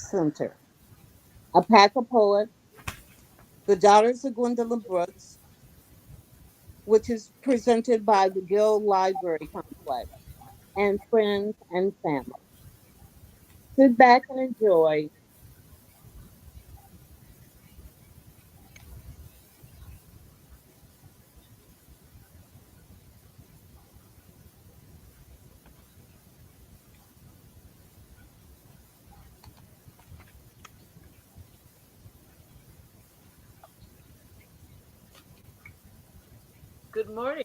Brooks Center, a pack of poets, the daughters of Gwendolyn Brooks, which is presented by the Guild Library Complex, and friends and family. Sit back and enjoy. Good morning.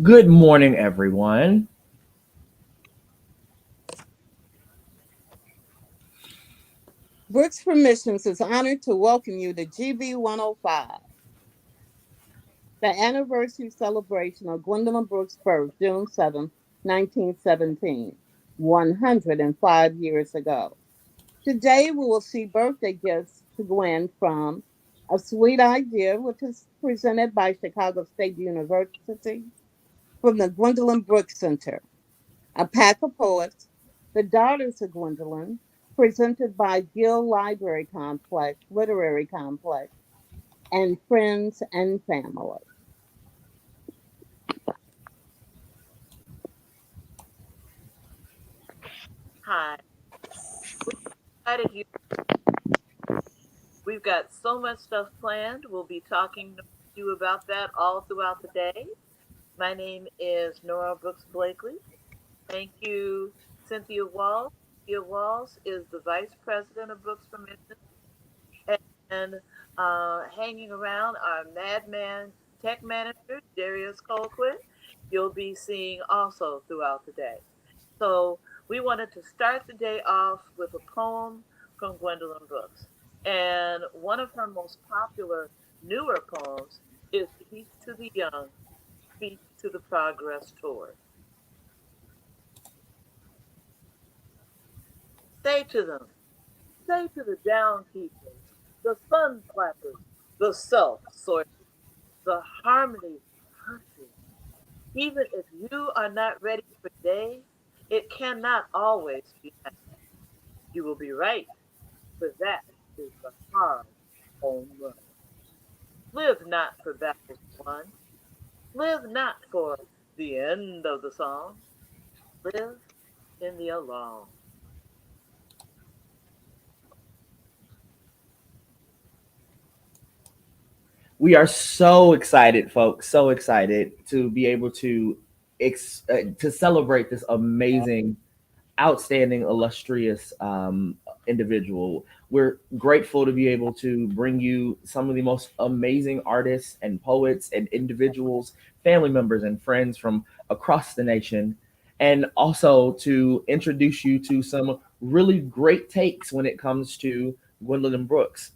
Good morning, everyone. Brooks Permissions is honored to welcome you to GB105, the anniversary celebration of Gwendolyn Brooks' birth, June 7, 1917, 105 years ago. Today, we will see birthday gifts to Gwen from A Sweet Idea, which is presented by Chicago State University, from the Gwendolyn Brooks Center, A Pack of Poets, The Daughters of Gwendolyn, presented by Guild Library Complex, Literary Complex, and friends and family. Hi. We're excited you. We've got so much stuff planned. We'll be talking to you about that all throughout the day. My name is Nora Brooks Blakely. Thank you, Cynthia Walls. Cynthia Walls is the Vice President of Brooks Permission. And hanging around our Madman Tech Manager, Darius Colquitt, you'll be seeing also throughout the day. So we wanted to start the day off with a poem from Gwendolyn Brooks. And one of her most popular newer poems is Speak to the Young, Speak to the Progress Toward. Say to them, say to the down keepers, the sun clappers, the self-sorters, the harmony hunters. Even if you are not ready for day, it cannot always be night. You will be right, for that is the hard home run. Live not for battles won. Live not for the end of the song. Live in the along. We are so excited, folks. So excited to be able to to celebrate this amazing, outstanding, illustrious individual. We're grateful to be able to bring you some of the most amazing artists and poets and individuals, family members and friends from across the nation, and also to introduce you to some really great takes when it comes to Gwendolyn Brooks.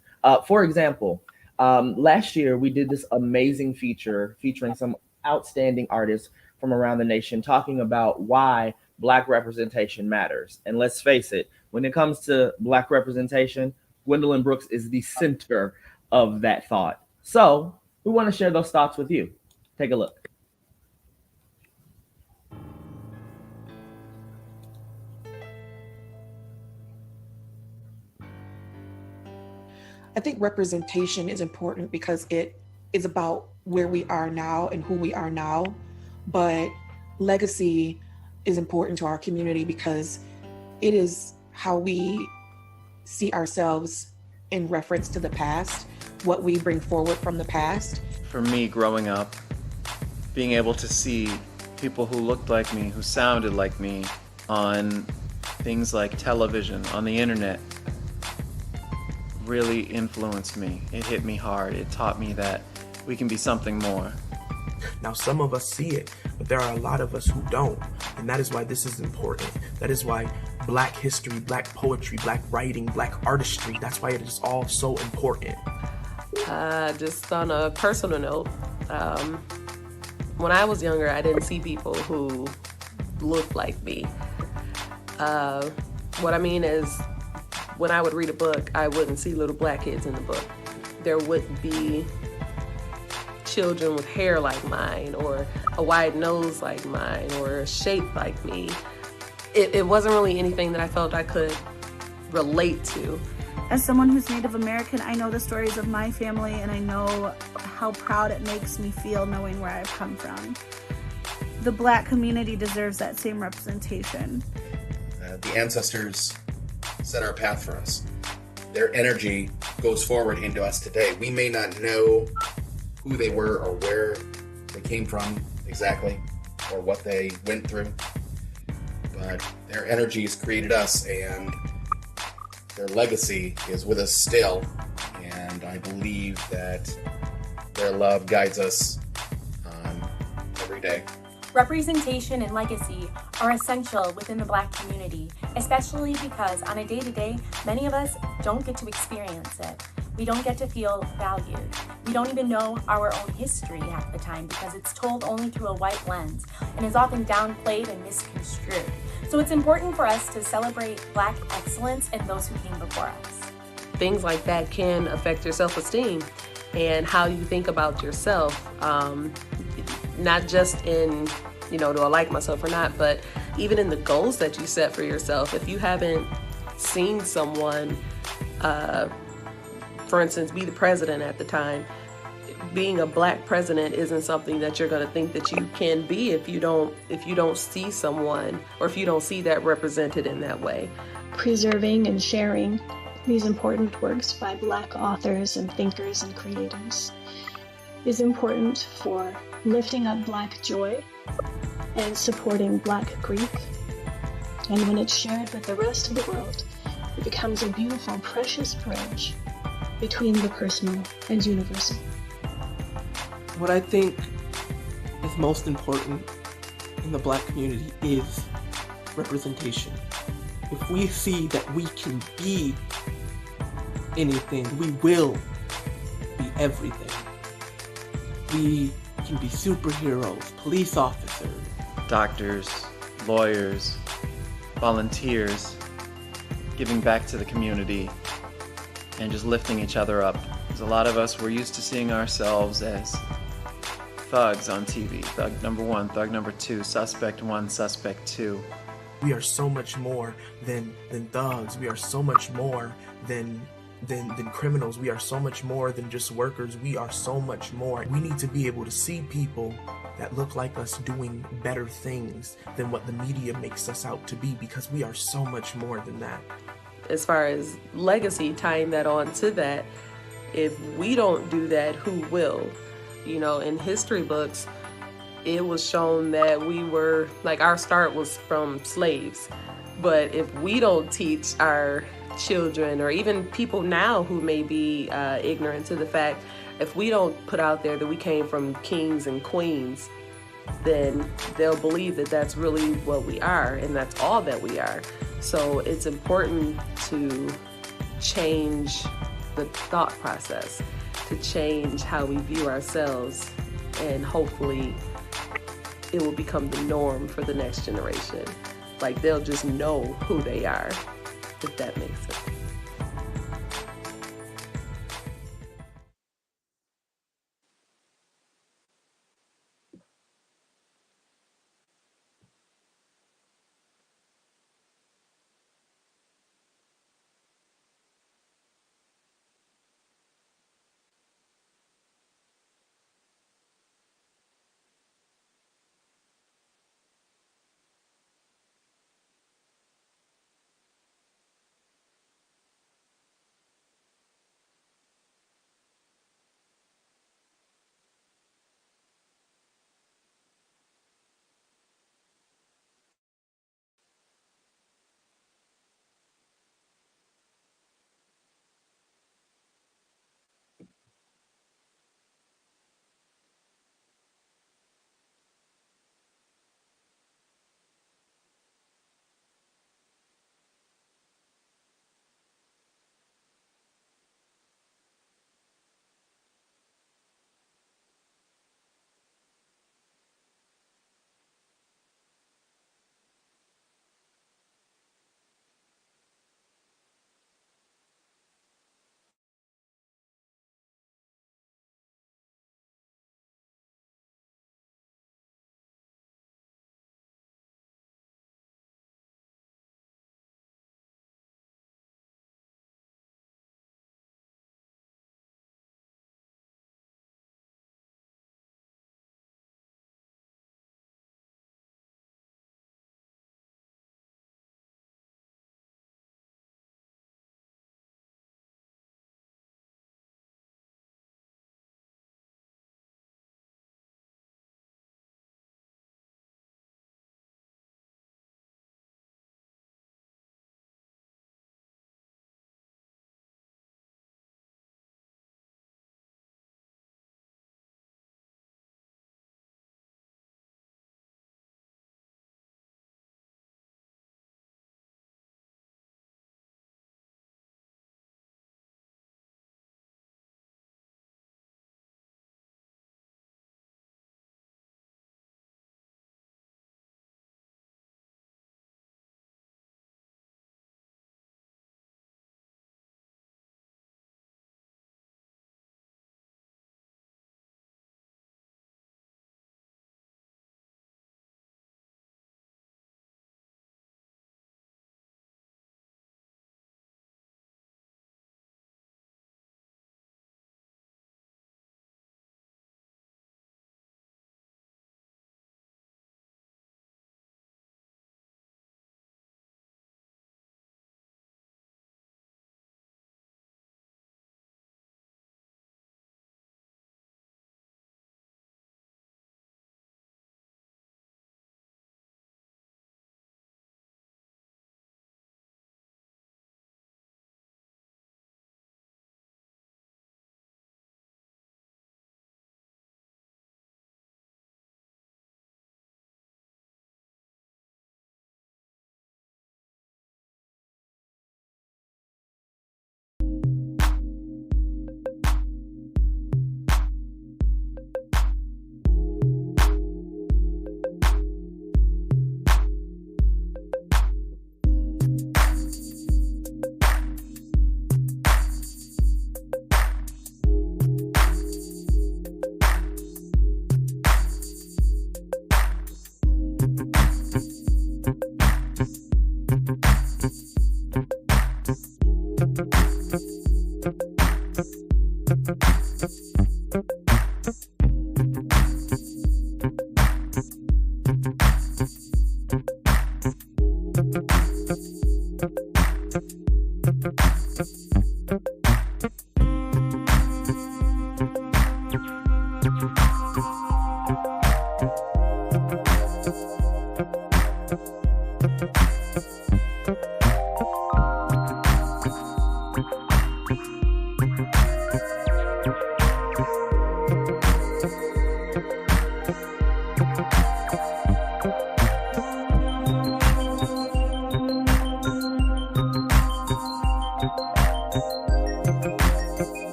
For example, last year we did this amazing feature featuring some outstanding artists from around the nation talking about why Black representation matters. And let's face it, when it comes to Black representation, Gwendolyn Brooks is the center of that thought. So we want to share those thoughts with you. Take a look. I think representation is important because it is about where we are now and who we are now. But legacy is important to our community because it is how we see ourselves in reference to the past, what we bring forward from the past. For me, growing up, being able to see people who looked like me, who sounded like me on things like television, on the internet, really influenced me. It hit me hard. It taught me that we can be something more. Now, some of us see it, but there are a lot of us who don't. And that is why this is important. That is why Black history, Black poetry, Black writing, Black artistry, that's why it is all so important. Just on a personal note, when I was younger, I didn't see people who looked like me. What I mean is, when I would read a book, I wouldn't see little Black kids in the book. There wouldn't be children with hair like mine, or a wide nose like mine, or a shape like me. it wasn't really anything that I felt I could relate to. As someone who's Native American, I know the stories of my family, and I know how proud it makes me feel knowing where I've come from. The Black community deserves that same representation. The ancestors set our path for us. Their energy goes forward into us today. We may not know who they were or where they came from exactly, or what they went through, but their energy has created us, and their legacy is with us still, and I believe that their love guides us every day. Representation and legacy are essential within the Black community, especially because on a day-to-day, many of us don't get to experience it. We don't get to feel valued. We don't even know our own history half the time because it's told only through a white lens and is often downplayed and misconstrued. So it's important for us to celebrate Black excellence and those who came before us. Things like that can affect your self-esteem and how you think about yourself. Not just in, do I like myself or not, but even in the goals that you set for yourself. If you haven't seen someone, for instance, be the president at the time, being a Black president isn't something that you're going to think that you can be if you don't see someone, or if you don't see that represented in that way. Preserving and sharing these important works by Black authors and thinkers and creators is important for lifting up Black joy and supporting Black grief. And when it's shared with the rest of the world, it becomes a beautiful, precious bridge between the personal and universal. What I think is most important in the Black community is representation. If we see that we can be anything, we will be everything. We can be superheroes, police officers, doctors, lawyers, volunteers, giving back to the community, and just lifting each other up. Because a lot of us, we're used to seeing ourselves as thugs on TV. Thug number one, thug number two, suspect one, suspect two. We are so much more than thugs. We are so much more than criminals. We are so much more than just workers. We are so much more. We need to be able to see people that look like us doing better things than what the media makes us out to be, because we are so much more than that. As far as legacy, tying that on to that, if we don't do that, who will? In history books, it was shown that we were, our start was from slaves. But if we don't teach our children, or even people now who may be ignorant to the fact, if we don't put out there that we came from kings and queens, then they'll believe that that's really what we are, and that's all that we are. So it's important to change the thought process, to change how we view ourselves, and hopefully it will become the norm for the next generation. They'll just know who they are, if that makes sense.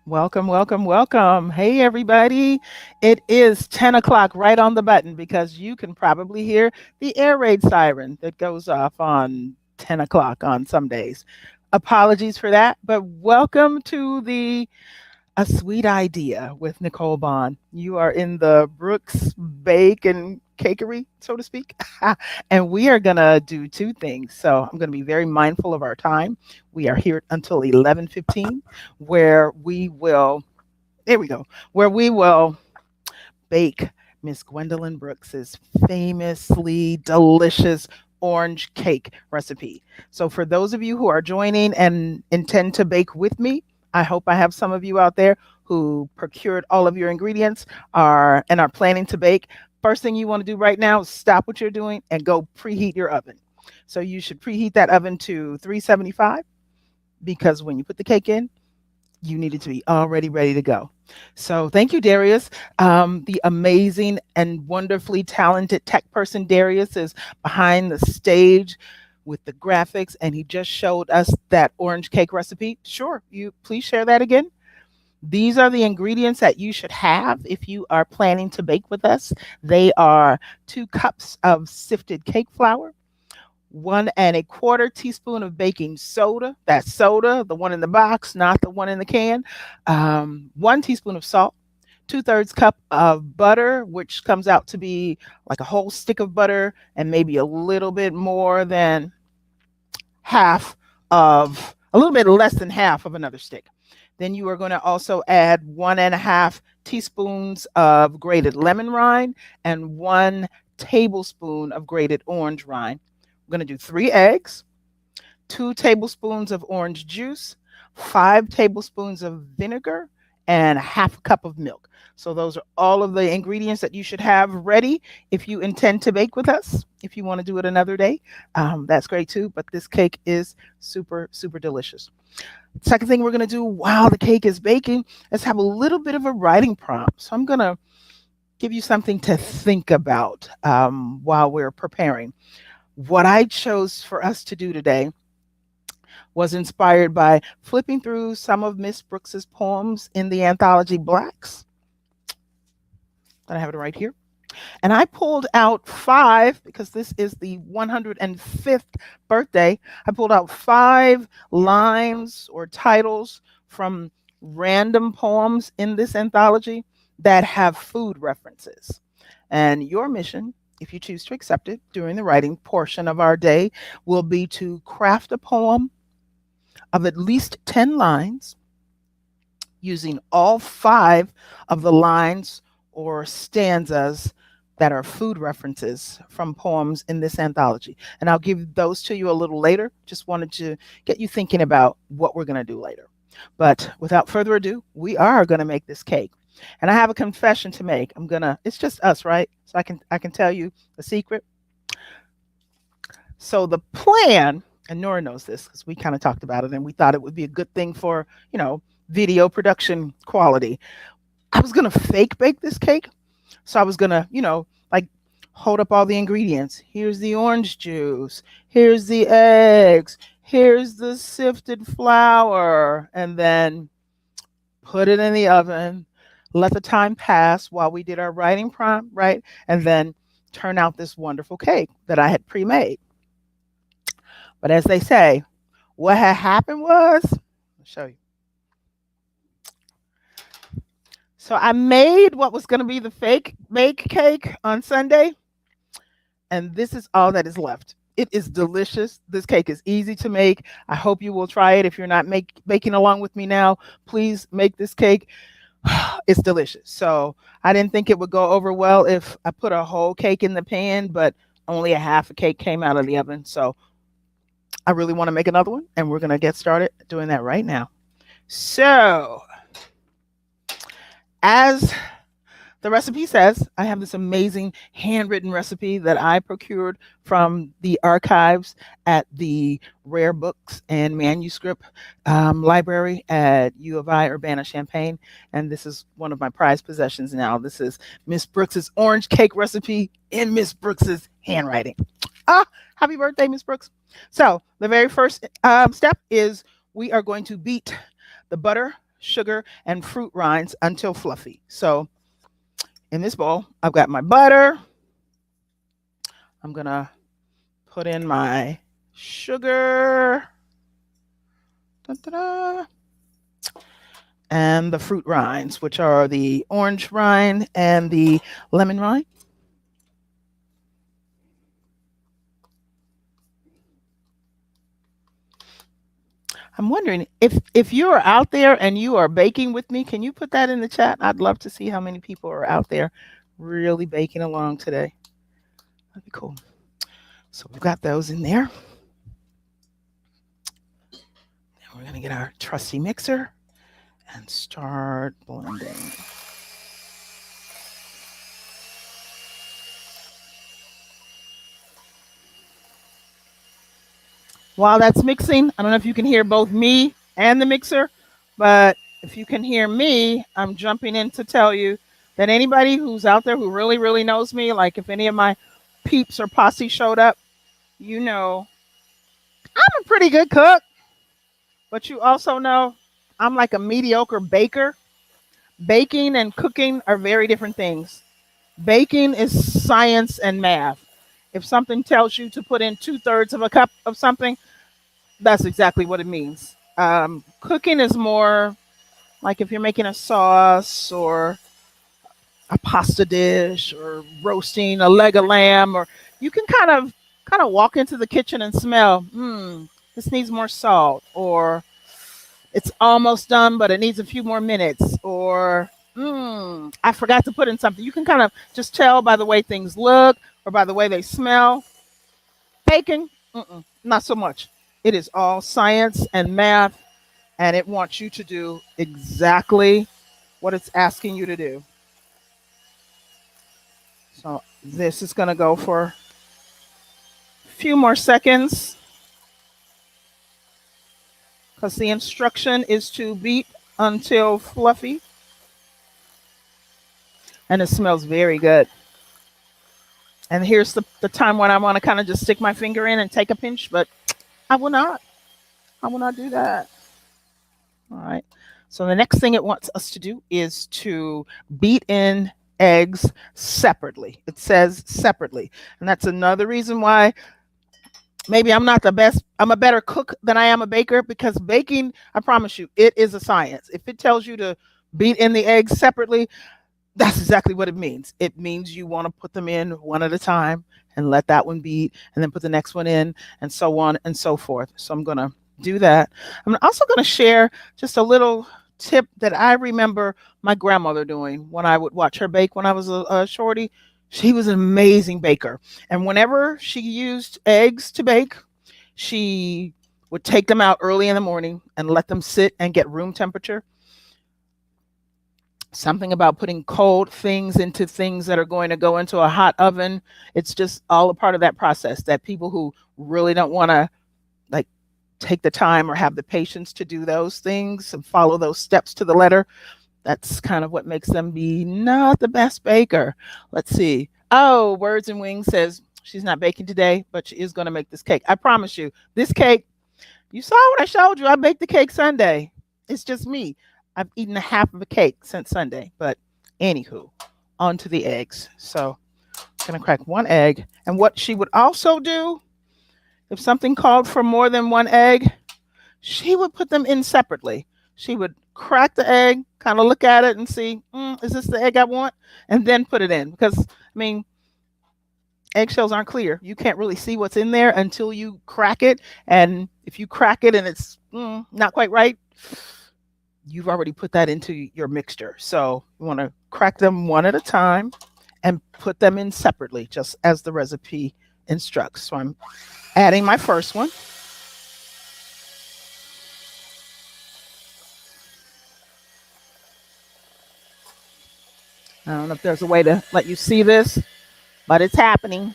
Welcome, welcome, welcome. Hey, everybody. It is 10 o'clock right on the button because you can probably hear the air raid siren that goes off on 10 o'clock on some days. Apologies for that, but welcome to the A Sweet Idea with Nicole Bond. You are in the Brooks Bake and Cakery, so to speak. And we are going to do two things. So I'm going to be very mindful of our time. We are here until 11:15, where we will, there we go, where we will bake Miss Gwendolyn Brooks's famously delicious orange cake recipe. So for those of you who are joining and intend to bake with me, I hope I have some of you out there who procured all of your ingredients and are planning to bake. First thing you want to do right now is stop what you're doing and go preheat your oven. So you should preheat that oven to 375 because when you put the cake in, you need it to be already ready to go. So thank you, Darius. The amazing and wonderfully talented tech person Darius is behind the stage with the graphics, and he just showed us that orange cake recipe. Sure, you please share that again. These are the ingredients that you should have if you are planning to bake with us. They are 2 cups of sifted cake flour, 1¼ teaspoon of baking soda. That's soda, the one in the box, not the one in the can. 1 teaspoon of salt, 2/3 cup of butter, which comes out to be like a whole stick of butter and maybe a little bit more than a little bit less than half of another stick. Then you are going to also add 1½ teaspoons of grated lemon rind and 1 tablespoon of grated orange rind. We're going to do 3 eggs, 2 tablespoons of orange juice, 5 tablespoons of vinegar, and ½ cup of milk. So those are all of the ingredients that you should have ready if you intend to bake with us. If you want to do it another day, that's great too. But this cake is super, super delicious. Second thing we're going to do while the cake is baking is have a little bit of a writing prompt. So I'm going to give you something to think about while we're preparing. What I chose for us to do today was inspired by flipping through some of Miss Brooks's poems in the anthology Blacks. I have it right here. And I pulled out 5, because this is the 105th birthday. I pulled out 5 lines or titles from random poems in this anthology that have food references. And your mission, if you choose to accept it during the writing portion of our day, will be to craft a poem of at least 10 lines using all 5 of the lines or stanzas that are food references from poems in this anthology. And I'll give those to you a little later. Just wanted to get you thinking about what we're going to do later. But without further ado, we are going to make this cake. And I have a confession to make. It's just us, right? So I can tell you a secret. So the plan, and Nora knows this because we kind of talked about it and we thought it would be a good thing for, video production quality. I was going to fake bake this cake. So I was going to, like hold up all the ingredients. Here's the orange juice. Here's the eggs. Here's the sifted flour. And then put it in the oven. Let the time pass while we did our writing prompt, right? And then turn out this wonderful cake that I had pre-made. But as they say, what had happened was, I'll show you. So I made what was going to be the fake bake cake on Sunday. And this is all that is left. It is delicious. This cake is easy to make. I hope you will try it. If you're not baking along with me now, please make this cake. It's delicious. So I didn't think it would go over well if I put a whole cake in the pan, but only a half a cake came out of the oven. So I really want to make another one, and we're going to get started doing that right now. So as the recipe says, I have this amazing handwritten recipe that I procured from the archives at the Rare Books and Manuscript Library at U of I Urbana-Champaign. And this is one of my prized possessions now. This is Miss Brooks's orange cake recipe in Miss Brooks's handwriting. Happy birthday, Miss Brooks. So the very first step is we are going to beat the butter, sugar, and fruit rinds until fluffy. So in this bowl, I've got my butter. I'm going to put in my sugar. Da-da-da. And the fruit rinds, which are the orange rind and the lemon rind. I'm wondering if you are out there and you are baking with me, can you put that in the chat? I'd love to see how many people are out there really baking along today. That'd be cool. So we've got those in there. Then we're going to get our trusty mixer and start blending. While that's mixing, I don't know if you can hear both me and the mixer, but if you can hear me, I'm jumping in to tell you that anybody who's out there who really, really knows me, like if any of my peeps or posse showed up, you know I'm a pretty good cook, but you also know I'm like a mediocre baker. Baking and cooking are very different things. Baking is science and math. If something tells you to put in 2/3 of a cup of something, that's exactly what it means. Cooking is more like if you're making a sauce or a pasta dish or roasting a leg of lamb, or you can kind of walk into the kitchen and smell, this needs more salt, or it's almost done, but it needs a few more minutes, or I forgot to put in something. You can kind of just tell by the way things look or by the way they smell. Baking, not so much. It is all science and math, and it wants you to do exactly what it's asking you to do. So this is going to go for a few more seconds because the instruction is to beat until fluffy. And it smells very good. And here's the time when I want to kind of just stick my finger in and take a pinch, but I will not. I will not do that. All right. So the next thing it wants us to do is to beat in eggs separately. It says separately. And that's another reason why maybe I'm not the best. I'm a better cook than I am a baker, because baking, I promise you, it is a science. If it tells you to beat in the eggs separately, that's exactly what it means. It means you want to put them in one at a time and let that one beat and then put the next one in and so on and so forth. So I'm going to do that. I'm also going to share just a little tip that I remember my grandmother doing when I would watch her bake when I was a shorty. She was an amazing baker. And whenever she used eggs to bake, she would take them out early in the morning and let them sit and get room temperature. Something about putting cold things into things that are going to go into a hot oven. It's just all a part of that process that people who really don't want to like take the time or have the patience to do those things and follow those steps to the letter, that's kind of what makes them be not the best baker. Let's see. Oh, Words and Wings says she's not baking today, but she is going to make this cake. I promise you, this cake, you saw what I showed you. I baked the cake Sunday. It's just me. I've eaten a half of a cake since Sunday. But anywho, on to the eggs. So I'm going to crack one egg. And what she would also do, if something called for more than one egg, she would put them in separately. She would crack the egg, kind of look at it and see, is this the egg I want? And then put it in. Because, I mean, eggshells aren't clear. You can't really see what's in there until you crack it. And if you crack it and it's not quite right, you've already put that into your mixture. So you want to crack them one at a time and put them in separately, just as the recipe instructs. So I'm adding my first one. I don't know if there's a way to let you see this, but it's happening.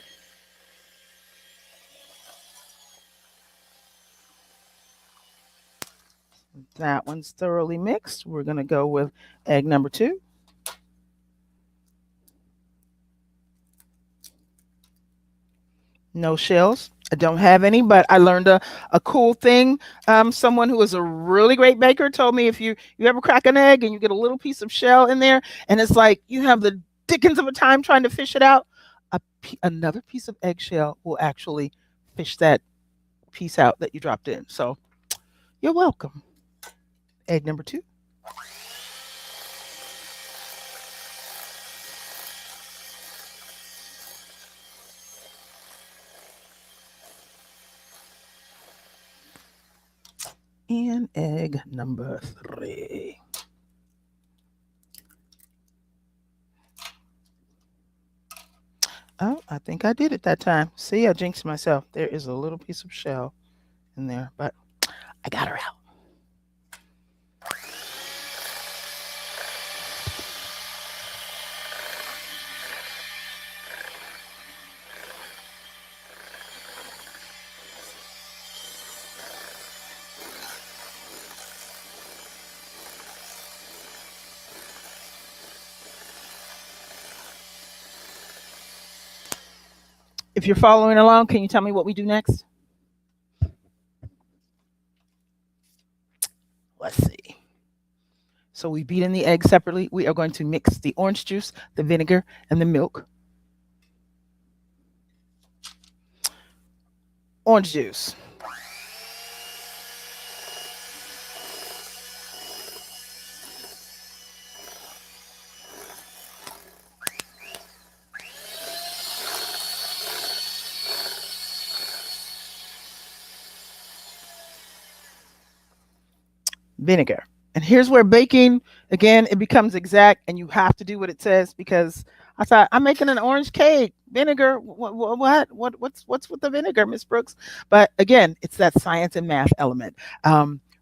That one's thoroughly mixed. We're going to go with egg number 2. No shells. I don't have any, but I learned a cool thing. Someone who is a really great baker told me if you ever crack an egg and you get a little piece of shell in there and it's like you have the dickens of a time trying to fish it out, another piece of eggshell will actually fish that piece out that you dropped in. So you're welcome. Egg number 2. And egg number 3. Oh, I think I did it that time. See, I jinxed myself. There is a little piece of shell in there, but I got her out. If you're following along, can you tell me what we do next? Let's see. So we beat in the egg separately. We are going to mix the orange juice, the vinegar, and the milk. Orange juice. Vinegar. And here's where baking, again, it becomes exact and you have to do what it says, because I thought, I'm making an orange cake. Vinegar, what's with the vinegar, Miss Brooks? But again, it's that science and math element.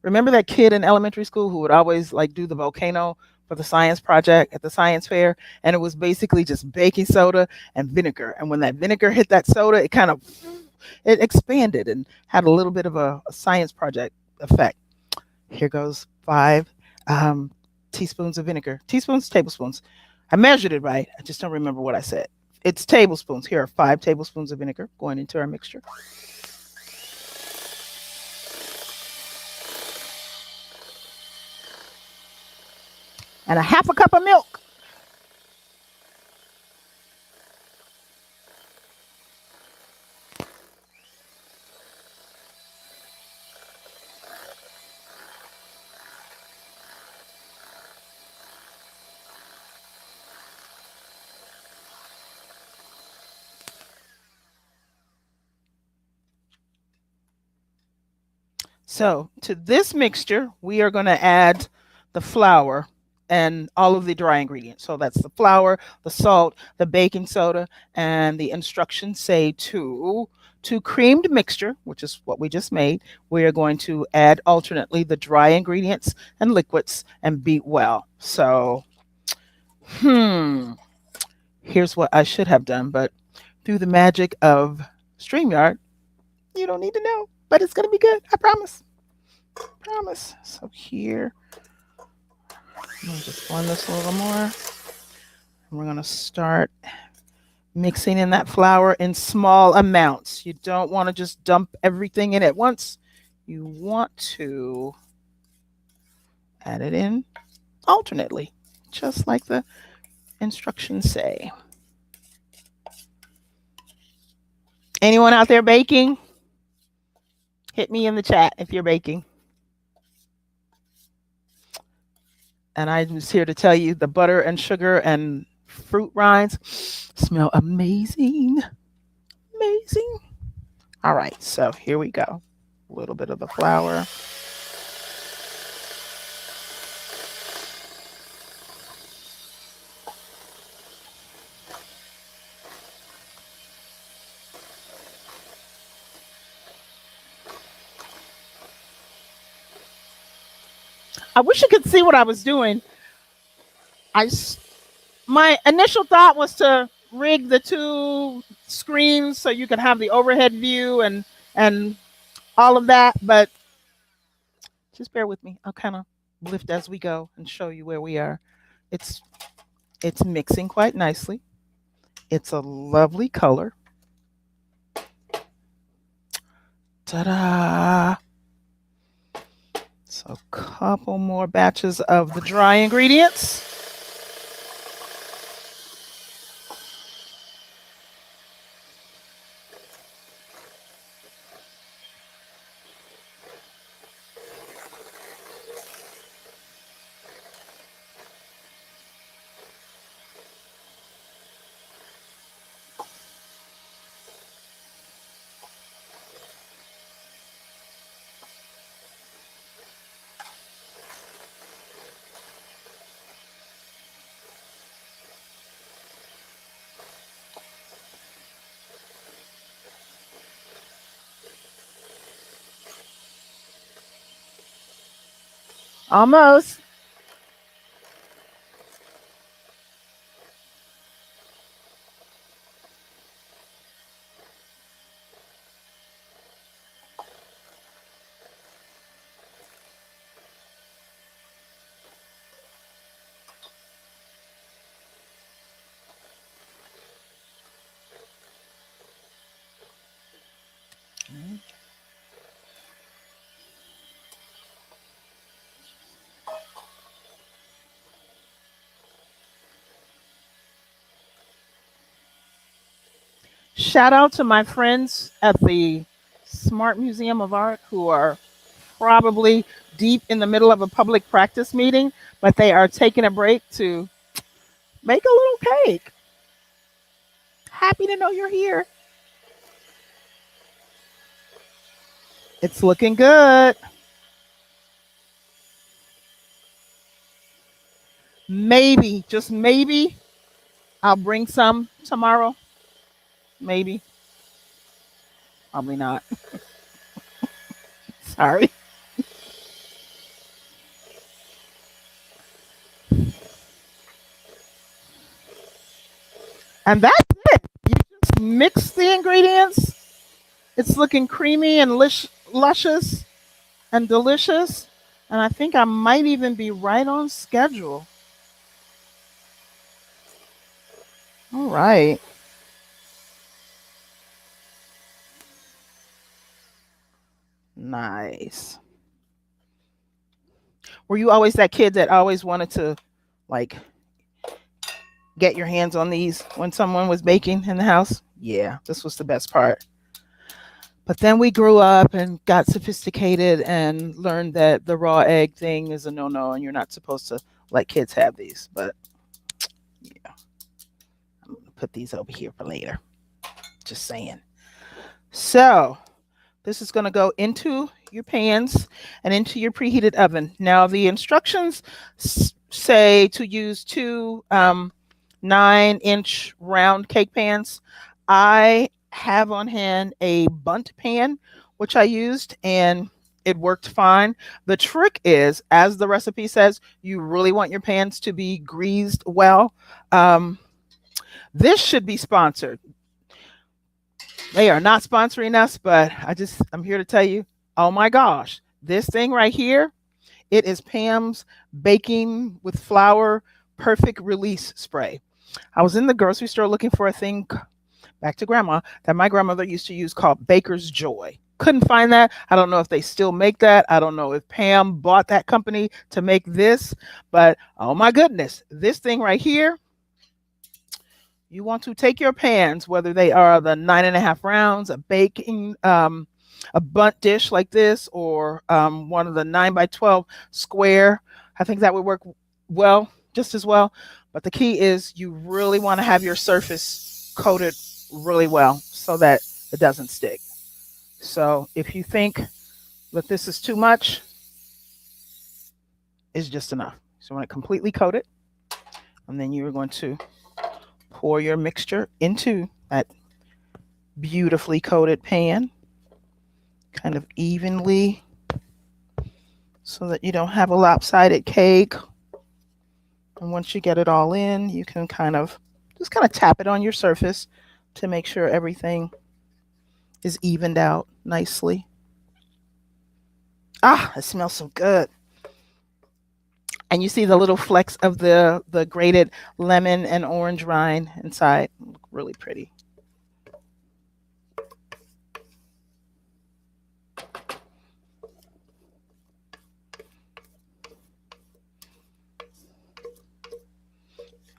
Remember that kid in elementary school who would always like do the volcano for the science project at the science fair? And it was basically just baking soda and vinegar. And when that vinegar hit that soda, it kind of, it expanded and had a little bit of a science project effect. Here goes 5 teaspoons of vinegar. Teaspoons, tablespoons. I measured it right. I just don't remember what I said. It's tablespoons. Here are 5 tablespoons of vinegar going into our mixture. And a half a cup of milk. So to this mixture, we are going to add the flour and all of the dry ingredients. So that's the flour, the salt, the baking soda, and the instructions say to creamed mixture, which is what we just made. We are going to add alternately the dry ingredients and liquids and beat well. So, here's what I should have done, but through the magic of StreamYard, you don't need to know, but it's going to be good. I promise. Promise. So here, I'm going to just blend this a little more. And we're going to start mixing in that flour in small amounts. You don't want to just dump everything in at once. You want to add it in alternately, just like the instructions say. Anyone out there baking? Hit me in the chat if you're baking. And I was here to tell you the butter and sugar and fruit rinds smell amazing. Amazing. All right, so here we go. A little bit of the flour. I wish you could see what I was doing. My initial thought was to rig the two screens so you can have the overhead view and all of that, but just bear with me. I'll kind of lift as we go and show you where we are. It's mixing quite nicely. It's a lovely color. Ta-da! So a couple more batches of the dry ingredients. Almost. Shout out to my friends at the Smart Museum of Art who are probably deep in the middle of a public practice meeting, but they are taking a break to make a little cake. Happy to know you're here. It's looking good. Maybe, just maybe, I'll bring some tomorrow. Maybe. Probably not. Sorry. And that's it. You just mix the ingredients. It's looking creamy and luscious and delicious. And I think I might even be right on schedule. All right. Nice. Were you always that kid that always wanted to, like, get your hands on these when someone was baking in the house? Yeah, this was the best part. But then we grew up and got sophisticated and learned that the raw egg thing is a no-no and you're not supposed to let kids have these. But yeah, I'm going to put these over here for later. Just saying. So this is going to go into your pans and into your preheated oven. Now the instructions say to use two 9-inch round cake pans, I have on hand a bundt pan, which I used, and it worked fine. The trick is, as the recipe says, you really want your pans to be greased well. This should be sponsored. They are not sponsoring us, but I'm here to tell you, oh my gosh, this thing right here, it is Pam's Baking with Flour Perfect Release Spray. I was in the grocery store looking for a thing, back to grandma, that my grandmother used to use called Baker's Joy. Couldn't find that. I don't know if they still make that. I don't know if Pam bought that company to make this, but oh my goodness, this thing right here, you want to take your pans, whether they are the 9.5 rounds, a baking, a bundt dish like this, or one of the 9x12 square. I think that would work well, just as well. But the key is you really want to have your surface coated really well so that it doesn't stick. So if you think that this is too much, it's just enough. So you want to completely coat it, and then you're going to pour your mixture into that beautifully coated pan, kind of evenly, so that you don't have a lopsided cake. And once you get it all in, you can just tap it on your surface to make sure everything is evened out nicely. Ah, it smells so good. And you see the little flecks of the grated lemon and orange rind inside. Look really pretty.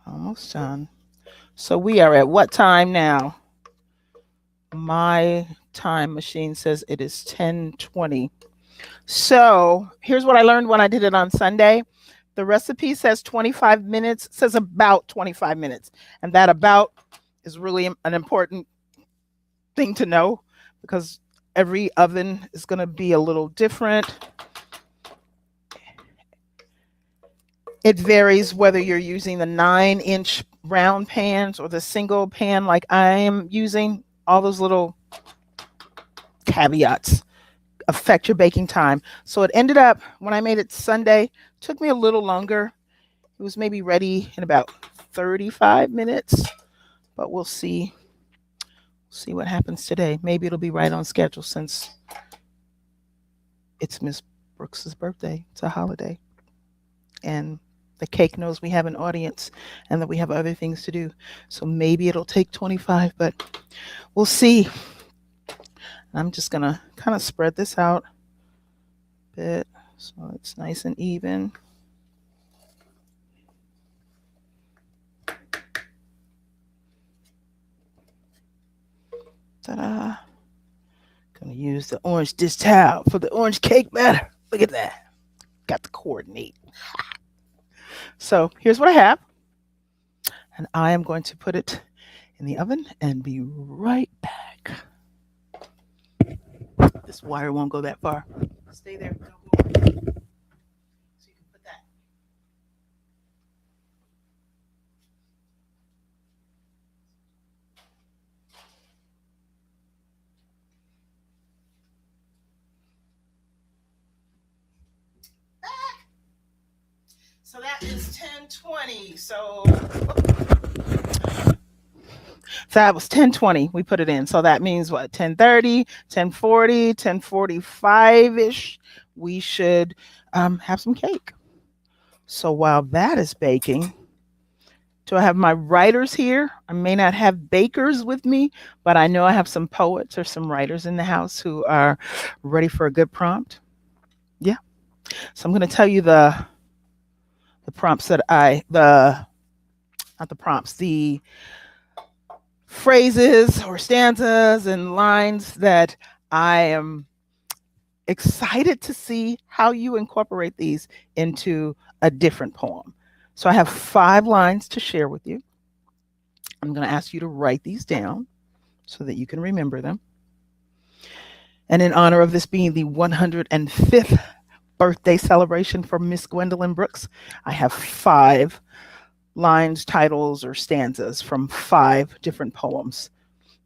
Almost done. So we are at what time now? My time machine says it is 10:20. So here's what I learned when I did it on Sunday. The recipe says 25 minutes, says about 25 minutes. And that about is really an important thing to know, because every oven is going to be a little different. It varies whether you're using the 9-inch round pans or the single pan like I am using. All those little caveats affect your baking time. So it ended up, when I made it Sunday, took me a little longer. It was maybe ready in about 35 minutes, but we'll see what happens today. Maybe it'll be right on schedule since it's Miss Brooks's birthday. It's a holiday. And the cake knows we have an audience and that we have other things to do. So maybe it'll take 25, but we'll see. I'm just going to kind of spread this out a bit so it's nice and even. Ta-da. Going to use the orange dish towel for the orange cake batter. Look at that. Got to coordinate. So here's what I have. And I am going to put it in the oven and be right back. This wire won't go that far. Stay there. Don't go. So you can put that. So that is 10:20. So that was 10:20. We put it in. So that means what? 10:30, 10:40, 10:45-ish. We should have some cake. So while that is baking, do I have my writers here? I may not have bakers with me, but I know I have some poets or some writers in the house who are ready for a good prompt. Yeah. So I'm going to tell you the prompts that the phrases or stanzas and lines that I am excited to see how you incorporate these into a different poem. So I have 5 lines to share with you. I'm going to ask you to write these down so that you can remember them. And in honor of this being the 105th birthday celebration for Miss Gwendolyn Brooks. I have 5 lines, titles, or stanzas from 5 different poems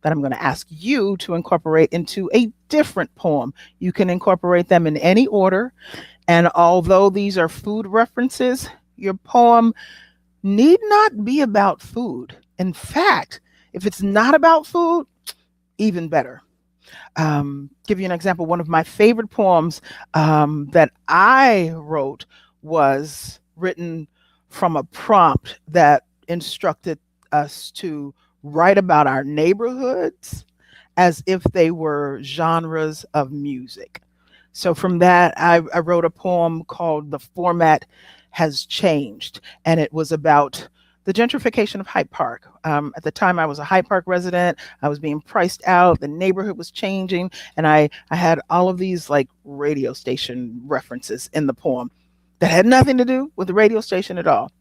that I'm going to ask you to incorporate into a different poem. You can incorporate them in any order. And although these are food references, your poem need not be about food. In fact, if it's not about food, even better. Give you an example. One of my favorite poems that I wrote was written from a prompt that instructed us to write about our neighborhoods as if they were genres of music. So from that, I wrote a poem called The Format Has Changed, and it was about the gentrification of Hyde Park. At the time, I was a Hyde Park resident. I was being priced out. The neighborhood was changing, and I had all of these like radio station references in the poem that had nothing to do with the radio station at all.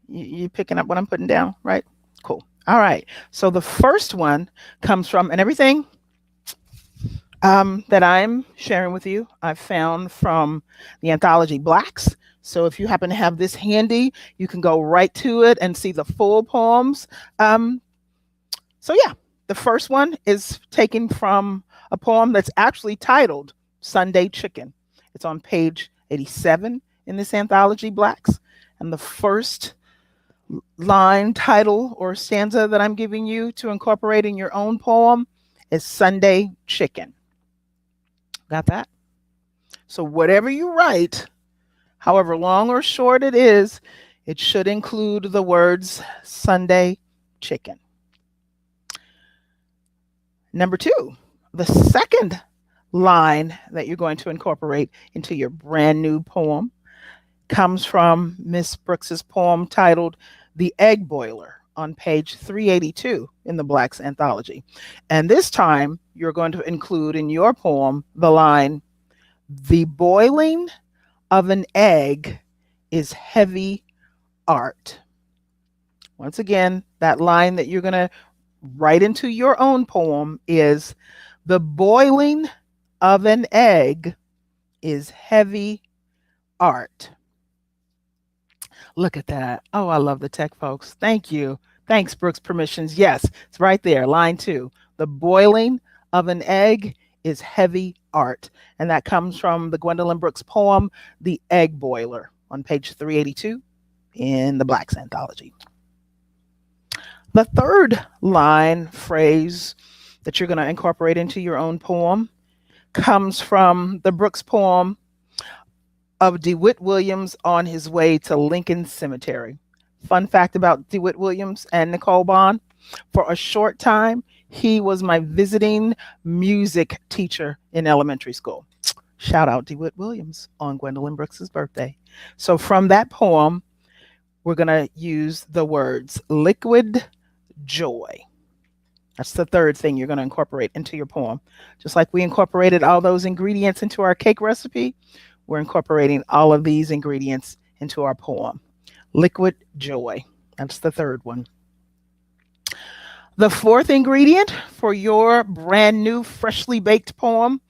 You picking up what I'm putting down, right? Cool. All right. So the first one comes from, and everything that I'm sharing with you, I found from the anthology Blacks. So if you happen to have this handy, you can go right to it and see the full poems. So yeah, the first one is taken from a poem that's actually titled Sunday Chicken. It's on page 87 in this anthology Blacks. And the first line, title, or stanza that I'm giving you to incorporate in your own poem is Sunday Chicken. Got that? So whatever you write, however long or short it is, it should include the words Sunday chicken. Number 2, the second line that you're going to incorporate into your brand new poem comes from Miss Brooks's poem titled The Egg Boiler on page 382 in the Blacks anthology. And this time you're going to include in your poem the line, "The boiling of an egg is heavy art." Once again, that line that you're going to write into your own poem is, "The boiling of an egg is heavy art." Look at that. Oh, I love the tech, folks. Thank you. Thanks, Brooks Permissions. Yes, it's right there. Line 2. The boiling of an egg is heavy art. And that comes from the Gwendolyn Brooks poem, The Egg Boiler, on page 382 in the Blacks anthology. The third line phrase that you're going to incorporate into your own poem comes from the Brooks poem of DeWitt Williams on his way to Lincoln Cemetery. Fun fact about DeWitt Williams and Nicole Bond: for a short time, he was my visiting music teacher in elementary school. Shout out DeWitt Williams on Gwendolyn Brooks's birthday. So from that poem, we're going to use the words liquid joy. That's the third thing you're going to incorporate into your poem. Just like we incorporated all those ingredients into our cake recipe, we're incorporating all of these ingredients into our poem. Liquid joy. That's the third one. The fourth ingredient for your brand new, freshly baked poem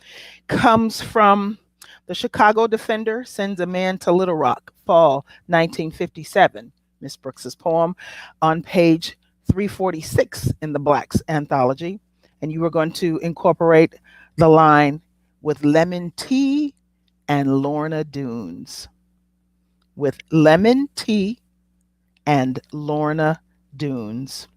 comes from The Chicago Defender Sends a Man to Little Rock, fall 1957, Miss Brooks's poem, on page 346 in the Blacks anthology. And you are going to incorporate the line, "with lemon tea and Lorna Doones." With lemon tea and Lorna Doones.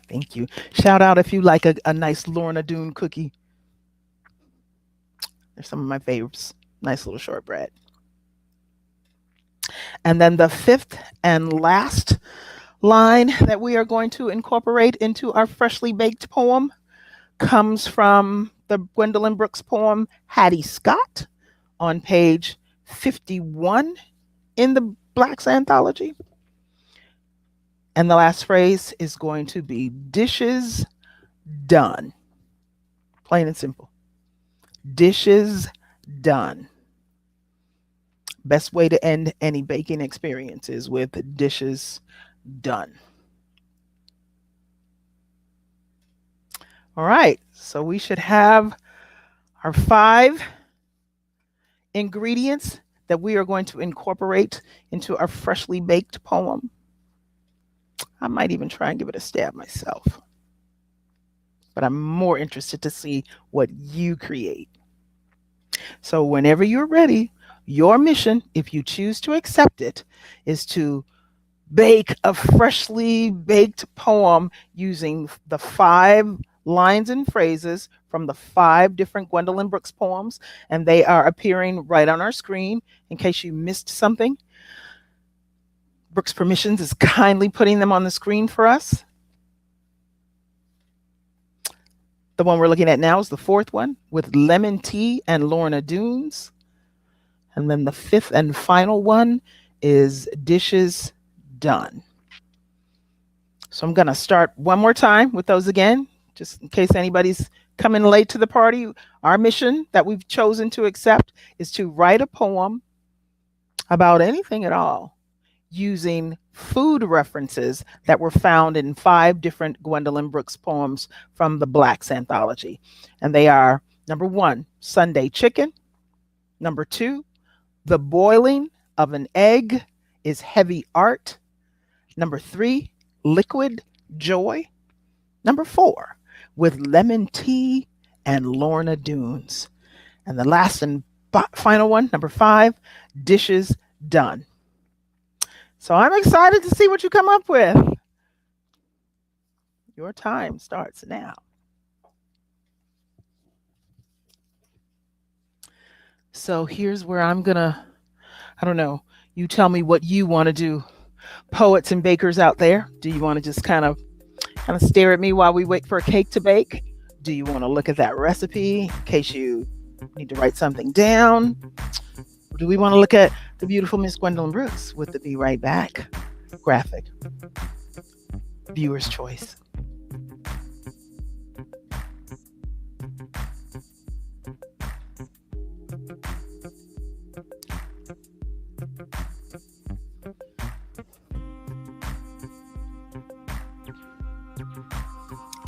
Thank you. Shout out if you like a nice Lorna Doone cookie. They're some of my favorites. Nice little shortbread. And then the fifth and last line that we are going to incorporate into our freshly baked poem comes from the Gwendolyn Brooks poem Hattie Scott on page 51 in the Blacks anthology. And the last phrase is going to be dishes done. Plain and simple. Dishes done. Best way to end any baking experience is with dishes done. All right, so we should have our 5 ingredients that we are going to incorporate into our freshly baked poem. I might even try and give it a stab myself, but I'm more interested to see what you create. So whenever you're ready, your mission, if you choose to accept it, is to bake a freshly baked poem using the 5 lines and phrases from the 5 different Gwendolyn Brooks poems, and they are appearing right on our screen in case you missed something. Brooks Permissions is kindly putting them on the screen for us. The one we're looking at now is the 4th one with Lemon Tea and Lorna Doones. And then the 5th and final one is Dishes Done. So I'm going to start one more time with those again, just in case anybody's coming late to the party. Our mission that we've chosen to accept is to write a poem about anything at all using food references that were found in 5 different Gwendolyn Brooks poems from the Blacks anthology. And they are, number 1, Sunday chicken. Number 2, the boiling of an egg is heavy art. Number 3, liquid joy. Number 4, with lemon tea and Lorna Doones. And the last and final one, number 5, dishes done. So I'm excited to see what you come up with. Your time starts now. So here's where I'm gonna, I don't know, you tell me what you want to do. Poets and bakers out there, do you want to just kind of stare at me while we wait for a cake to bake? Do you want to look at that recipe in case you need to write something down? Or do we want to look at the beautiful Miss Gwendolyn Brooks with the Be Right Back graphic? Viewer's choice.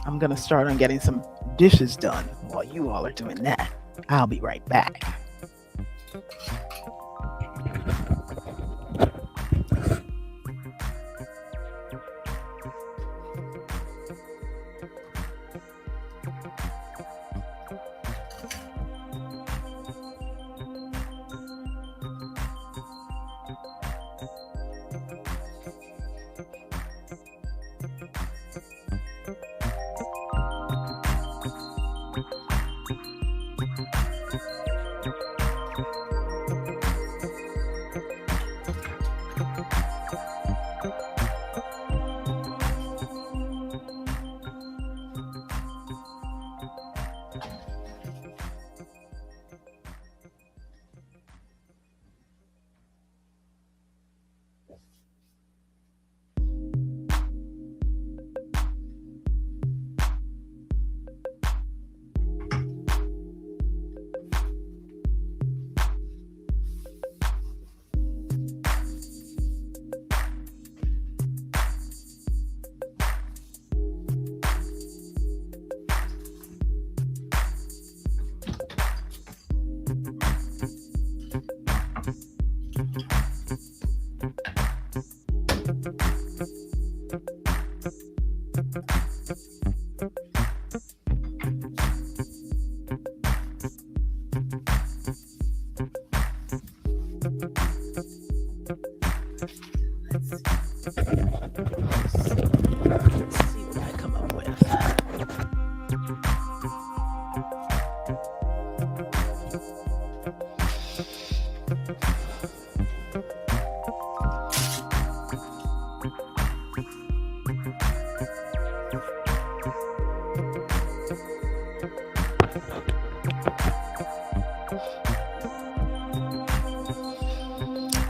I'm going to start on getting some dishes done while you all are doing that. I'll be right back.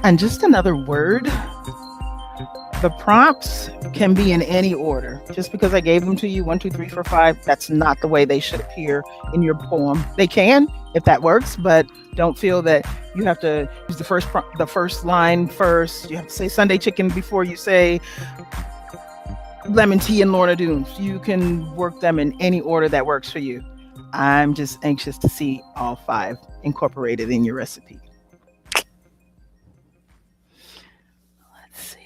And just another word, the prompts can be in any order. Just because I gave them to you, 1, 2, 3, 4, 5, that's not the way they should appear in your poem. They can, if that works, but don't feel that you have to use the first line first. You have to say Sunday chicken before you say lemon tea and Lorna Doones. You can work them in any order that works for you. I'm just anxious to see all 5 incorporated in your recipe. Let's see.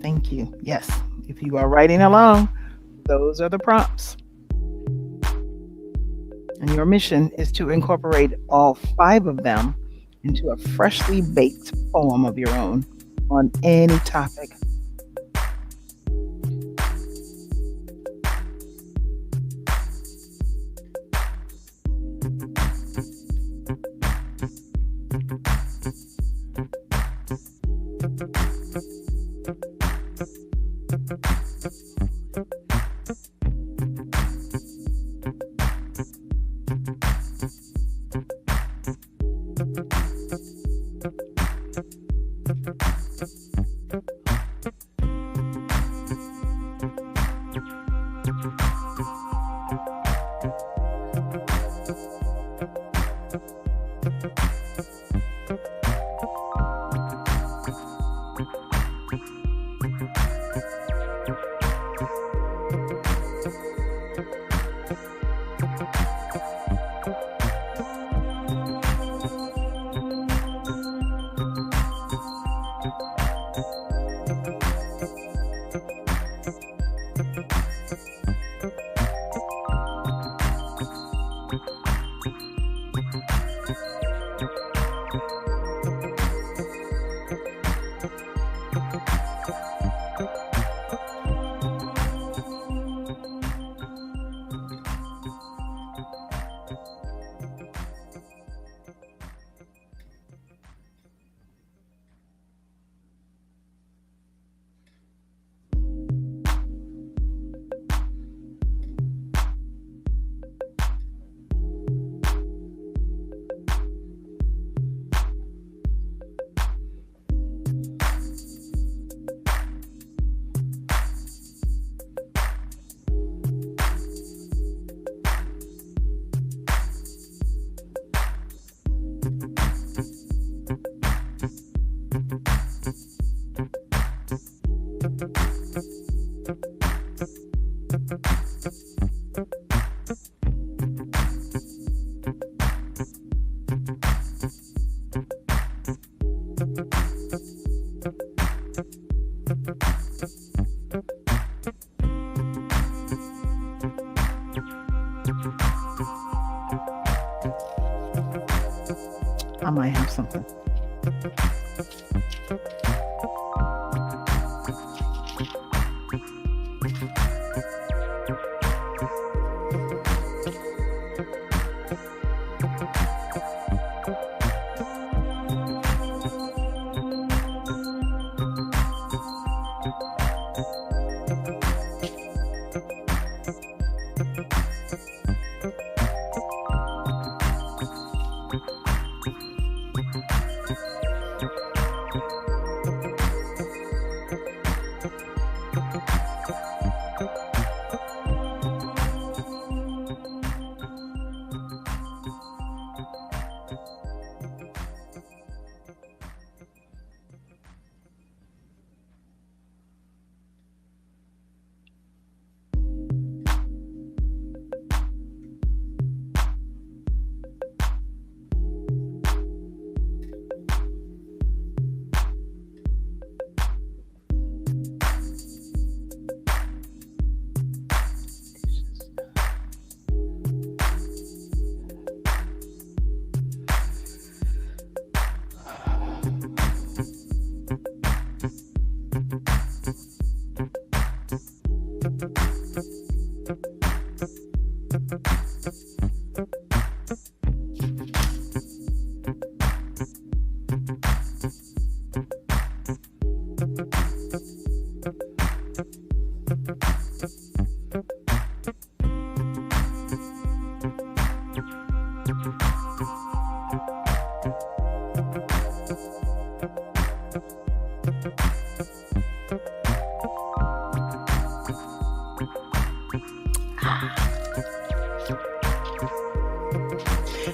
Thank you. Yes, if you are writing along, those are the prompts. And your mission is to incorporate all 5 of them into a freshly baked poem of your own on any topic. I might have something.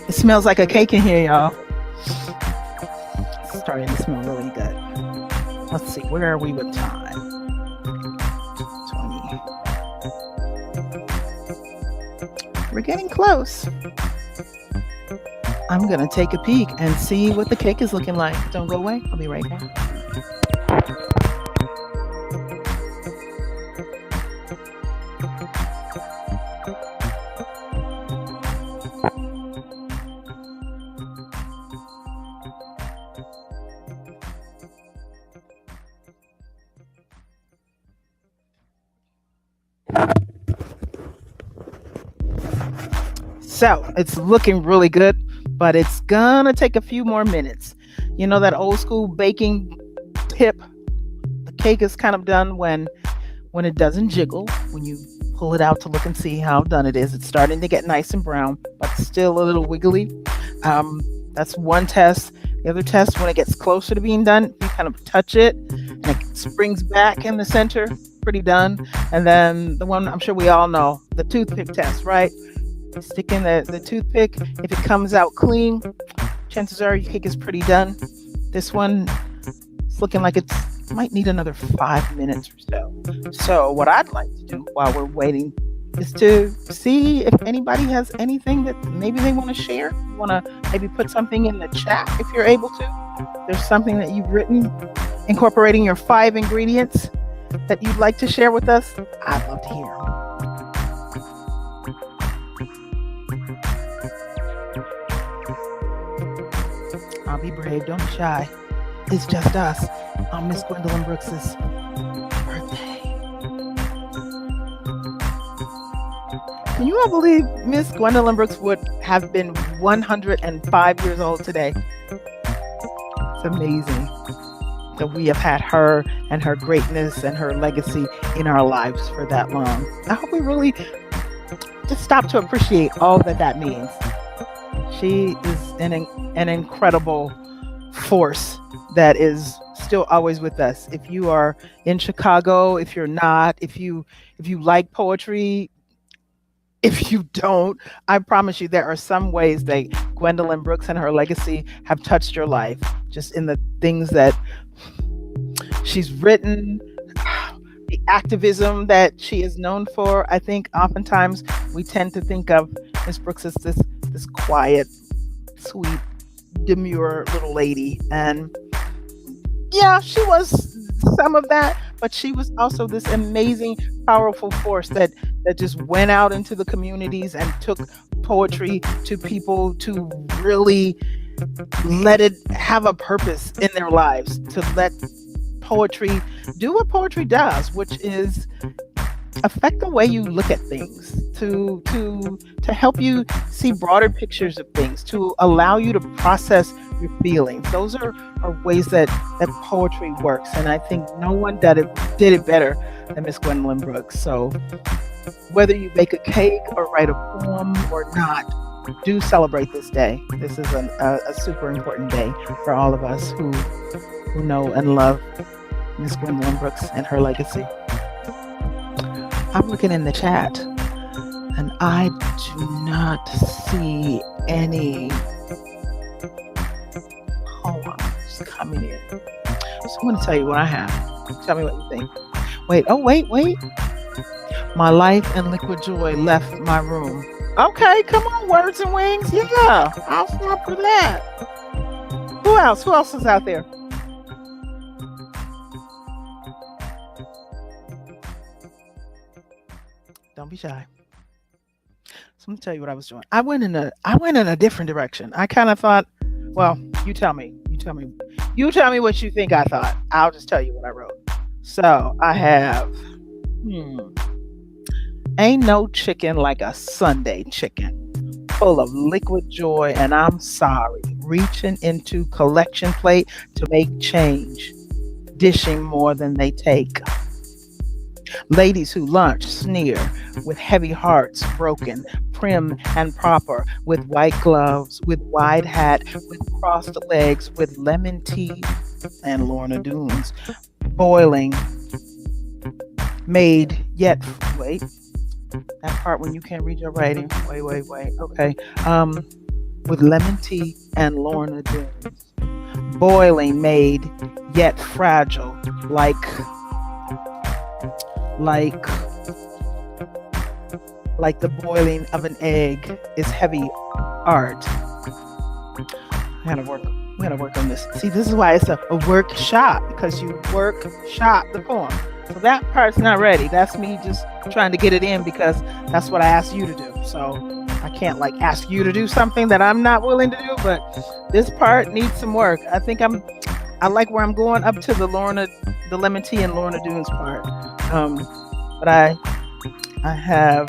It smells like a cake in here, y'all. It's starting to smell really good. Let's see, where are we with time? 20. We're getting close. I'm gonna take a peek and see what the cake is looking like. Don't go away. I'll be right back. So it's looking really good, but it's gonna take a few more minutes. You know that old school baking tip? The cake is kind of done when it doesn't jiggle, when you pull it out to look and see how done it is. It's starting to get nice and brown, but still a little wiggly. That's one test. The other test, when it gets closer to being done, you kind of touch it and it springs back in the center, pretty done. And then the one I'm sure we all know, the toothpick test, right? Stick in the toothpick. If it comes out clean, chances are your cake is pretty done. This one, it's looking like it might need another 5 minutes or so. So what I'd like to do while we're waiting is to see if anybody has anything that maybe they want to share. You want to maybe put something in the chat if you're able to. There's something that you've written incorporating your 5 ingredients that you'd like to share with us. I'd love to hear them. I'll be brave, don't be shy. It's just us on Miss Gwendolyn Brooks's birthday. Can you all believe Miss Gwendolyn Brooks would have been 105 years old today? It's amazing that we have had her and her greatness and her legacy in our lives for that long. I hope we really just stop to appreciate all that means. She is an incredible force that is still always with us. If you are in Chicago, if you're not, if you like poetry, if you don't, I promise you there are some ways that Gwendolyn Brooks and her legacy have touched your life, just in the things that she's written, the activism that she is known for. I think oftentimes we tend to think of Miss Brooks as this quiet, sweet, demure little lady. And yeah, she was some of that, but she was also this amazing, powerful force that just went out into the communities and took poetry to people to really let it have a purpose in their lives, to let poetry do what poetry does, which is affect the way you look at things, to help you see broader pictures of things, to allow you to process your feelings. Those are ways that poetry works, and I think no one did it better than Miss Gwendolyn Brooks. So whether you bake a cake or write a poem or not, do celebrate this day. This is a super important day for all of us who know and love Miss Gwendolyn Brooks and her legacy. I'm looking in the chat and I do not see any poems coming in. So I'm going to tell you what I have. Tell me what you think. Wait. My life and liquid joy left my room. Okay, come on, Words and Wings. Yeah, I'll snap for that. Who else? Who else is out there? Don't be shy. So let me tell you what I was doing. I went in a different direction. I kind of thought, well, you tell me what you think I thought. I'll just tell you what I wrote. So I have, ain't no chicken like a Sunday chicken, full of liquid joy, and I'm sorry, reaching into collection plate to make change, dishing more than they take. Ladies who lunch sneer with heavy hearts broken, prim and proper, with white gloves, with wide hat, with crossed legs, with lemon tea and Lorna Doones, boiling, made yet, wait, that part when you can't read your writing, wait, okay, with lemon tea and Lorna Doones, boiling, made yet fragile, like the boiling of an egg is heavy art. We gotta work on this. See, this is why it's a workshop, because you workshop the poem. So that part's not ready. That's me just trying to get it in because that's what I asked you to do. So I can't ask you to do something that I'm not willing to do, but this part needs some work. I think I like where I'm going up to the lemon tea and Lorna Doones part. But I have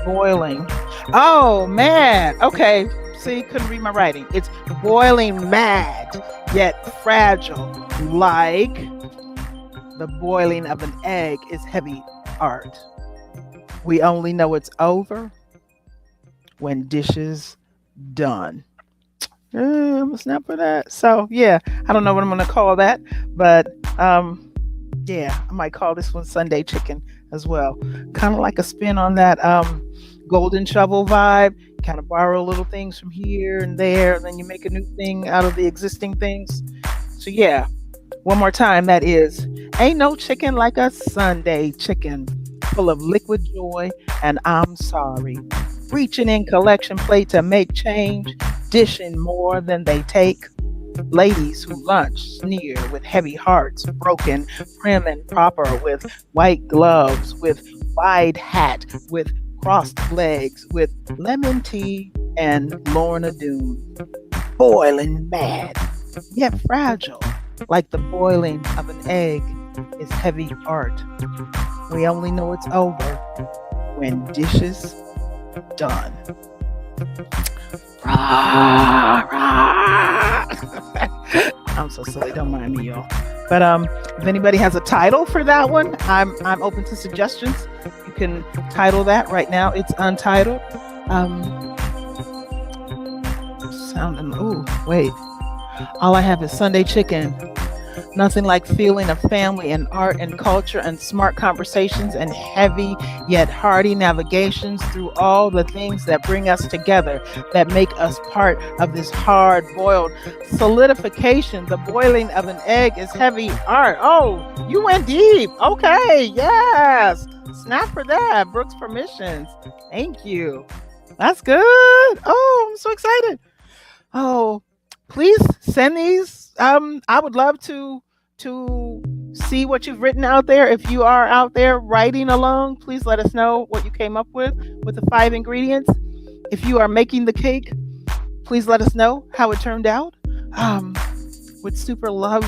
boiling. Oh, mad. Okay. See, couldn't read my writing. It's boiling mad, yet fragile, like the boiling of an egg is heavy art. We only know it's over when dishes done. I'm gonna snap for that. So yeah, I don't know what I'm gonna call that, but yeah, I might call this one Sunday Chicken as well. Kind of like a spin on that Golden Shovel vibe. Kind of borrow little things from here and there, and then you make a new thing out of the existing things. So yeah, one more time, that is, ain't no chicken like a Sunday chicken, full of liquid joy, and I'm sorry, reaching in collection plate to make change, dishing more than they take. Ladies who lunch sneer with heavy hearts broken, prim and proper, with white gloves, with wide hat, with crossed legs, with lemon tea and Lorna Doone, boiling mad, yet fragile, like the boiling of an egg is heavy art. We only know it's over when dishes done. Rah, rah. I'm so silly, don't mind me, y'all. But if anybody has a title for that one, I'm open to suggestions. You can title that right now. It's untitled. Wait. All I have is Sunday Chicken. Nothing like feeling of family and art and culture and smart conversations and heavy yet hearty navigations through all the things that bring us together, that make us part of this hard-boiled solidification. The boiling of an egg is heavy art. Oh, you went deep. Okay, yes. Snap for that. Brooks Permissions. Thank you. That's good. Oh, I'm so excited. Oh, please send these. I would love to see what you've written out there. If you are out there writing along, please let us know what you came up with the 5 ingredients. If you are making the cake, please let us know how it turned out. Would super love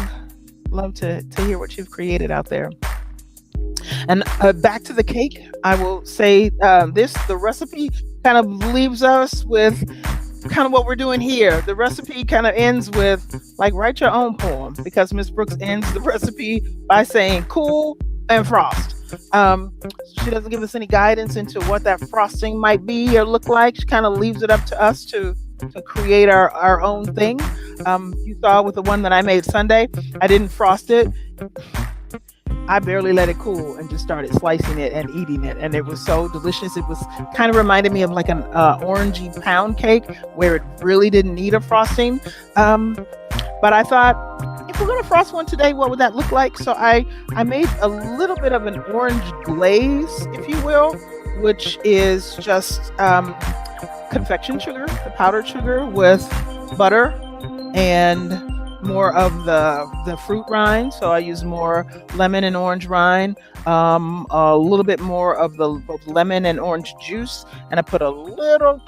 to hear what you've created out there. And back to the cake, I will say the recipe kind of leaves us with kind of what we're doing here. The recipe kind of ends with like, write your own poem, because Miss Brooks ends the recipe by saying cool and frost. She doesn't give us any guidance into what that frosting might be or look like. She kind of leaves it up to us to create our own thing. You saw with the one that I made Sunday, I didn't frost it. I barely let it cool and just started slicing it and eating it, and it was so delicious. It was kind of reminded me of like an orangey pound cake where it really didn't need a frosting. But I thought, if we're gonna frost one today, what would that look like? So I made a little bit of an orange glaze, if you will, which is just confection sugar, the powdered sugar, with butter and more of the fruit rind. So I use more lemon and orange rind, a little bit more of the both lemon and orange juice, and I put a little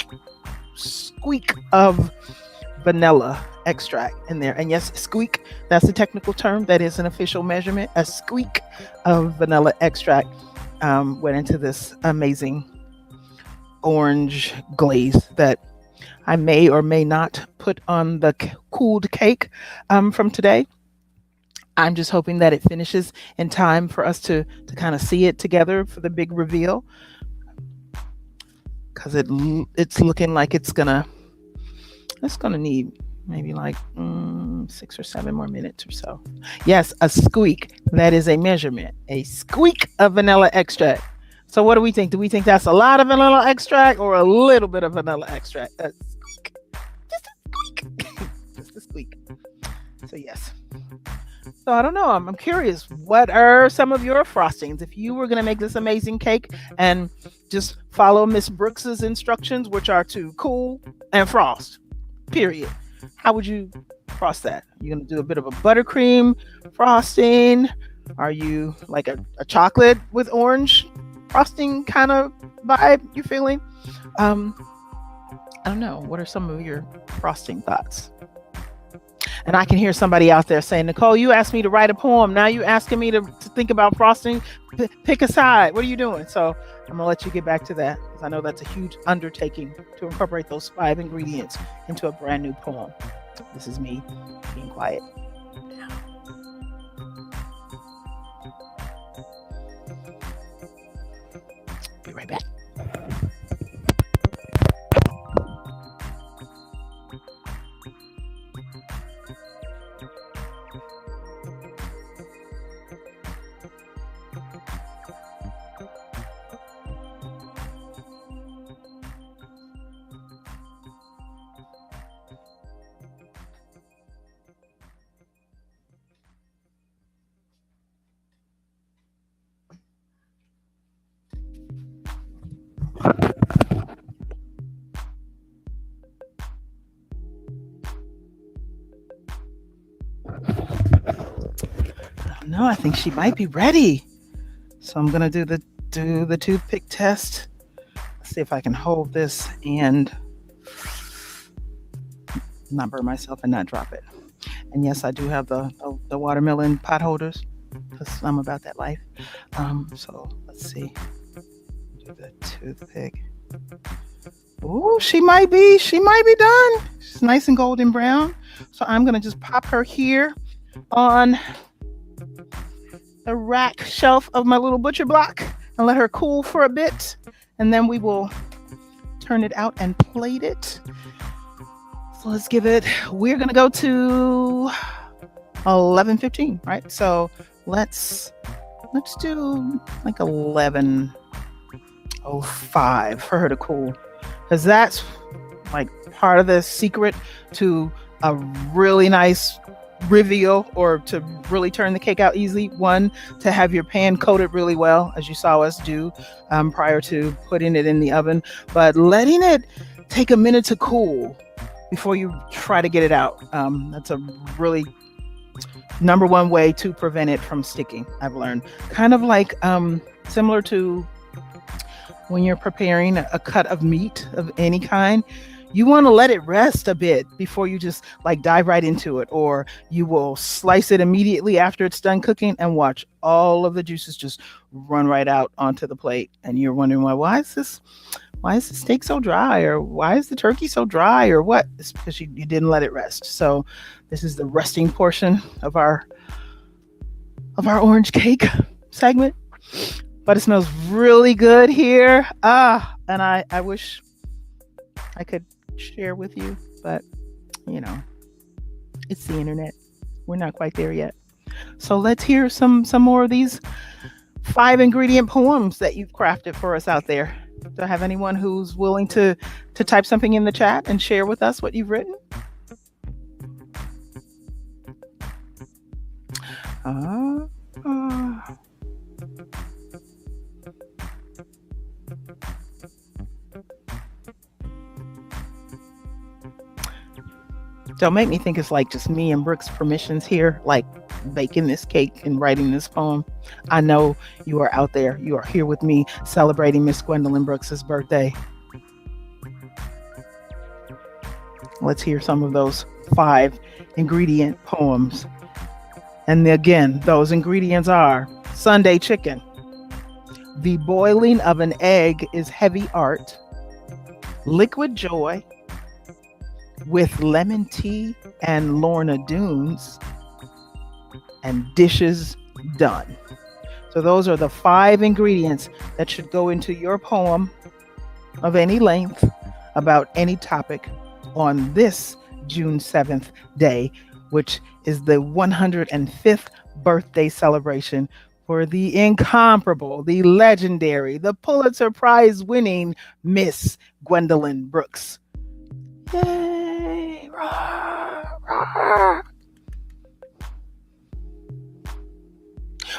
squeak of vanilla extract in there. And yes, squeak, that's the technical term. That is an official measurement. A squeak of vanilla extract went into this amazing orange glaze that I may or may not put on the cooled cake from today. I'm just hoping that it finishes in time for us to kind of see it together for the big reveal, because it's looking like it's gonna need maybe like 6 or 7 more minutes or so. Yes, a squeak. That is a measurement. A squeak of vanilla extract. So what do we think? Do we think that's a lot of vanilla extract or a little bit of vanilla extract? A squeak. Just a squeak. Just a squeak. So yes. So I don't know. I'm curious. What are some of your frostings? If you were going to make this amazing cake and just follow Miss Brooks's instructions, which are to cool and frost, period. How would you frost that? You're going to do a bit of a buttercream frosting? Are you like a chocolate with orange frosting kind of vibe you're feeling? I don't know. What are some of your frosting thoughts? And I can hear somebody out there saying, Nicole, you asked me to write a poem. Now you asking me to think about frosting. Pick a side. What are you doing? So I'm gonna let you get back to that, because I know that's a huge undertaking to incorporate those 5 ingredients into a brand new poem. This is me being quiet. Be right back. No, I think she might be ready. So I'm gonna do the toothpick test. Let's see if I can hold this and not burn myself and not drop it. And yes, I do have the watermelon pot holders, because I'm about that life. So let's see. Do the toothpick. Oh, she might be done. She's nice and golden brown. So I'm gonna just pop her here on the rack shelf of my little butcher block and let her cool for a bit, and then we will turn it out and plate it. So let's give it, we're gonna go to 11:15, right? So let's do like 11:05 for her to cool, because that's like part of the secret to a really nice reveal, or to really turn the cake out easily. One, to have your pan coated really well, as you saw us do prior to putting it in the oven, but letting it take a minute to cool before you try to get it out. That's a really number one way to prevent it from sticking, I've learned. Kind of like similar to when you're preparing a cut of meat of any kind. You want to let it rest a bit before you just like dive right into it, or you will slice it immediately after it's done cooking and watch all of the juices just run right out onto the plate. And you're wondering why is the steak so dry, or why is the turkey so dry, or what? It's because you didn't let it rest. So this is the resting portion of our orange cake segment. But it smells really good here. And I wish I could share with you, but it's the internet. We're not quite there yet. So let's hear some more of these 5 ingredient poems that you've crafted for us out there. Do I have anyone who's willing to type something in the chat and share with us what you've written? Don't make me think it's like just me and Brooks permissions here, like baking this cake and writing this poem. I know you are out there. You are here with me celebrating Miss Gwendolyn Brooks's birthday. Let's hear some of those 5 ingredient poems. And again, those ingredients are Sunday chicken. The boiling of an egg is heavy art. Liquid joy. With lemon tea and Lorna Doones, and dishes done. So those are the 5 ingredients that should go into your poem of any length about any topic on this June 7th day, which is the 105th birthday celebration for the incomparable, the legendary, the Pulitzer Prize winning Miss Gwendolyn Brooks. Yay! Rah, rah.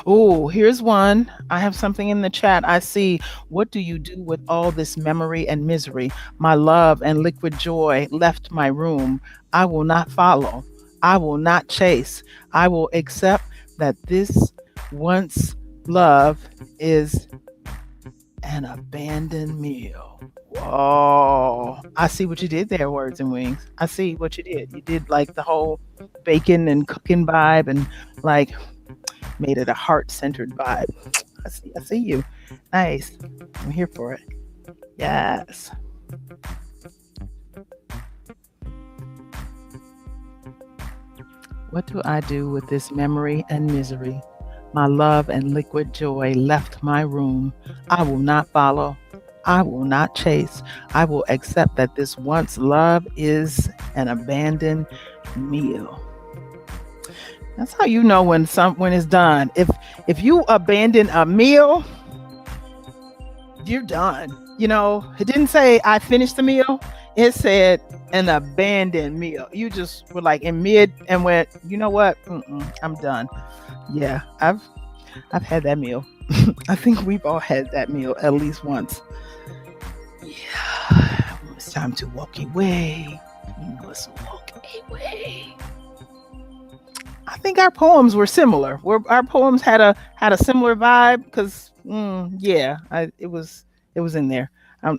Oh, here's one. I have something in the chat. I see. What do you do with all this memory and misery? My love and liquid joy left my room. I will not follow. I will not chase. I will accept that this once love is an abandoned meal. Whoa. I see what you did there, Words and Wings. I see what you did. You did like the whole bacon and cooking vibe and like made it a heart-centered vibe. I see you. Nice. I'm here for it. Yes. What do I do with this memory and misery? My love and liquid joy left my room. I will not follow. I will not chase. I will accept that this once love is an abandoned meal. That's how you know when it's done. If you abandon a meal, you're done. It didn't say I finished the meal. It said an abandoned meal. You just were like in mid and went, you know what? I'm done. Yeah, I've had that meal. I think we've all had that meal at least once. Yeah, it's time to walk away. You must walk away. I think our poems were similar. Our poems had a similar vibe because it was in there.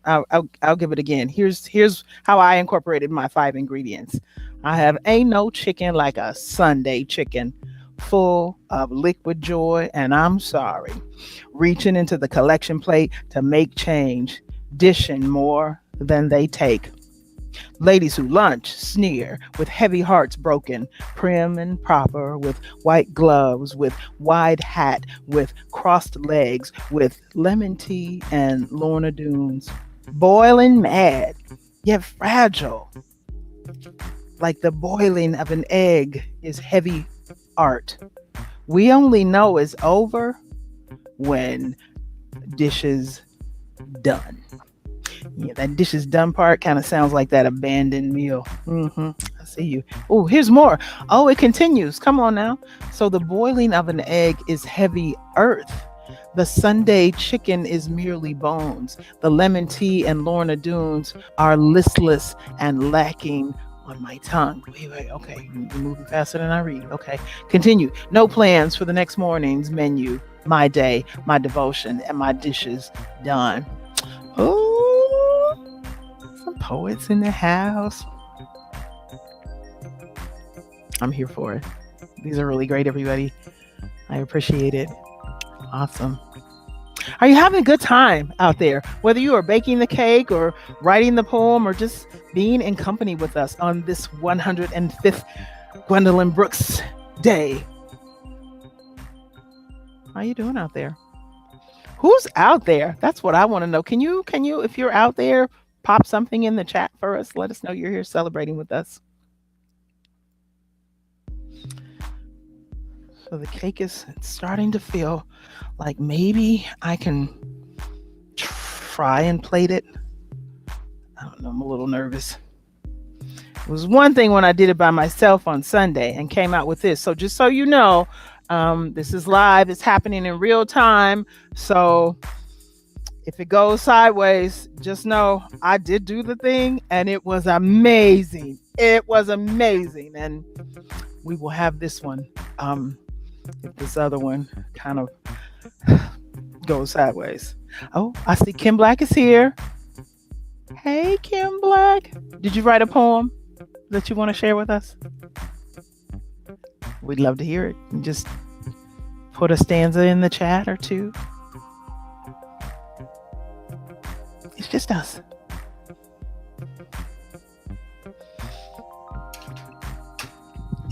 I'll give it again. Here's how I incorporated my 5 ingredients. I have ain't no chicken like a Sunday chicken, full of liquid joy, and I'm sorry. Reaching into the collection plate to make change, dishing more than they take. Ladies who lunch sneer with heavy hearts broken, prim and proper, with white gloves, with wide hat, with crossed legs, with lemon tea and Lorna Doones. Boiling mad, yet fragile. Like the boiling of an egg is heavy art. We only know it's over when dishes done. Yeah, that dishes done part kind of sounds like that abandoned meal. I see you. Oh, here's more. Oh, it continues. Come on now. So the boiling of an egg is heavy earth. The Sunday chicken is merely bones. The lemon tea and Lorna Doones are listless and lacking on my tongue. Wait. Okay, you're moving faster than I read. Okay, continue. No plans for the next morning's menu. My day, my devotion, and my dishes done. Oh, some Poets in the house. I'm here for it. These are really great, everybody. I appreciate it. Awesome. Are you having a good time out there? Whether you are baking the cake or writing the poem or just being in company with us on this 105th Gwendolyn Brooks Day. How you doing out there? Who's out there? That's what I want to know. Can you, if you're out there, pop something in the chat for us? Let us know you're here celebrating with us. So the cake is starting to feel like maybe I can try and plate it. I don't know, I'm a little nervous. It was one thing when I did it by myself on Sunday and came out with this. So just so you know, this is live. It's happening in real time. So if it goes sideways, just know I did do the thing and it was amazing. It was amazing. And we will have this one. If this other one kind of goes sideways. Oh, I see Kim Black is here. Hey, Kim Black. Did you write a poem that you want to share with us? We'd love to hear it. And just put a stanza in the chat or two. It's just us.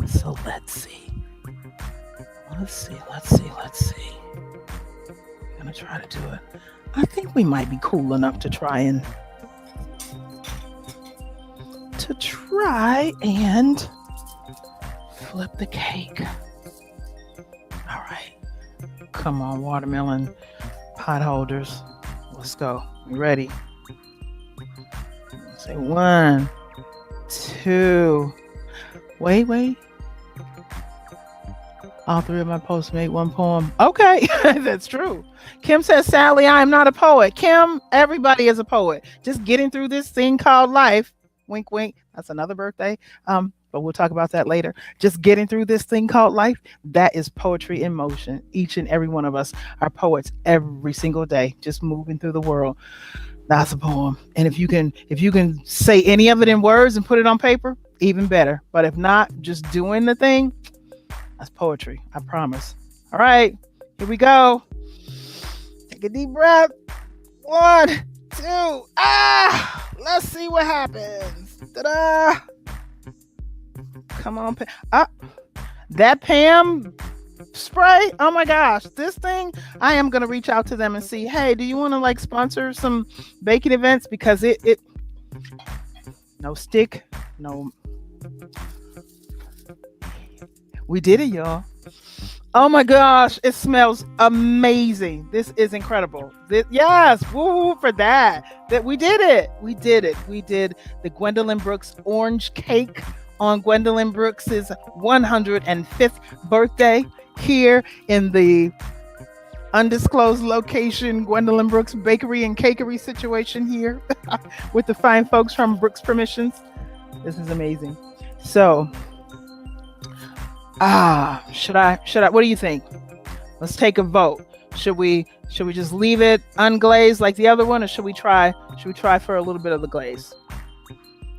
So let's see. Let's see. I'm gonna try to do it. I think we might be cool enough to try and flip the cake. All right. Come on, watermelon pot holders. Let's go. You ready? Say 1, 2. Wait. All 3 of my posts made one poem. Okay, that's true. Kim says, Sally, I am not a poet. Kim, everybody is a poet. Just getting through this thing called life. Wink, wink. That's another birthday. But we'll talk about that later. Just getting through this thing called life. That is poetry in motion. Each and every one of us are poets every single day, just moving through the world. That's a poem. And if you can say any of it in words and put it on paper, even better. But if not, just doing the thing, that's poetry. I promise. All right, here we go. Take a deep breath. 1, 2. Let's see what happens. Ta-da! Come on, Pam. That Pam spray. Oh my gosh, this thing. I am gonna reach out to them and see. Hey, do you want to sponsor some baking events? Because it no stick, no. We did it, y'all. Oh my gosh, it smells amazing. This is incredible. Yes, woo for that. That we did it. We did the Gwendolyn Brooks orange cake on Gwendolyn Brooks's 105th birthday here in the undisclosed location, Gwendolyn Brooks Bakery and Cakery situation here with the fine folks from Brooks Permissions. This is amazing. So, should I, what do you think? Let's take a vote. Should we just leave it unglazed like the other one, or should we try for a little bit of the glaze?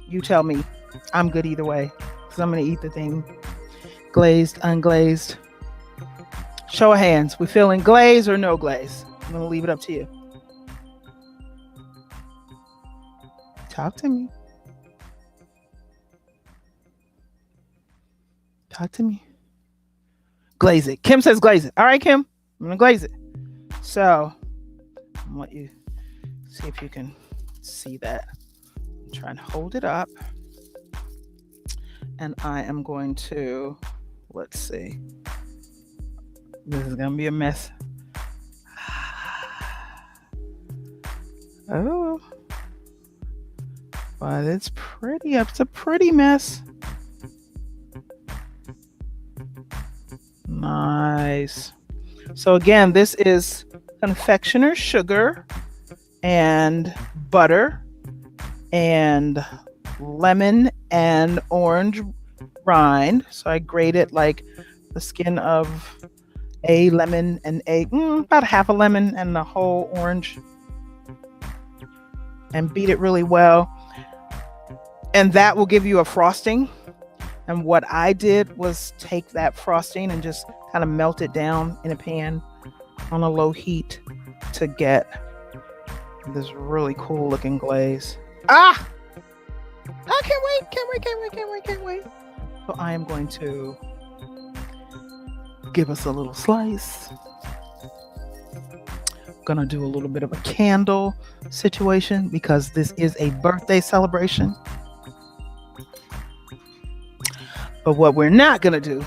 You tell me. I'm good either way, because I'm going to eat the thing. Glazed, unglazed. Show of hands. We feeling glaze or no glaze? I'm going to leave it up to you. Talk to me. Talk to me. Glaze it. Kim says glaze it. All right, Kim. I'm going to glaze it. So, I want you to see if you can see that. I'm trying to hold it up. And I am going to, let's see. This is going to be a mess. Oh. But it's pretty. It's a pretty mess. Nice. So again, this is confectioner's sugar and butter and lemon and orange rind. So I grate it like the skin of a lemon and about half a lemon and the whole orange, and beat it really well. And that will give you a frosting. And what I did was take that frosting and just kind of melt it down in a pan on a low heat to get this really cool looking glaze. I can't wait. So I am going to give us a little slice. Gonna do a little bit of a candle situation because this is a birthday celebration. But what we're not gonna do,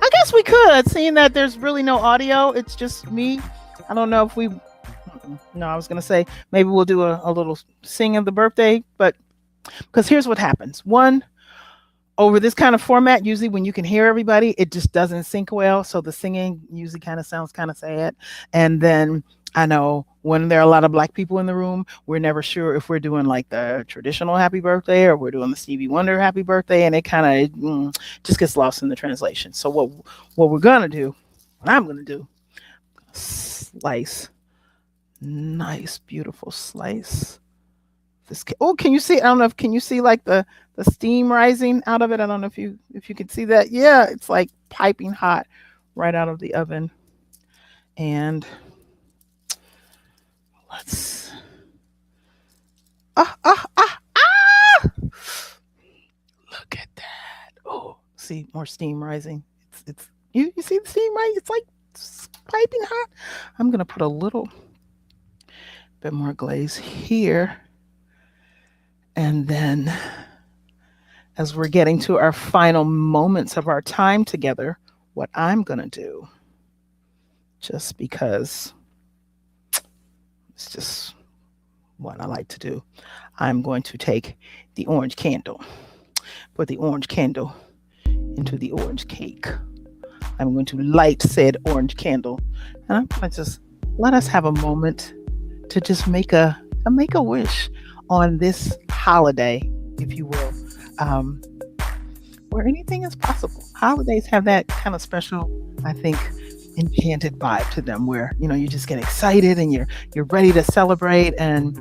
I guess we could, seeing that there's really no audio, it's just me. I don't know if we, no, I was gonna say maybe we'll do a little sing of the birthday, but because here's what happens. One, over this kind of format, usually when you can hear everybody, it just doesn't sync well. So the singing usually kind of sounds kind of sad. And then I know when there are a lot of Black people in the room, we're never sure if we're doing like the traditional happy birthday or we're doing the Stevie Wonder happy birthday. And it kind of just gets lost in the translation. So what we're going to do, what I'm going to do, slice, nice, beautiful slice. This, oh, can you see? I don't know if can you see like the steam rising out of it? I don't know if you can see that. Yeah, it's like piping hot right out of the oven. And let's look at that. Oh, see more steam rising. It's you see the steam, right? It's like piping hot. I'm gonna put a little bit more glaze here. And then as we're getting to our final moments of our time together, what I'm going to do, just because it's just what I like to do, I'm going to take the orange candle, put the orange candle into the orange cake. I'm going to light said orange candle. And I'm going to just let us have a moment to just make a wish on this holiday, if you will, where anything is possible. Holidays have that kind of special, I think, enchanted vibe to them where, you know, you just get excited and you're ready to celebrate. And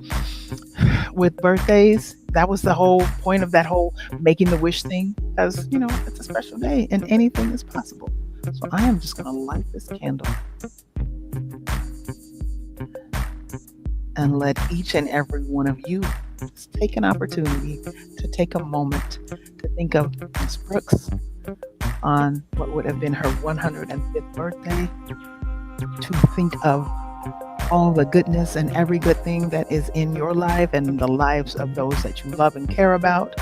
with birthdays, that was the whole point of that whole making the wish thing, as you know, it's a special day and anything is possible. So I am just going to light this candle and let each and every one of you just take an opportunity to take a moment to think of Ms. Brooks on what would have been her 105th birthday, to think of all the goodness and every good thing that is in your life and the lives of those that you love and care about.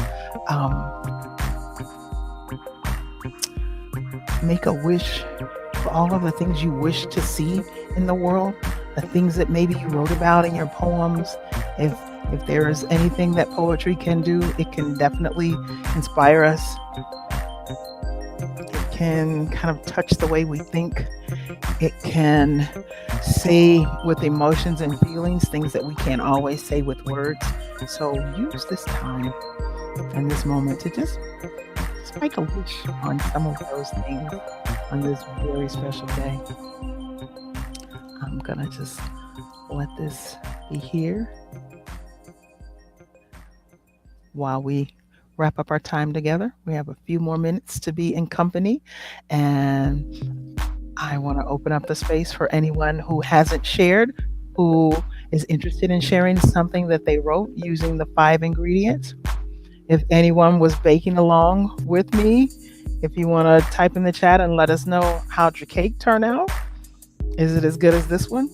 Make a wish for all of the things you wish to see in the world, the things that maybe you wrote about in your poems. If there is anything that poetry can do, it can definitely inspire us. It can kind of touch the way we think. It can say with emotions and feelings things that we can't always say with words. So use this time and this moment to just make a wish on some of those things on this very special day. I'm gonna just let this be here while we wrap up our time together. We have a few more minutes to be in company, and I want to open up the space for anyone who hasn't shared, who is interested in sharing something that they wrote using the 5 ingredients. If anyone was baking along with me, if you want to type in the chat and let us know how'd your cake turn out. Is it as good as this one?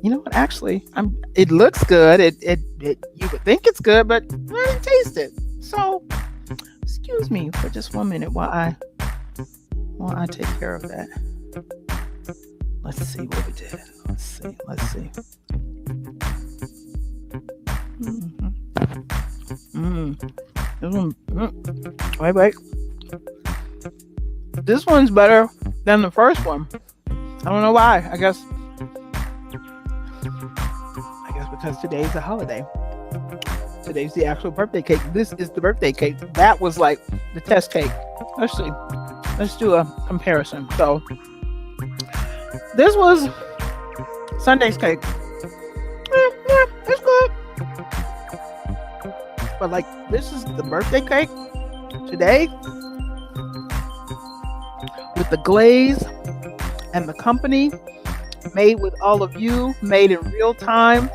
You know what? Actually, it looks good. It you would think it's good, but I didn't taste it. So, excuse me for just 1 minute while I take care of that. Let's see what we did. Let's see. This one, wait. This one's better than the first one. I don't know why. I guess because today's a holiday. Today's the actual birthday cake. This is the birthday cake. That was like the test cake. Let's see. Let's do a comparison. So this was Sunday's cake. Yeah, it's good. But like, this is the birthday cake today with the glaze and the company, made with all of you, made in real time.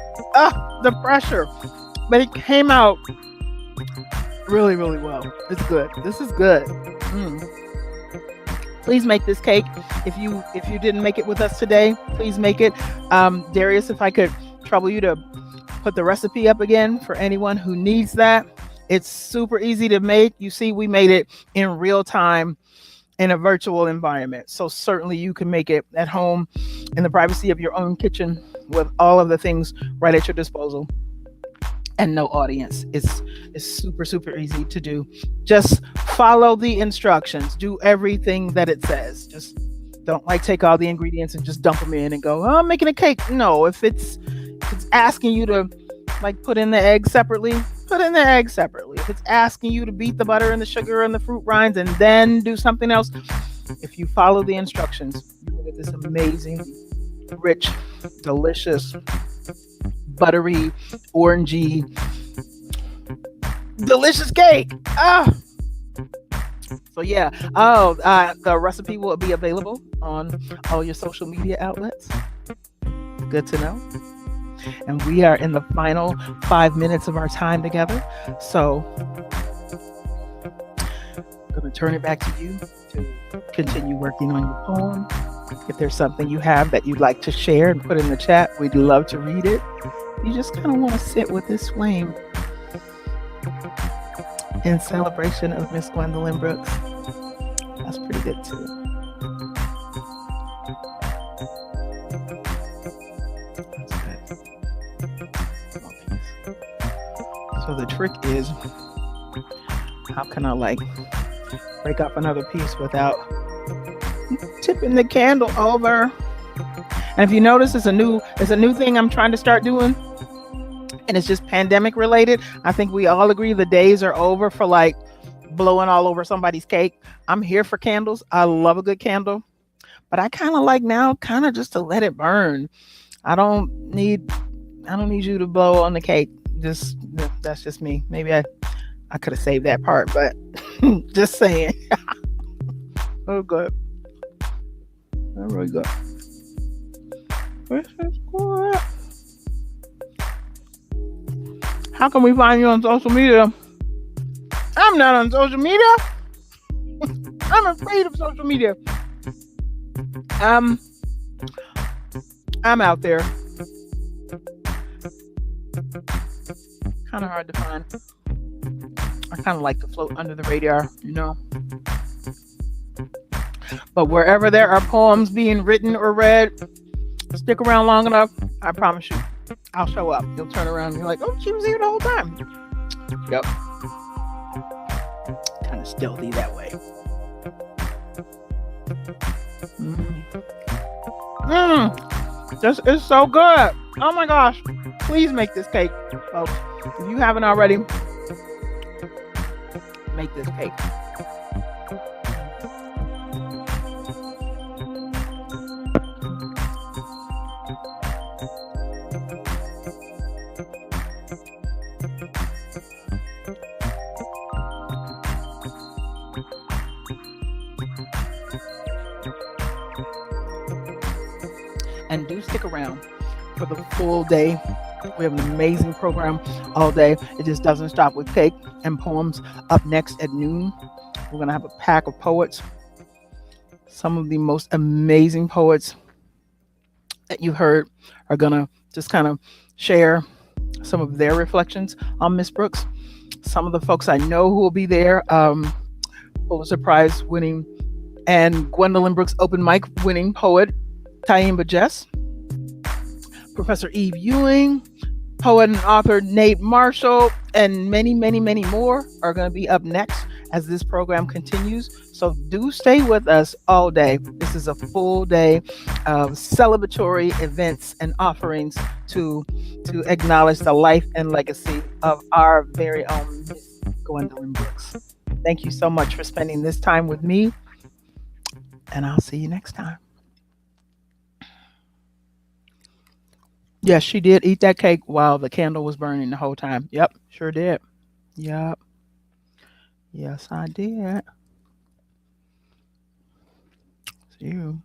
The pressure. But it came out really, really well. It's good. This is good. Please make this cake. If you didn't make it with us today, please make it. Darius, if I could trouble you to put the recipe up again for anyone who needs that. It's super easy to make. You see, we made it in real time in a virtual environment. So certainly you can make it at home in the privacy of your own kitchen with all of the things right at your disposal and no audience. It's super, super easy to do. Just follow the instructions. Do everything that it says. Just don't like take all the ingredients and just dump them in and go, oh, I'm making a cake. No, if it's asking you to like put in the egg separately, put in the egg separately. If it's asking you to beat the butter and the sugar and the fruit rinds and then do something else, if you follow the instructions, you will get this amazing, rich, delicious, buttery, orangey, delicious cake. So yeah. The recipe will be available on all your social media outlets. Good to know. And we are in the final 5 minutes of our time together. So I'm going to turn it back to you to continue working on your poem. If there's something you have that you'd like to share and put in the chat, we'd love to read it. You just kind of want to sit with this flame in celebration of Miss Gwendolyn Brooks. That's pretty good too. So the trick is, how can I like break up another piece without tipping the candle over? And if you notice, it's a new thing I'm trying to start doing, and it's just pandemic related. I think we all agree the days are over for like blowing all over somebody's cake. I'm here for candles. I love a good candle, but I kind of like now kind of just to let it burn. I don't need you to blow on the cake. That's just me. Maybe I could have saved that part, but just saying. Oh, good. That's really good. This is good. How can we find you on social media? I'm not on social media. I'm afraid of social media. I'm out there. Kind of hard to find. I kind of like to float under the radar, you know. But wherever there are poems being written or read, stick around long enough, I promise you, I'll show up. You'll turn around and you're like, oh, she was here the whole time. Yep. Kind of stealthy that way. This is so good. Oh my gosh. Please make this cake, folks. If you haven't already, make this cake. And do stick around for the full day. We have an amazing program all day. It just doesn't stop with cake and poems. Up next at noon, we're going to have a pack of poets. Some of the most amazing poets that you've heard are going to just kind of share some of their reflections on Miss Brooks. Some of the folks I know who will be there, Pulitzer Prize winning and Gwendolyn Brooks open mic winning poet Taimba Jess, Professor Eve Ewing, poet and author Nate Marshall, and many, many, many more are going to be up next as this program continues. So do stay with us all day. This is a full day of celebratory events and offerings to acknowledge the life and legacy of our very own Miss Gwendolyn Brooks. Thank you so much for spending this time with me, and I'll see you next time. Yes, she did eat that cake while the candle was burning the whole time. Yep, sure did. Yep. Yes, I did. See you.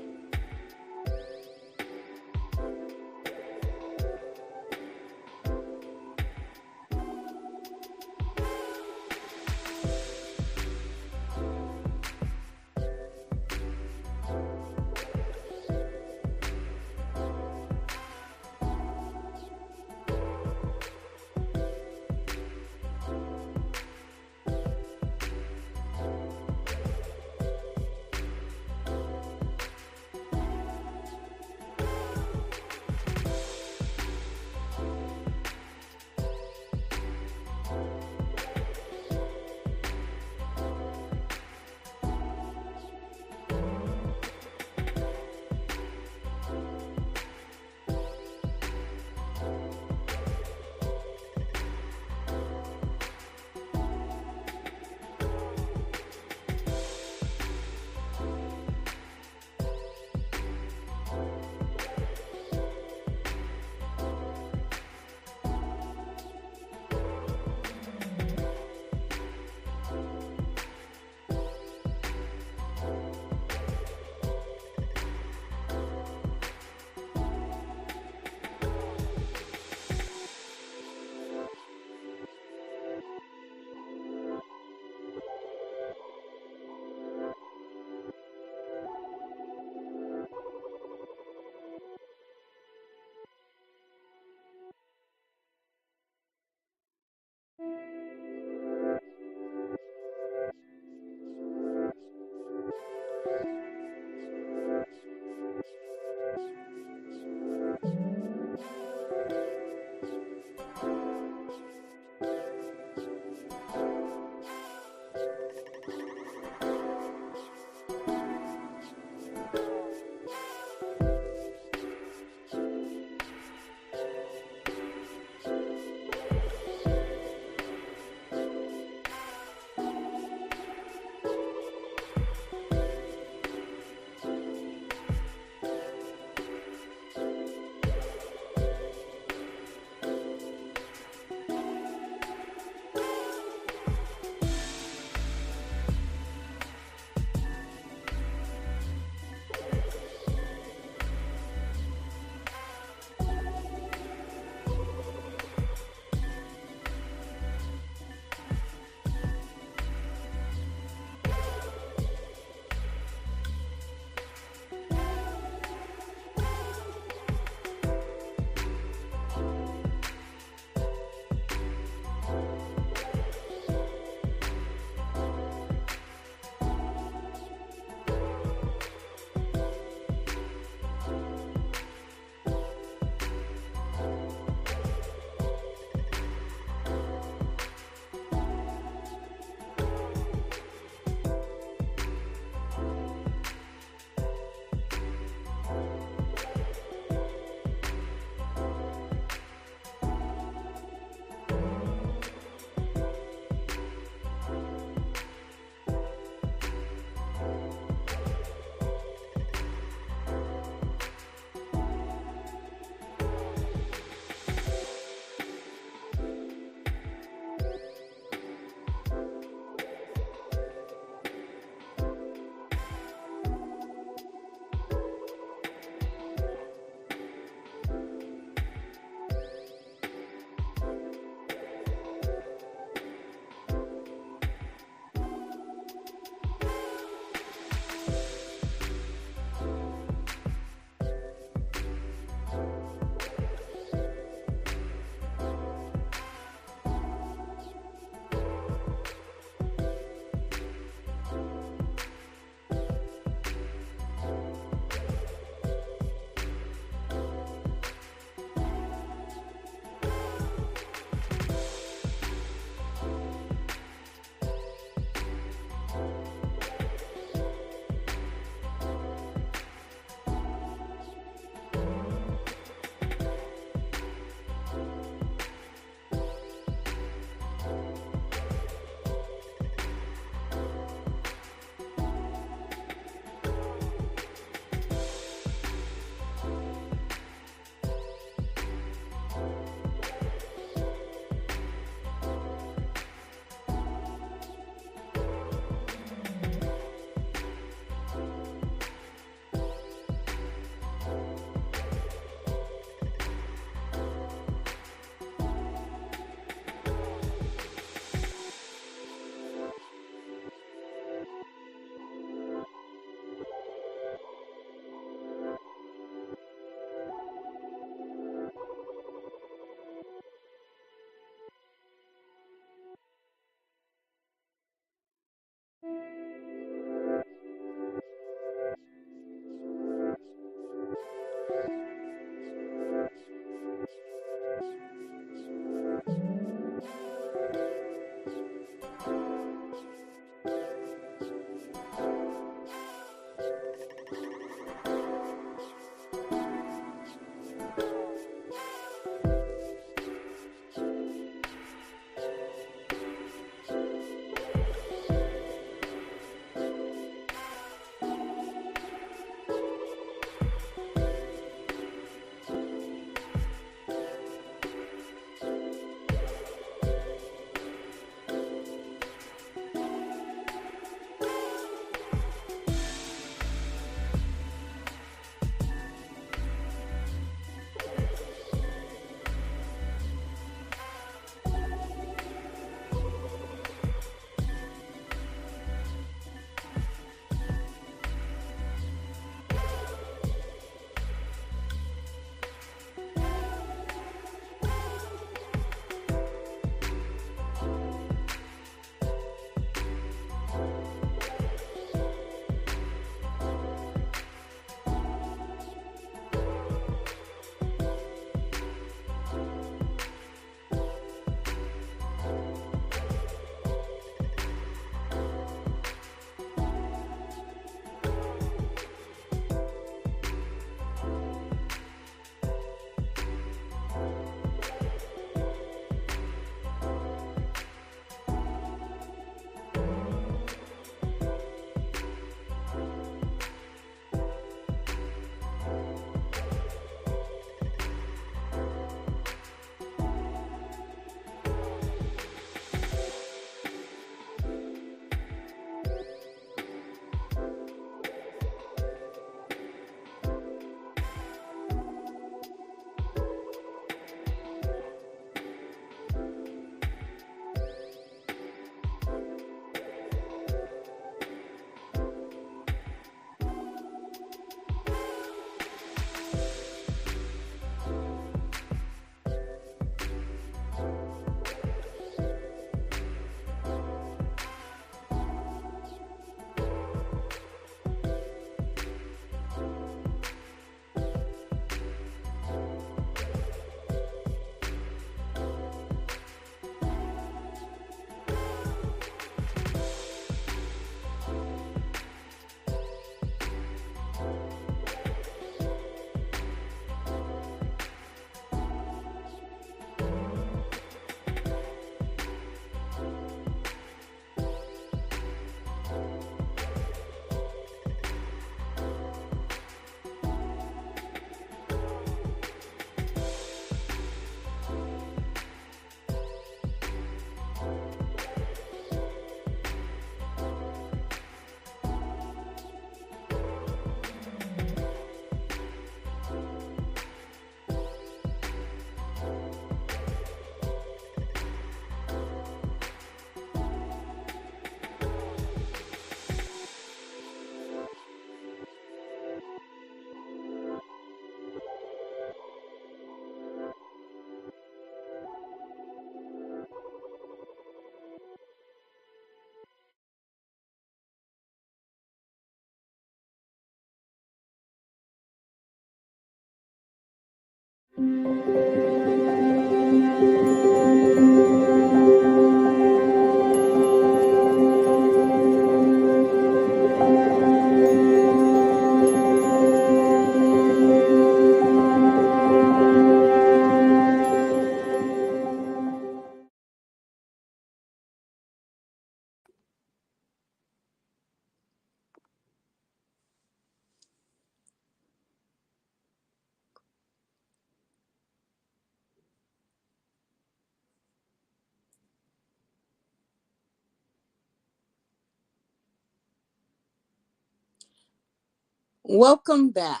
Welcome back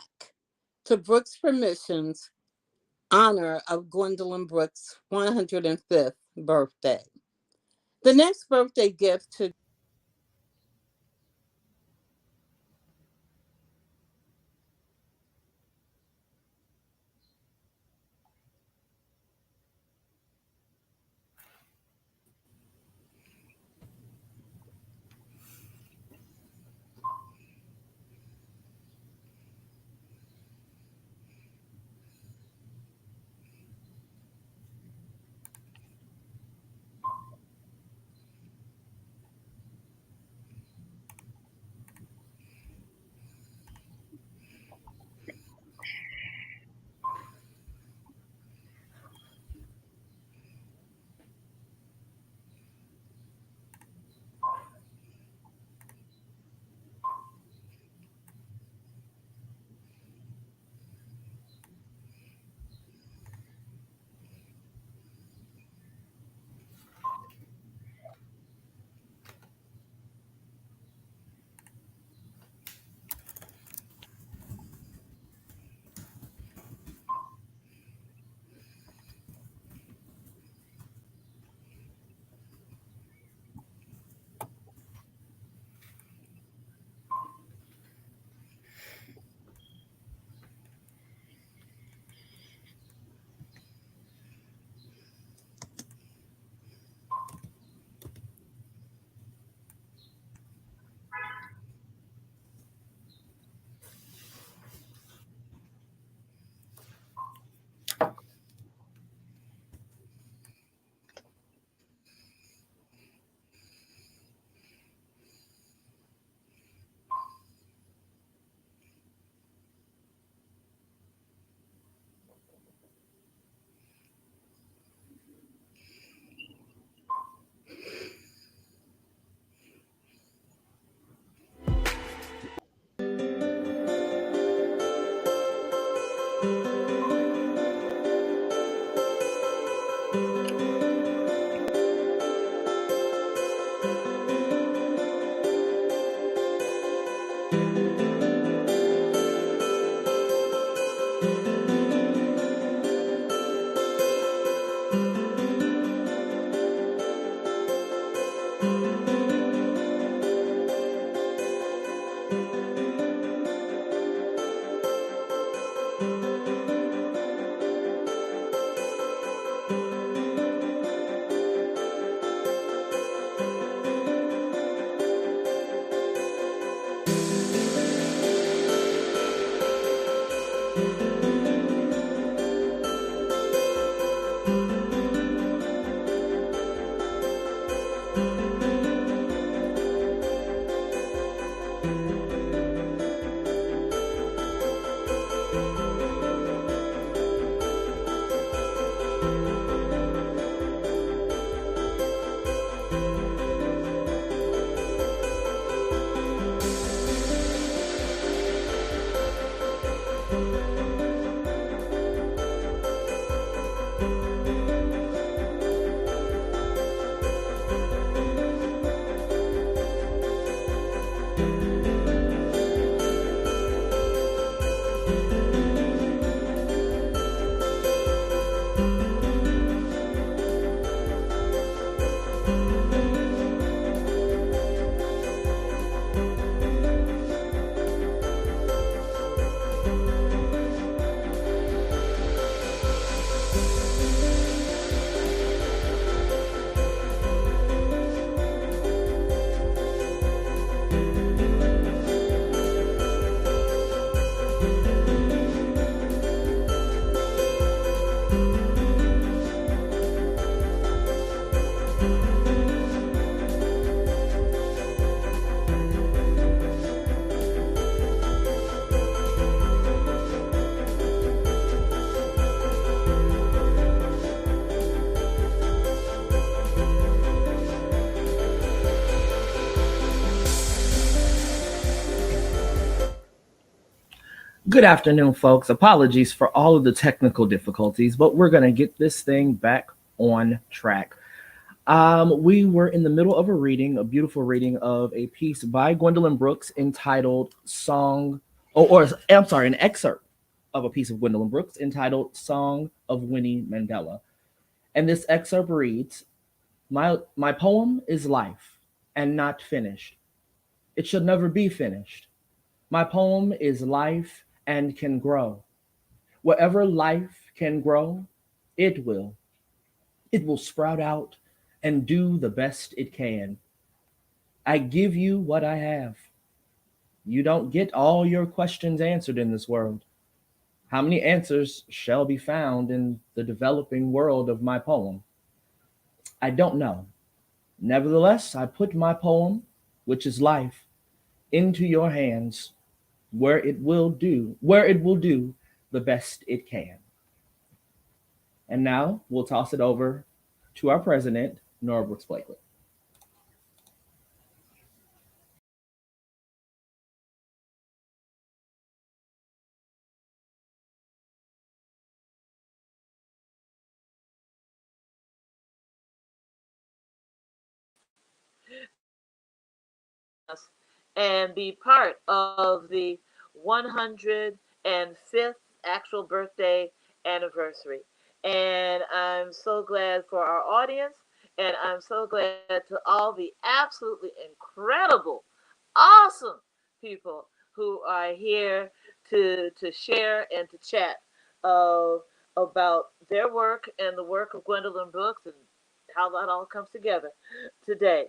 to Brooks Permissions, honor of Gwendolyn Brooks' 105th birthday. The next birthday gift to Good afternoon, folks. Apologies for all of the technical difficulties, but we're going to get this thing back on track. We were in the middle of a reading, a beautiful reading of a piece by Gwendolyn Brooks entitled Song or I'm sorry, an excerpt of a piece of Gwendolyn Brooks entitled Song of Winnie Mandela. And this excerpt reads, my poem is life and not finished. It should never be finished. My poem is life and can grow. Wherever life can grow, it will. It will sprout out and do the best it can. I give you what I have. You don't get all your questions answered in this world. How many answers shall be found in the developing world of my poem? I don't know. Nevertheless, I put my poem, which is life, into your hands where it will do the best it can. And now we'll toss it over to our president, Nora Brooks Blakely. And be part of the 105th actual birthday anniversary. And I'm so glad for our audience, and I'm so glad to all the absolutely incredible, awesome people who are here to share and to chat uh, about their work and the work of Gwendolyn Brooks and how that all comes together today.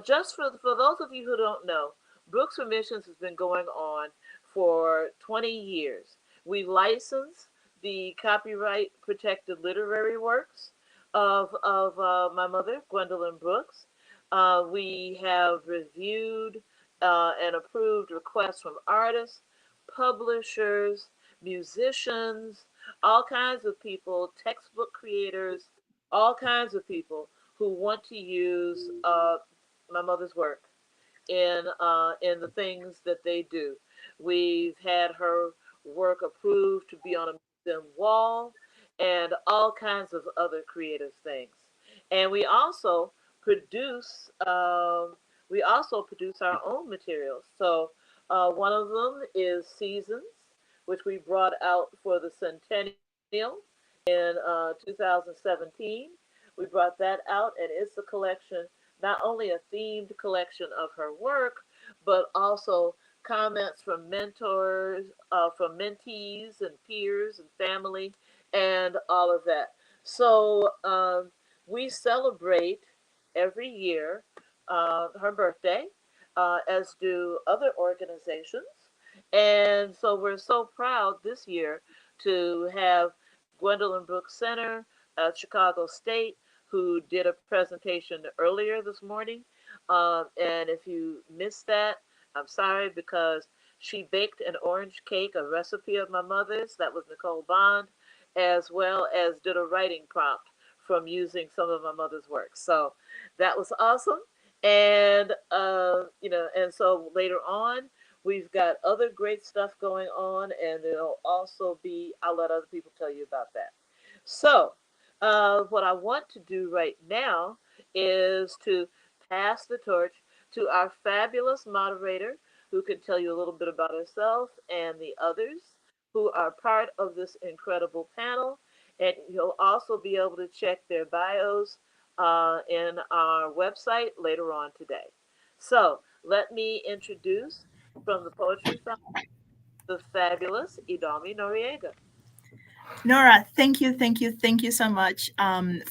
Just for those of you who don't know, Brooks for Missions has been going on for 20 years. We license the copyright protected literary works of my mother, Gwendolyn Brooks. We have reviewed and approved requests from artists, publishers, musicians, all kinds of people, textbook creators, all kinds of people who want to use my mother's work in the things that they do. We've had her work approved to be on a museum wall and all kinds of other creative things. And produce we also produce our own materials. So one of them is Seasons, which we brought out for the centennial in 2017. We brought that out, and it's a collection, not only a themed collection of her work, but also comments from mentors, from mentees and peers and family, and all of that. So we celebrate every year her birthday, as do other organizations. And so we're so proud this year to have Gwendolyn Brooks Center at Chicago State, who did a presentation earlier this morning. And if you missed that, I'm sorry, because she baked an orange cake, a recipe of my mother's. That was Nicole Bond, as well as did a writing prompt from using some of my mother's work. So that was awesome. And and so later on, we've got other great stuff going on, and there'll also be. I'll let other people tell you about that. So, what I want to do right now is to pass the torch to our fabulous moderator, who can tell you a little bit about herself and the others who are part of this incredible panel. And you'll also be able to check their bios in our website later on today. So, let me introduce from the Poetry Fountain, the fabulous Ydalmi Noriega. Nora, thank you so much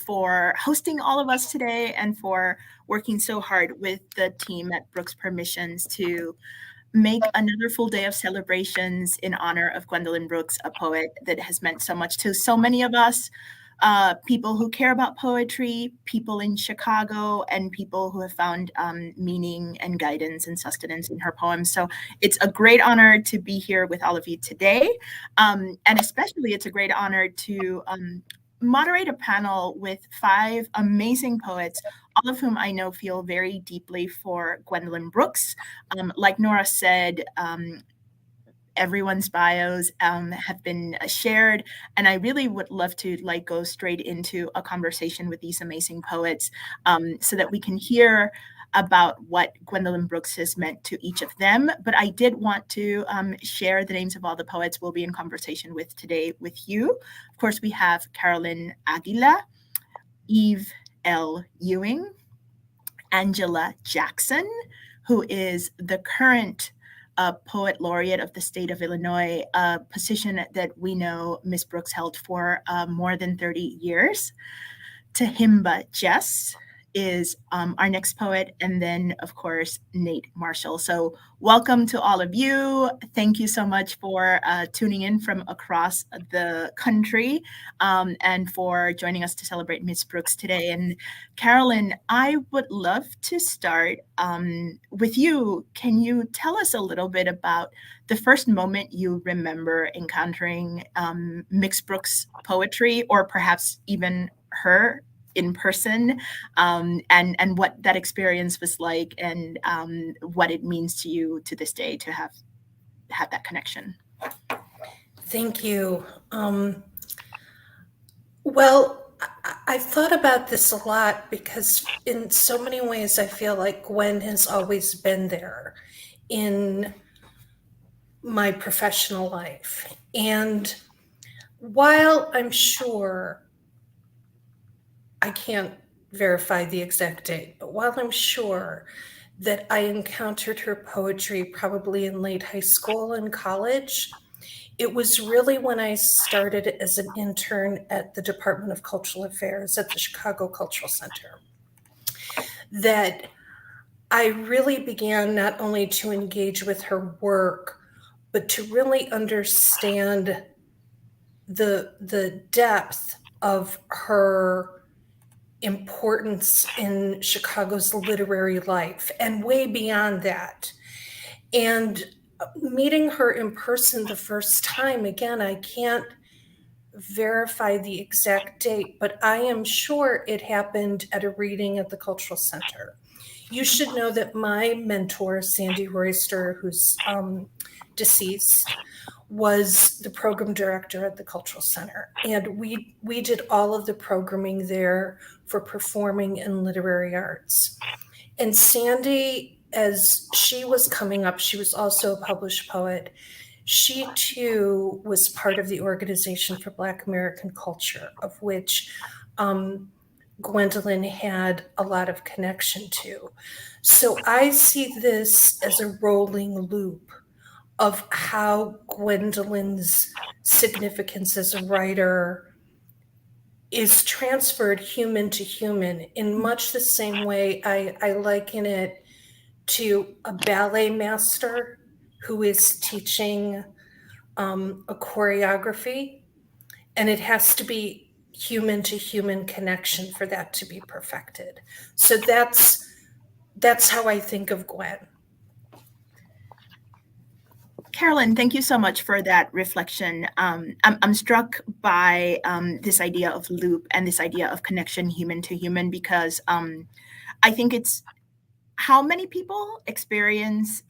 for hosting all of us today and for working so hard with the team at Brooks Permissions to make another full day of celebrations in honor of Gwendolyn Brooks, a poet that has meant so much to so many of us. People who care about poetry, people in Chicago, and people who have found meaning and guidance and sustenance in her poems. So it's a great honor to be here with all of you today. And especially it's a great honor to moderate a panel with 5 amazing poets, all of whom I know feel very deeply for Gwendolyn Brooks. Like Nora said, everyone's bios have been shared, and I really would love to go straight into a conversation with these amazing poets so that we can hear about what Gwendolyn Brooks has meant to each of them. But I did want to share the names of all the poets we'll be in conversation with today with you. Of course, we have Carolyn Aguila, Eve L. Ewing, Angela Jackson, who is the current Poet Laureate of the state of Illinois, a position that we know Miss Brooks held for more than 30 years. Tahimba Jess is our next poet, and then, of course, Nate Marshall. So welcome to all of you. Thank you so much for tuning in from across the country and for joining us to celebrate Miss Brooks today. And Carolyn, I would love to start with you. Can you tell us a little bit about the first moment you remember encountering Miss Brooks' poetry, or perhaps even her in person, and what that experience was like, and what it means to you to this day to have that connection? Thank you. Well, I've thought about this a lot because in so many ways I feel like Gwen has always been there in my professional life. And while I'm sure, I can't verify the exact date, but while I'm sure that I encountered her poetry probably in late high school and college, it was really when I started as an intern at the Department of Cultural Affairs at the Chicago Cultural Center that I really began not only to engage with her work, but to really understand the depth of her importance in Chicago's literary life and way beyond that. And meeting her in person the first time, again, I can't verify the exact date, but I am sure it happened at a reading at the Cultural Center. You should know that my mentor, Sandy Royster, who's deceased, was the program director at the Cultural Center. And we did all of the programming there for performing and literary arts. And Sandy, as she was coming up, she was also a published poet. She too was part of the Organization for Black American Culture, of which Gwendolyn had a lot of connection to. So I see this as a rolling loop of how Gwendolyn's significance as a writer is transferred human to human in much the same way I liken it to a ballet master who is teaching a choreography, and it has to be human to human connection for that to be perfected. So that's how I think of Gwen. Carolyn, thank you so much for that reflection. I'm struck by this idea of loop and this idea of connection human to human, because I think it's how many people experience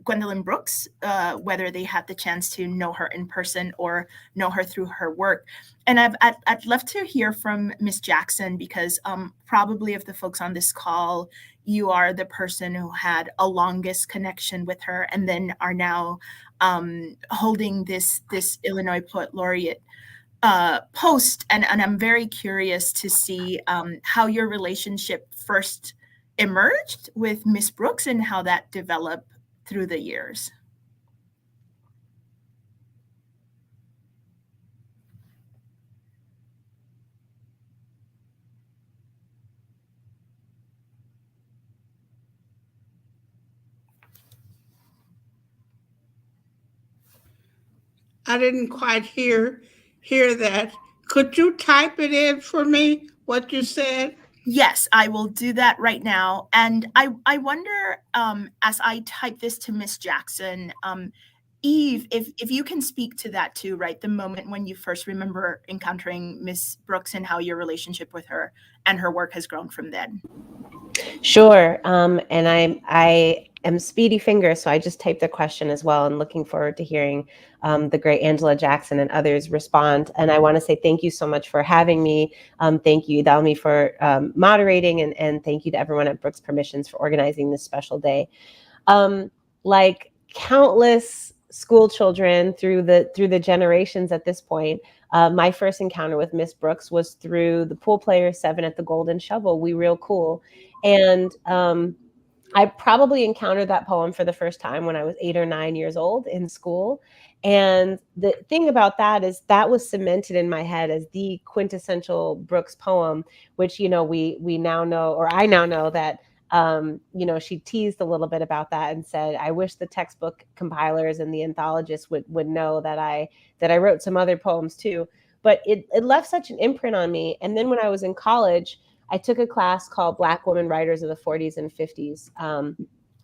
Gwendolyn Brooks, whether they had the chance to know her in person or know her through her work. And I'd love to hear from Miss Jackson, because probably of the folks on this call, you are the person who had a longest connection with her and then are now holding this Illinois Poet Laureate post. And I'm very curious to see how your relationship first emerged with Miss Brooks and how that developed through the years. I didn't quite hear that. Could you type it in for me, what you said? Yes, I will do that right now. And I wonder, as I type this to Miss Jackson, Eve, if you can speak to that too, right? The moment when you first remember encountering Miss Brooks and how your relationship with her and her work has grown from then. Sure. And I am speedy fingers, so I just typed the question as well, and looking forward to hearing the great Angela Jackson and others respond. And I want to say thank you so much for having me. Thank you, Ydalmi, for moderating, and thank you to everyone at Brooks Permissions for organizing this special day. Like countless school children through the generations at this point, my first encounter with Miss Brooks was through the Pool Players 7 at the Golden Shovel, We Real Cool. And I probably encountered that poem for the first time when I was 8 or 9 years old in school. And the thing about that is that was cemented in my head as the quintessential Brooks poem, which, you know, we now know, or I now know that, you know, she teased a little bit about that and said, I wish the textbook compilers and the anthologists would know that I wrote some other poems too. But it left such an imprint on me. And then when I was in college, I took a class called Black Women Writers of the 40s and 50s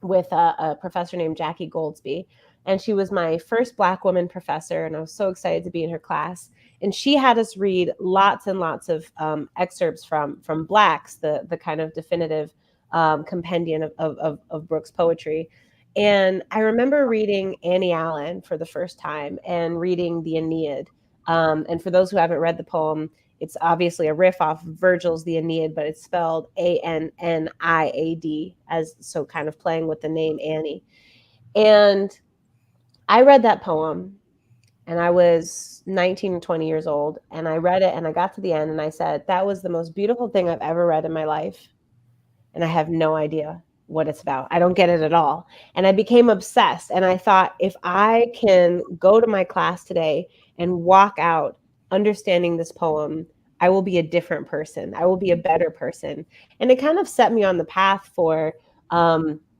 with a professor named Jackie Goldsby. And she was my first Black woman professor, and I was so excited to be in her class. And she had us read lots and lots of excerpts from Blacks, the kind of definitive compendium of Brooks poetry. And I remember reading Annie Allen for the first time and reading the Aeneid. And for those who haven't read the poem, it's obviously a riff off Virgil's The Aeneid, but it's spelled Anniad, as so kind of playing with the name Annie. And I read that poem, and I was 19 and 20 years old, and I read it, and I got to the end, and I said, that was the most beautiful thing I've ever read in my life, and I have no idea what it's about. I don't get it at all. And I became obsessed, and I thought, if I can go to my class today and walk out understanding this poem, I will be a different person. I will be a better person. And it kind of set me on the path for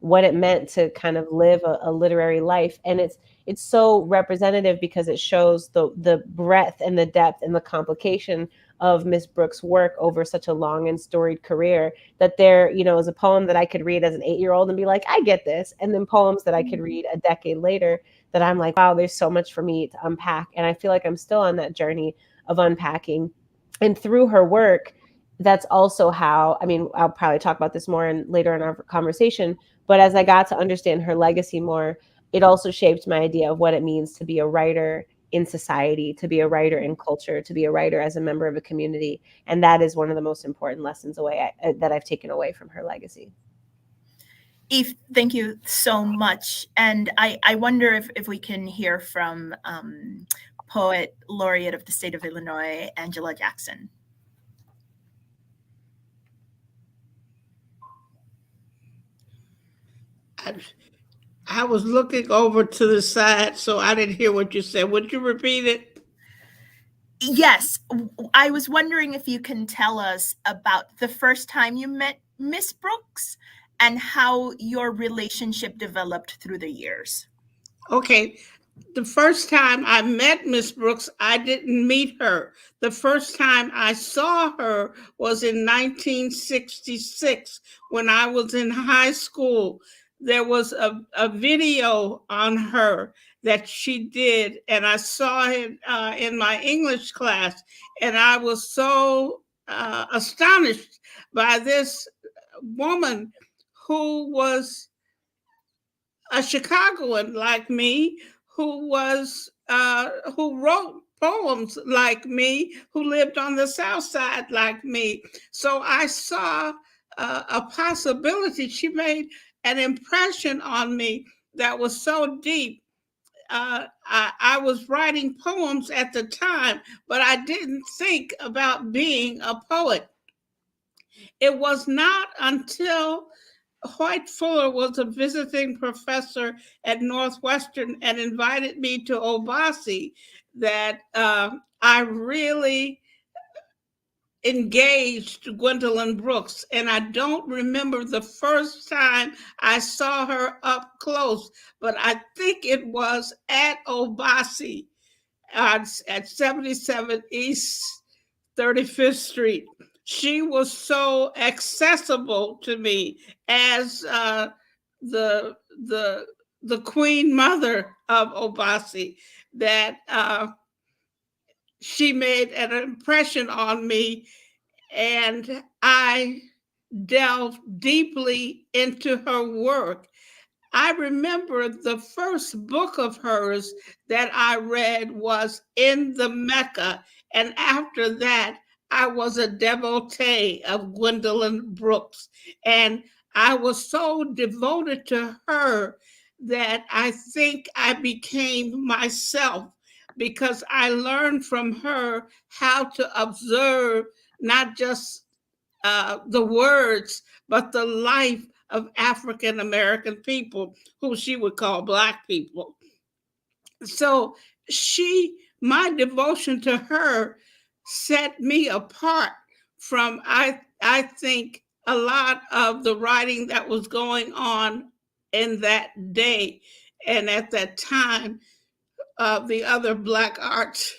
what it meant to kind of live a literary life. And it's so representative because it shows the breadth and the depth and the complication of Miss Brooks' work over such a long and storied career, that there, you know, is a poem that I could read as an 8-year-old and be like, I get this. And then poems that I could read a decade later that I'm like, wow, there's so much for me to unpack. And I feel like I'm still on that journey of unpacking. And through her work, that's also how, I mean, I'll probably talk about this more later in our conversation, but as I got to understand her legacy more, it also shaped my idea of what it means to be a writer in society, to be a writer in culture, to be a writer as a member of a community. And that is one of the most important lessons that I've taken away from her legacy. Eve, thank you so much. And I wonder if we can hear from Poet Laureate of the state of Illinois, Angela Jackson. I was looking over to the side, so I didn't hear what you said. Would you repeat it? Yes. I was wondering if you can tell us about the first time you met Miss Brooks and how your relationship developed through the years. Okay. The first time I met Miss Brooks, I didn't meet her. The first time I saw her was in 1966 when I was in high school. There was a video on her that she did, and I saw it in my English class, and I was so astonished by this woman who was a Chicagoan like me, who wrote poems like me, who lived on the South Side like me. So I saw a possibility. She made an impression on me that was so deep. I was writing poems at the time, but I didn't think about being a poet. It was not until Hoyt Fuller was a visiting professor at Northwestern and invited me to Obasi that I really engaged Gwendolyn Brooks. And I don't remember the first time I saw her up close, but I think it was at Obasi at 77 East 35th Street. She was so accessible to me as the queen mother of Obasi that she made an impression on me, and I delved deeply into her work. I remember the first book of hers that I read was In the Mecca. And after that, I was a devotee of Gwendolyn Brooks. And I was so devoted to her that I think I became myself because I learned from her how to observe not just the words, but the life of African American people, who she would call Black people. So my devotion to her set me apart from, I think, a lot of the writing that was going on in that day and at that time of the other Black arts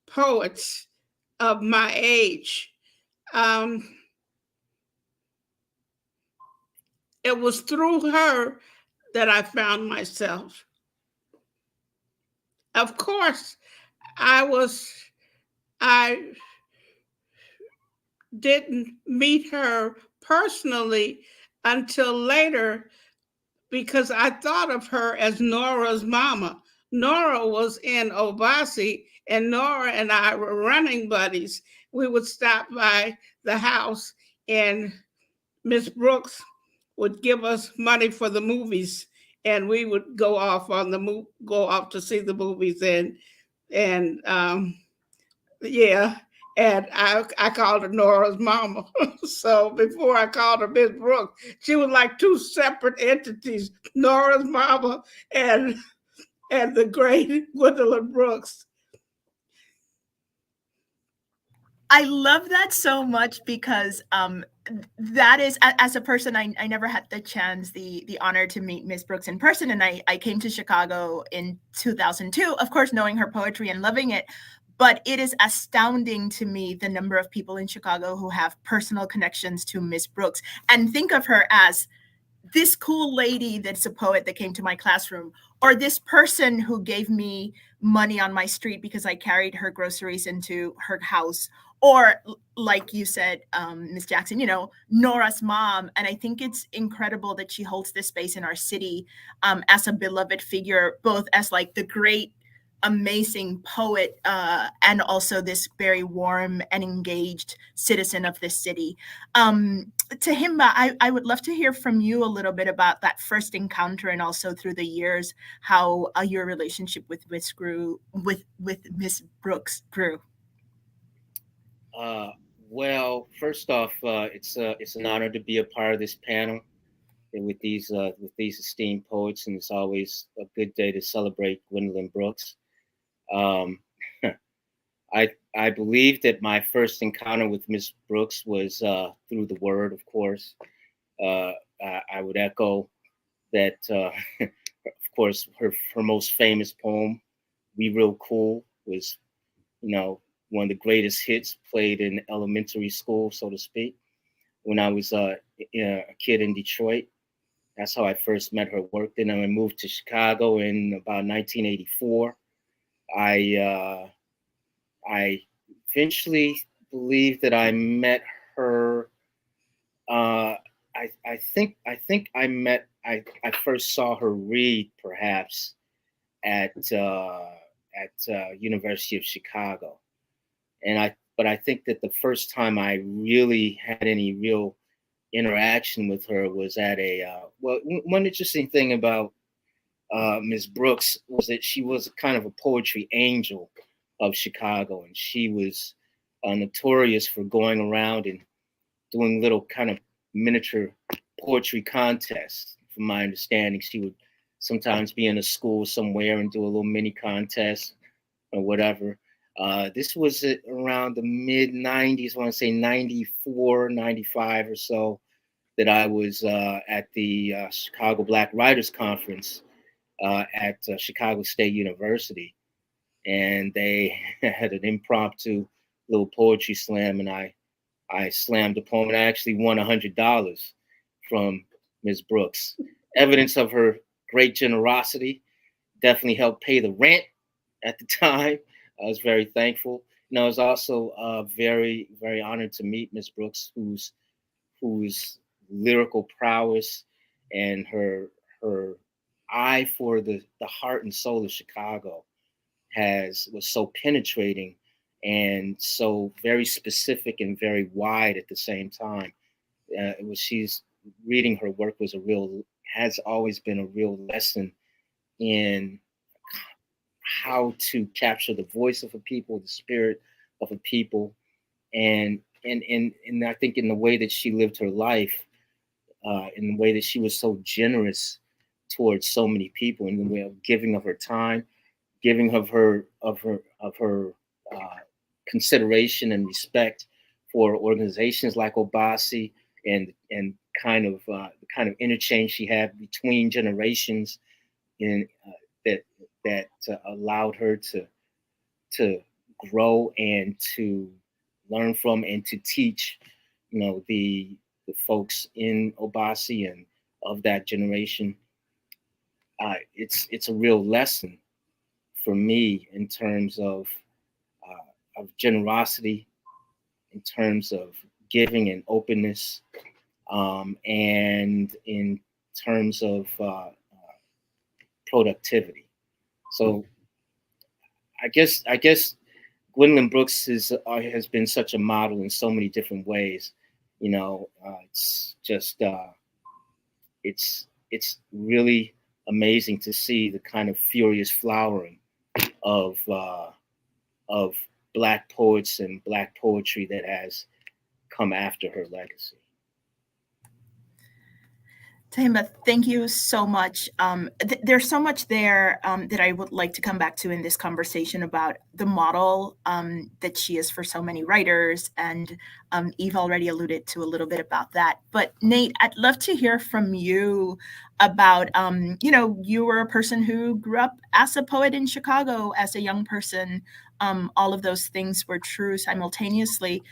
poets of my age. Um, it was through her that I found myself. Of course, I didn't meet her personally until later because I thought of her as Nora's mama. Nora was in Obasi, and Nora and I were running buddies. We would stop by the house, and Miss Brooks would give us money for the movies, and we would go off to see the movies, and yeah, and I called her Nora's mama. So before I called her Miss Brooks, she was like two separate entities: Nora's mama and the great Gwendolyn Brooks. I love that so much because that is, as a person, I never had the chance, the honor to meet Miss Brooks in person, and I came to Chicago in 2002, of course, knowing her poetry and loving it. But it is astounding to me the number of people in Chicago who have personal connections to Miss Brooks and think of her as this cool lady that's a poet that came to my classroom, or this person who gave me money on my street because I carried her groceries into her house, or like you said, Miss Jackson, Nora's mom. And I think it's incredible that she holds this space in our city as a beloved figure, both as like the great, amazing poet and also this very warm and engaged citizen of this city. Tahimba, I would love to hear from you a little bit about that first encounter, and also through the years how your relationship with Miss Brooks grew. Well, first off, it's an honor to be a part of this panel with these esteemed poets, and it's always a good day to celebrate Gwendolyn Brooks. I believe that my first encounter with Miss Brooks was through the word, of course. I would echo that, of course, her most famous poem, "We Real Cool," was, one of the greatest hits played in elementary school, so to speak, when I was a kid in Detroit. That's how I first met her work. Then I moved to Chicago in about 1984. I eventually believe that I met her. I think I first saw her read perhaps at University of Chicago, but I think that the first time I really had any real interaction with her was at one interesting thing about Ms. Brooks was that she was kind of a poetry angel of Chicago, and she was notorious for going around and doing little kind of miniature poetry contests. From my understanding, she would sometimes be in a school somewhere and do a little mini contest or whatever. This was around the mid 90s, I want to say 94, 95 or so, that I was at the Chicago Black Writers Conference at Chicago State University. And they had an impromptu little poetry slam, and I slammed a poem, and I actually won $100 from Ms. Brooks. Evidence of her great generosity. Definitely helped pay the rent at the time. I was very thankful. I was also very, very honored to meet Ms. Brooks, whose lyrical prowess and her eye for the heart and soul of Chicago was so penetrating and so very specific and very wide at the same time. She's reading her work has always been a real lesson in how to capture the voice of a people, the spirit of a people, and I think in the way that she lived her life, in the way that she was so generous towards so many people, in the way of giving of her time, giving of her consideration and respect for organizations like Obasi, and kind of the kind of interchange she had between generations, in that allowed her to grow and to learn from and to teach, the folks in Obasi and of that generation. It's a real lesson for me in terms of generosity, in terms of giving and openness, and in terms of productivity. So I guess Gwendolyn Brooks has been such a model in so many different ways. It's just it's really amazing to see the kind of furious flowering of Black poets and Black poetry that has come after her legacy. Tahima, thank you so much. There's so much there that I would like to come back to in this conversation about the model that she is for so many writers. And Eve already alluded to a little bit about that. But Nate, I'd love to hear from you about, you were a person who grew up as a poet in Chicago as a young person. All of those things were true simultaneously.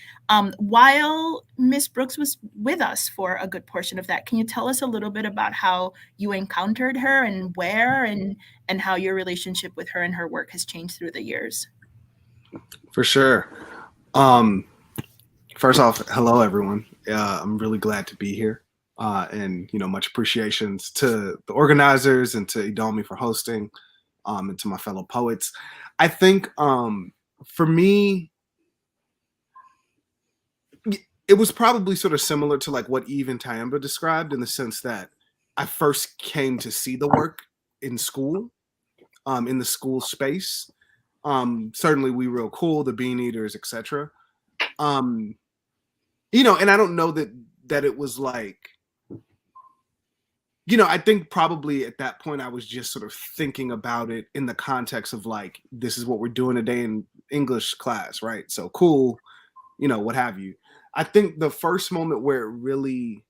While Miss Brooks was with us for a good portion of that, can you tell us a little bit about how you encountered her and where, and how your relationship with her and her work has changed through the years? For sure. First off, hello everyone. I'm really glad to be here, and much appreciations to the organizers and to Ydalmi for hosting, and to my fellow poets. I think for me, it was probably sort of similar to like what Eve and Tyemba described, in the sense that I first came to see the work in school, in the school space. Certainly We Real Cool, the Bean Eaters, etc. And I don't know that it was like, I think probably at that point I was just sort of thinking about it in the context of like, this is what we're doing today in English class, right? So cool, what have you. I think the first moment where it really,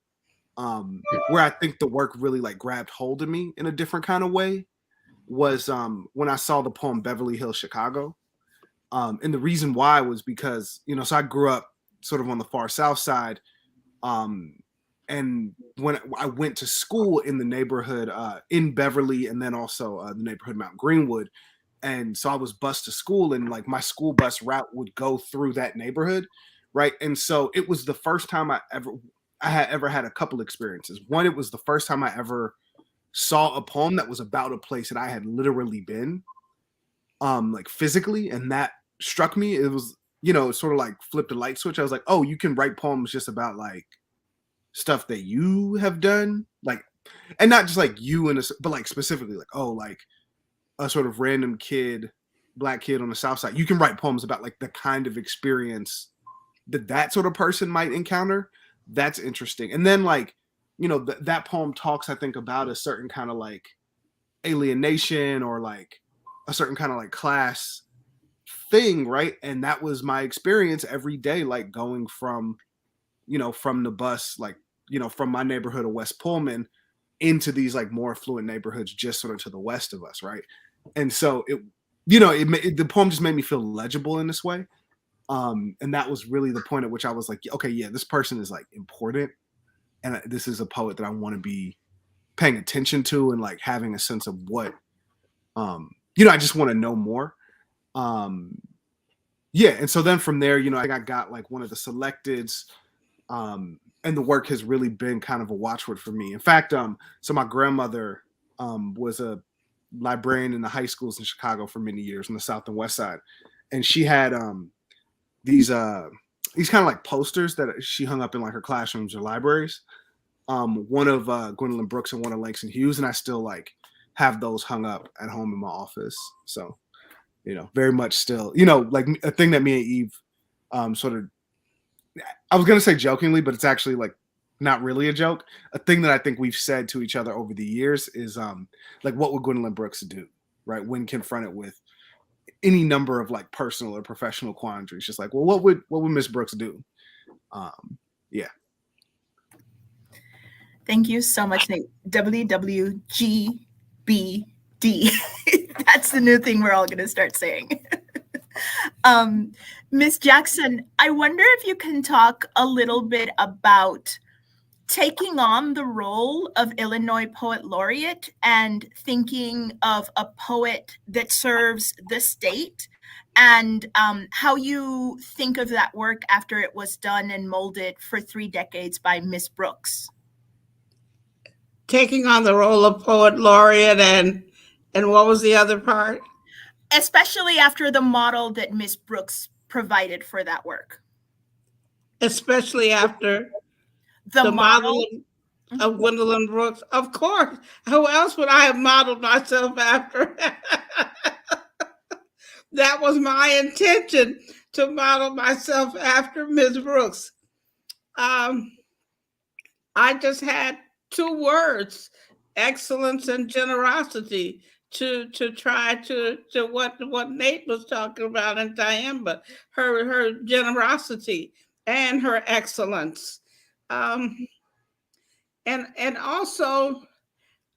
where I think the work really like grabbed hold of me in a different kind of way was when I saw the poem Beverly Hills, Chicago. And the reason why was because, so I grew up sort of on the far South side. And when I went to school in the neighborhood in Beverly, and then also the neighborhood Mount Greenwood. And so I was bused to school, and like my school bus route would go through that neighborhood. Right. And so it was the first time I had ever had a couple experiences. One, it was the first time I ever saw a poem that was about a place that I had literally been, like physically. And that struck me. It was, sort of like flipped a light switch. I was like, oh, you can write poems just about like stuff that you have done, like, and not just like you but like specifically like, oh, like a sort of random kid, Black kid on the South side. You can write poems about like the kind of experience that sort of person might encounter. That's interesting. And then like, that poem talks, I think, about a certain kind of like alienation, or like a certain kind of like class thing, right? And that was my experience every day, like going from, from the bus, like, from my neighborhood of West Pullman into these like more affluent neighborhoods just sort of to the west of us, right? And so the poem just made me feel legible in this way. And that was really the point at which I was like, okay, yeah, this person is like important, and this is a poet that I want to be paying attention to, and like having a sense of what, I just want to know more. Yeah, and so then from there, I think I got like one of the selecteds, and the work has really been kind of a watchword for me. In fact, so my grandmother was a librarian in the high schools in Chicago for many years on the South and West Side, and she had these kind of like posters that she hung up in like her classrooms or libraries. One of Gwendolyn Brooks and one of Langston Hughes, and I still like have those hung up at home in my office. So, very much still, like a thing that me and Eve sort of, I was gonna say jokingly, but it's actually like not really a joke. A thing that I think we've said to each other over the years is like, what would Gwendolyn Brooks do, right, when confronted with any number of like personal or professional quandaries? Just like, well, what would Miss Brooks do? Yeah. Thank you so much, Nate. WWGBD. That's the new thing we're all going to start saying. Miss Jackson, I wonder if you can talk a little bit about taking on the role of Illinois Poet Laureate and thinking of a poet that serves the state, and how you think of that work after it was done and molded for 3 decades by Miss Brooks. Taking on the role of Poet Laureate and what was the other part? Especially after the model that Miss Brooks provided for that work. Especially after the model of Gwendolyn Brooks. Of course. Who else would I have modeled myself after? That was my intention, to model myself after Ms. Brooks. I just had 2 words, excellence and generosity, to try to what Nate was talking about and Diane, but her generosity and her excellence. And also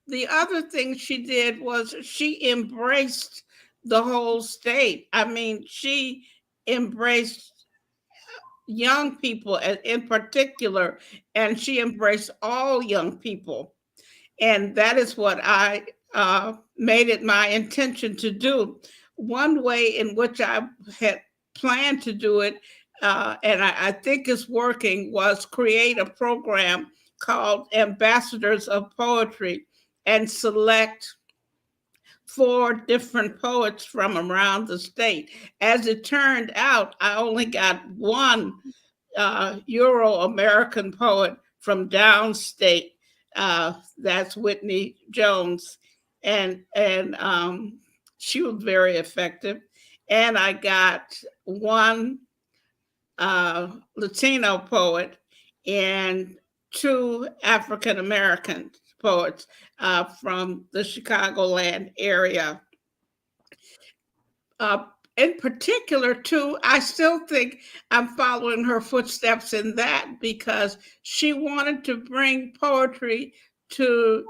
the other thing she did was she embraced the whole state. I mean, she embraced young people in particular, and she embraced all young people. And that is what I made it my intention to do. One way in which I had planned to do it, and I think it's working, was create a program called Ambassadors of Poetry and select 4 different poets from around the state. As it turned out, I only got 1 Euro-American poet from downstate. That's Whitney Jones, and she was very effective. And I got 1 Latino poet and 2 African American poets from the Chicagoland area. In particular, too, I still think I'm following her footsteps in that, because she wanted to bring poetry to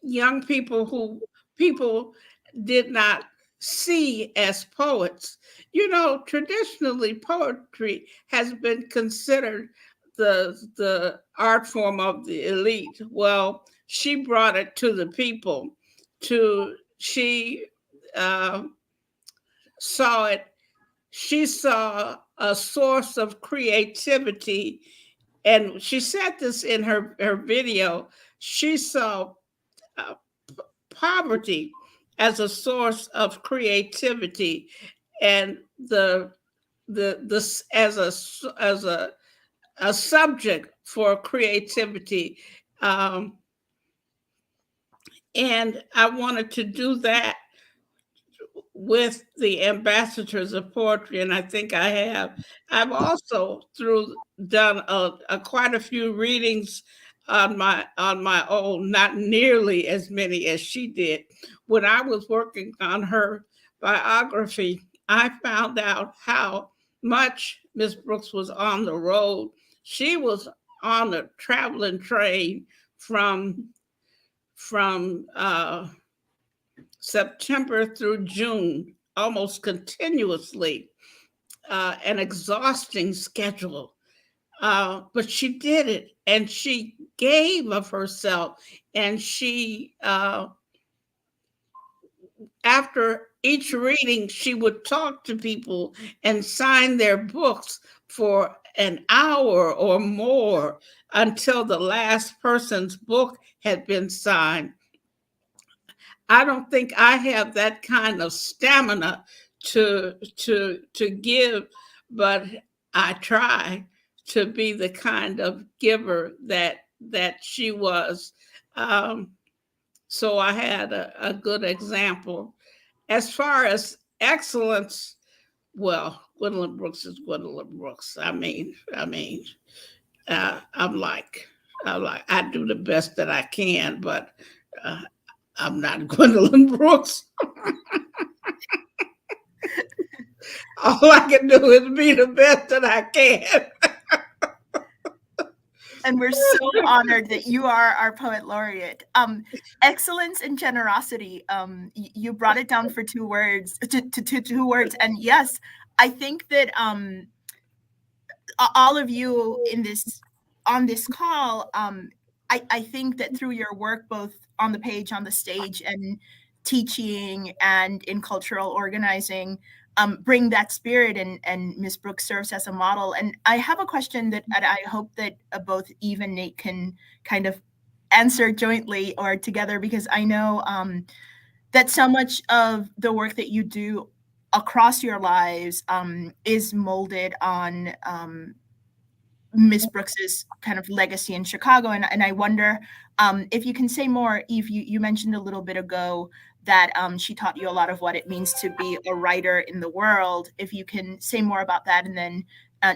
young people who people did not see as poets. Traditionally, poetry has been considered the art form of the elite. Well, she brought it to the people. She saw it. She saw a source of creativity, and she said this in her video. She saw poverty as a source of creativity, and as a subject for creativity. And I wanted to do that with the Ambassadors of Poetry, and I think I have. I've also done quite a few readings on my own, not nearly as many as she did. When I was working on her biography, I found out how much Miss Brooks was on the road. She was on a traveling train from September through June, almost continuously, an exhausting schedule. But she did it, and she gave of herself, and she, after each reading, she would talk to people and sign their books for an hour or more until the last person's book had been signed. I don't think I have that kind of stamina to give, but I try to be the kind of giver that she was. So I had a good example. As far as excellence, well, Gwendolyn Brooks is Gwendolyn Brooks. I'm like, I do the best that I can, but I'm not Gwendolyn Brooks. All I can do is be the best that I can. And we're so honored that you are our poet laureate. Excellence and generosity. You brought it down for 2 words, to 2 words. And yes, I think that all of you on this call, I think that through your work, both on the page, on the stage, and teaching and in cultural organizing, bring that spirit, and Ms. Brooks serves as a model. And I have a question that I hope that both Eve and Nate can kind of answer jointly or together, because I know that so much of the work that you do across your lives is molded on Miss Brooks's kind of legacy in Chicago. And I wonder if you can say more. Eve, you mentioned a little bit ago that she taught you a lot of what it means to be a writer in the world. If you can say more about that, and then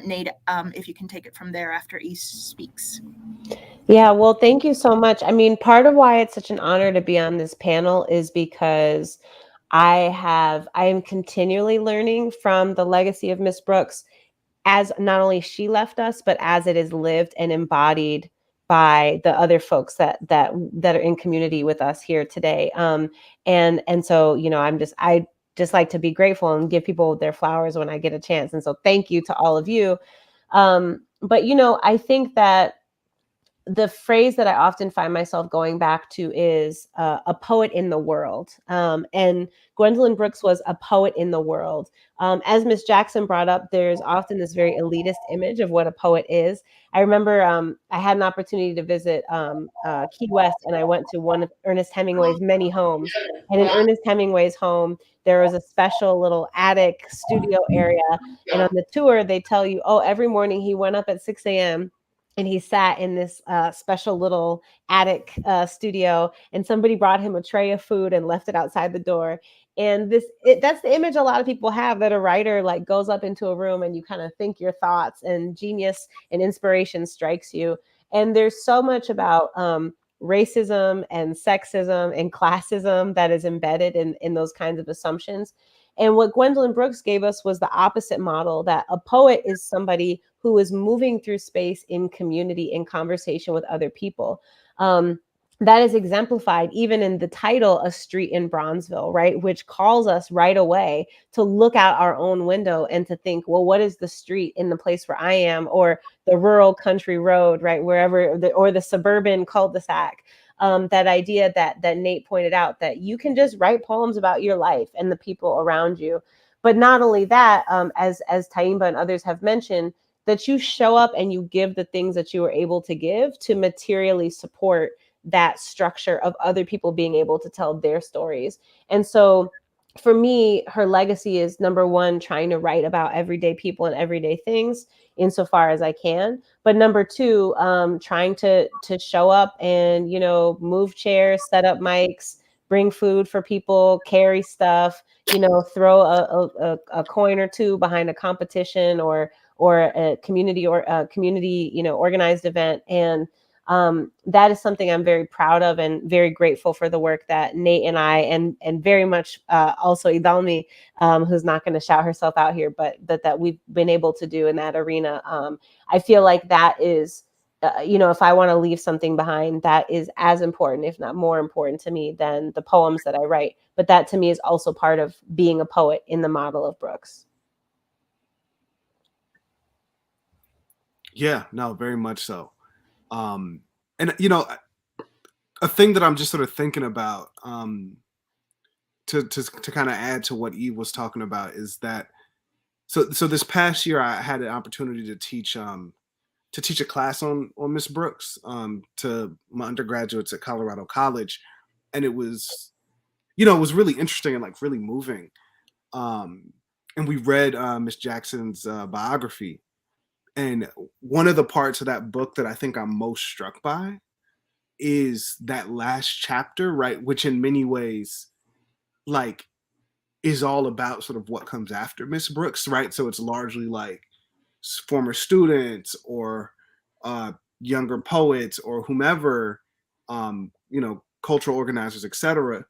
Nate, if you can take it from there after Eve speaks. Yeah, well, thank you so much. I mean, part of why it's such an honor to be on this panel is because I am continually learning from the legacy of Miss Brooks, as not only she left us, but as it is lived and embodied by the other folks that are in community with us here today. And so, you know, I just like to be grateful and give people their flowers when I get a chance. And so thank you to all of you. But, you know, I think that the phrase that I often find myself going back to is a poet in the world. And Gwendolyn Brooks was a poet in the world. As Miss Jackson brought up, there's often this very elitist image of what a poet is. I remember I had an opportunity to visit Key West, and I went to one of Ernest Hemingway's many homes. And in Ernest Hemingway's home, there was a special little attic studio area. And on the tour, they tell you, oh, every morning he went up at 6 a.m. and he sat in this special little attic studio, and somebody brought him a tray of food and left it outside the door. And that's the image a lot of people have, that a writer like goes up into a room and you kind of think your thoughts, and genius and inspiration strikes you. And there's so much about racism and sexism and classism that is embedded in those kinds of assumptions. And what Gwendolyn Brooks gave us was the opposite model, that a poet is somebody who is moving through space in community, in conversation with other people. That is exemplified even in the title, A Street in Bronzeville, right? Which calls us right away to look out our own window and to think, well, what is the street in the place where I am, or the rural country road, right? Wherever, or the suburban cul-de-sac. That idea that Nate pointed out, that you can just write poems about your life and the people around you. But not only that, as Taimba and others have mentioned, that you show up and you give the things that you were able to give to materially support that structure of other people being able to tell their stories. And so for me, her legacy is, number one, trying to write about everyday people and everyday things insofar as I can. But number two, trying to show up and, you know, move chairs, set up mics, bring food for people, carry stuff, you know, throw a coin or two behind a competition or a community you know, organized event. And that is something I'm very proud of, and very grateful for the work that Nate and I, and very much also Ydalmi, who's not going to shout herself out here, but that we've been able to do in that arena. I feel like that is, you know, if I want to leave something behind, that is as important, if not more important to me than the poems that I write. But that to me is also part of being a poet in the model of Brooks. Yeah, no, very much so. And you know, a thing that I'm just sort of thinking about, to kind of add to what Eve was talking about, is that So this past year I had an opportunity to teach a class on Miss Brooks to my undergraduates at Colorado College, and it was, it was really interesting and like really moving. And we read Miss Jackson's biography, and one of the parts of that book that I think I'm most struck by is that last chapter, right? Which in many ways, like, is all about sort of what comes after Miss Brooks, right? So it's largely like former students or younger poets or whomever, cultural organizers, etc.,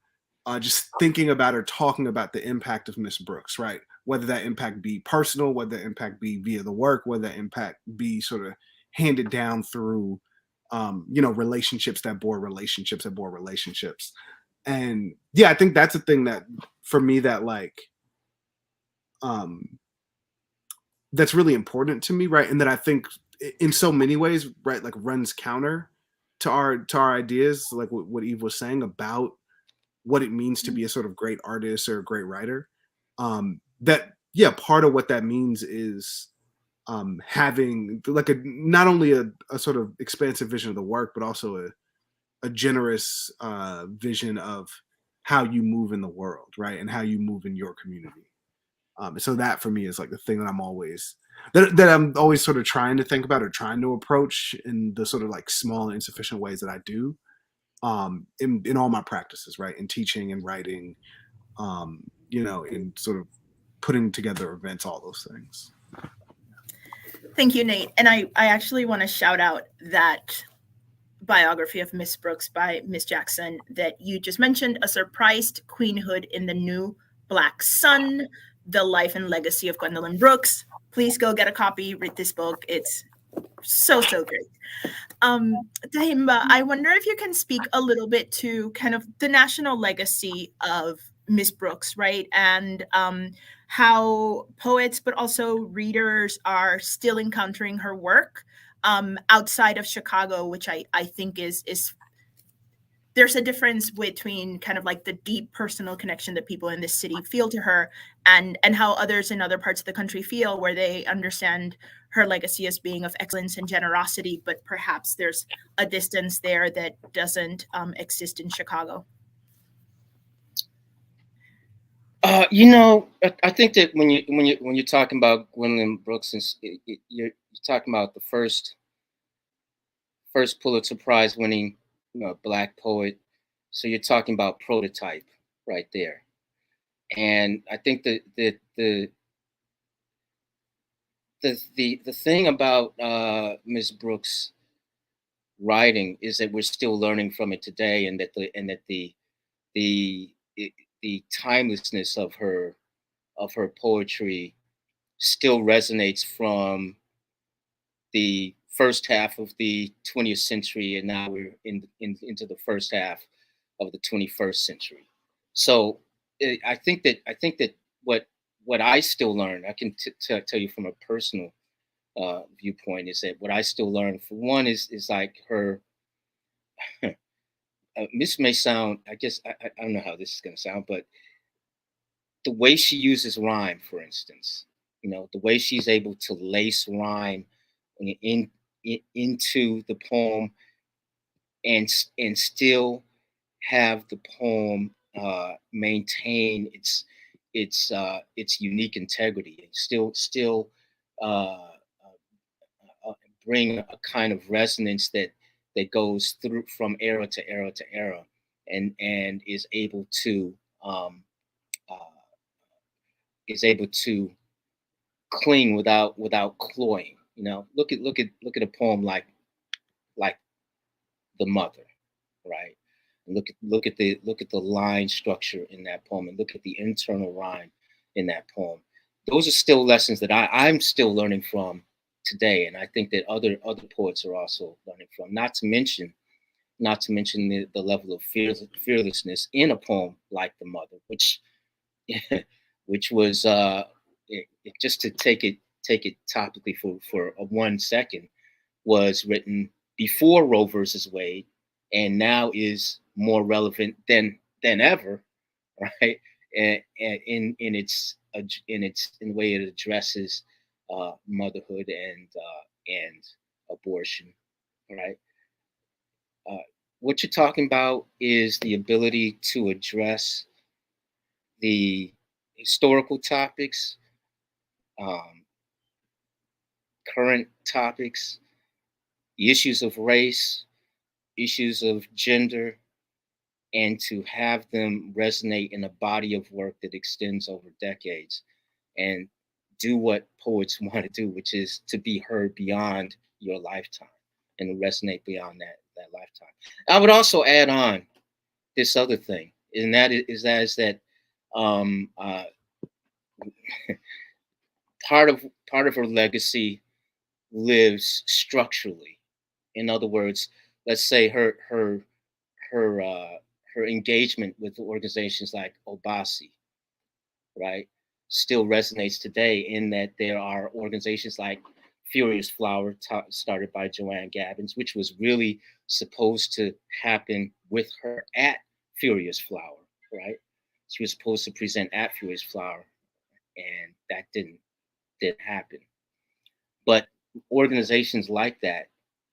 just thinking about or talking about the impact of Miss Brooks, right? Whether that impact be personal, whether that impact be via the work, whether that impact be sort of handed down through, relationships that bore relationships that bore relationships. And yeah, I think that's a thing that for me that like, that's really important to me, right? And that I think in so many ways, right, like runs counter to our ideas, like what Eve was saying about what it means to be a sort of great artist or a great writer. That yeah, part of what that means is having like not only a sort of expansive vision of the work, but also a generous vision of how you move in the world, right, and how you move in your community. So that for me is like the thing that I'm always sort of trying to think about or trying to approach in the sort of like small and insufficient ways that I do in all my practices, right? In teaching and writing, in sort of putting together events, all those things. Thank you, Nate. And I actually want to shout out that biography of Miss Brooks by Miss Jackson that you just mentioned, A Surprised Queenhood in the New Black Sun, The Life and Legacy of Gwendolyn Brooks. Please go get a copy, read this book. It's so great. Dahimba, I wonder if you can speak a little bit to kind of the national legacy of Miss Brooks, right? And how poets, but also readers are still encountering her work outside of Chicago, which I think is there's a difference between kind of like the deep personal connection that people in this city feel to her and how others in other parts of the country feel, where they understand her legacy as being of excellence and generosity, but perhaps there's a distance there that doesn't exist in Chicago. I think that when you're talking about Gwendolyn Brooks, you're talking about the first Pulitzer Prize winning Black poet. So you're talking about prototype right there. And I think that the thing about Ms. Brooks' writing is that we're still learning from it today, and that the timelessness of her poetry still resonates from the first half of the 20th century, and now we're into the first half of the 21st century. So I think that what I still learn, I can tell you from a personal viewpoint, is that what I still learn, for one, is like her. This may sound, I guess, I don't know how this is going to sound, but the way she uses rhyme, for instance, the way she's able to lace rhyme into the poem and still have the poem maintain its unique integrity, and still bring a kind of resonance that goes through from era to era to era, and is able to cling without cloying. Look at a poem like The Mother, right? And look at the line structure in that poem, and look at the internal rhyme in that poem. Those are still lessons that I'm still learning from today, and I think that other poets are also learning from. Not to mention the level of fearlessness in a poem like The Mother, which was just to take it topically for 1 second, was written before Roe versus Wade, and now is more relevant than ever, right? And in its in the way it addresses motherhood and abortion, right? What you're talking about is the ability to address the historical topics, current topics, the issues of race, issues of gender, and to have them resonate in a body of work that extends over decades and do what poets want to do, which is to be heard beyond your lifetime and to resonate beyond that lifetime. I would also add on this other thing, and that is that part of her legacy lives structurally. In other words, let's say her engagement with organizations like Obasi, right, still resonates today. In that there are organizations like Furious Flower, started by Joanne Gabbins, which was really supposed to happen with her at Furious Flower, right? She was supposed to present at Furious Flower, and that didn't happen. But organizations like that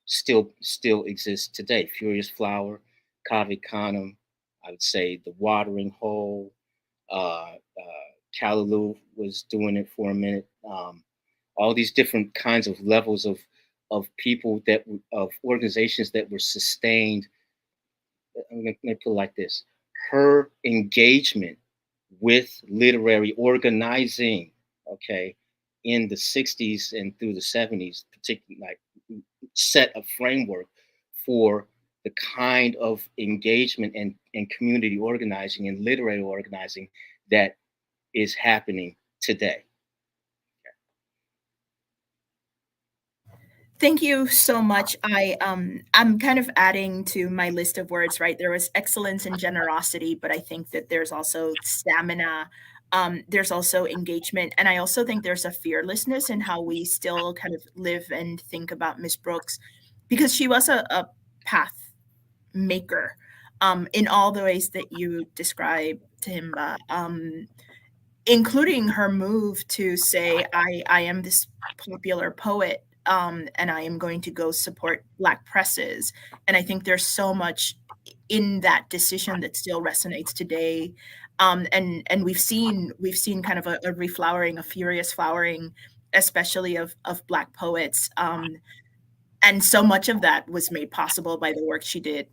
still exist today. Furious Flower, Kaveh Khanum, I would say the Watering Hole, Callaloo was doing it for a minute. All these different kinds of levels of people of organizations that were sustained. Let me put it like this: her engagement with literary organizing, okay, in the 60s and through the 70s, particularly, like, set a framework for the kind of engagement and community organizing and literary organizing that is happening today. Thank you so much. I'm kind of adding to my list of words, right? There was excellence and generosity, but I think that there's also stamina. There's also engagement. And I also think there's a fearlessness in how we still kind of live and think about Miss Brooks, because she was a path maker in all the ways that you described, Timba, including her move to say, I am this popular poet, and I am going to go support Black presses. And I think there's so much in that decision that still resonates today. And we've seen kind of a reflowering, a furious flowering, especially of Black poets. And so much of that was made possible by the work she did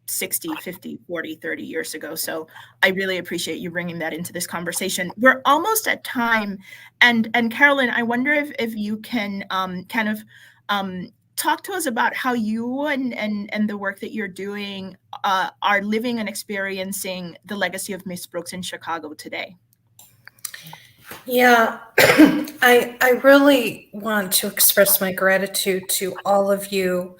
60, 50, 40, 30 years ago. So I really appreciate you bringing that into this conversation. We're almost at time. And Carolyn, I wonder if you can kind of talk to us about how you and the work that you're doing are living and experiencing the legacy of Miss Brooks in Chicago today. Yeah, I really want to express my gratitude to all of you.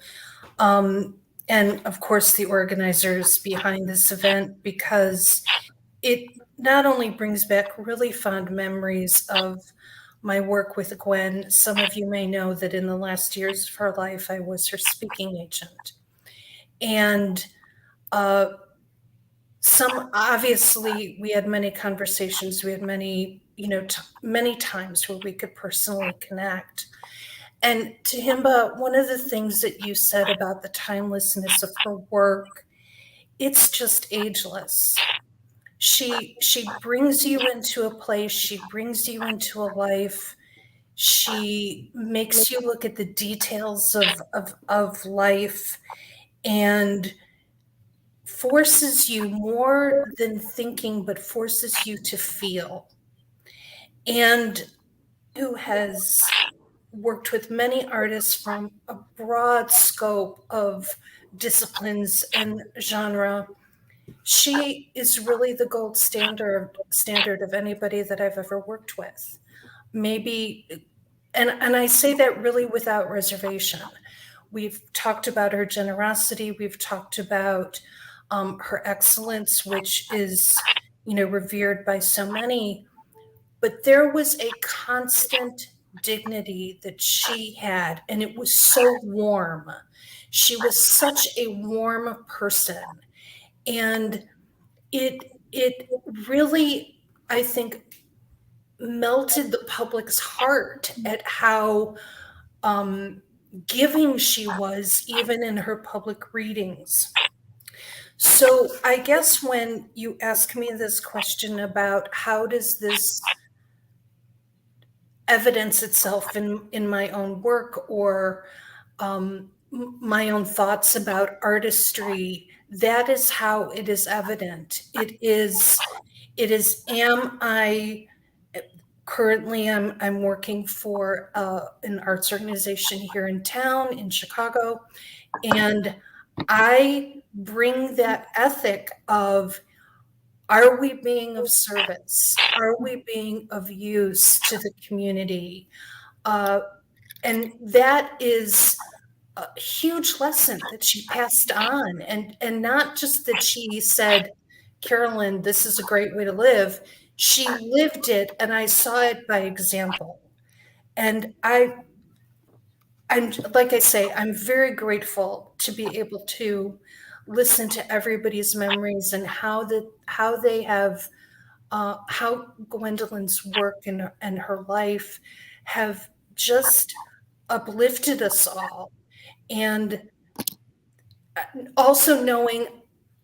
And of course, the organizers behind this event, because it not only brings back really fond memories of my work with Gwen. Some of you may know that in the last years of her life, I was her speaking agent. And obviously, we had many conversations. We had many, many times where we could personally connect. And Tahimba, one of the things that you said about the timelessness of her work, it's just ageless. She brings you into a place, she brings you into a life, she makes you look at the details of life and forces you more than thinking, but forces you to feel. And who has worked with many artists from a broad scope of disciplines and genre. She is really the gold standard of anybody that I've ever worked with. Maybe, and I say that really without reservation. We've talked about her generosity. We've talked about her excellence, which is, revered by so many. But there was a constant dignity that she had, and it was so warm. She was such a warm person. And it really, I think, melted the public's heart at how giving she was, even in her public readings. So I guess when you ask me this question about how does this evidence itself in my own work or my own thoughts about artistry, that is how it is evident. It is, am I, currently I'm working for an arts organization here in town in Chicago, and I bring that ethic of, are we being of service? Are we being of use to the community? And that is a huge lesson that she passed on. And not just that she said, Carolyn, this is a great way to live. She lived it, and I saw it by example. And I'm, like I say, I'm very grateful to be able to listen to everybody's memories and how they have, how Gwendolyn's work and her life have just uplifted us all. And also knowing,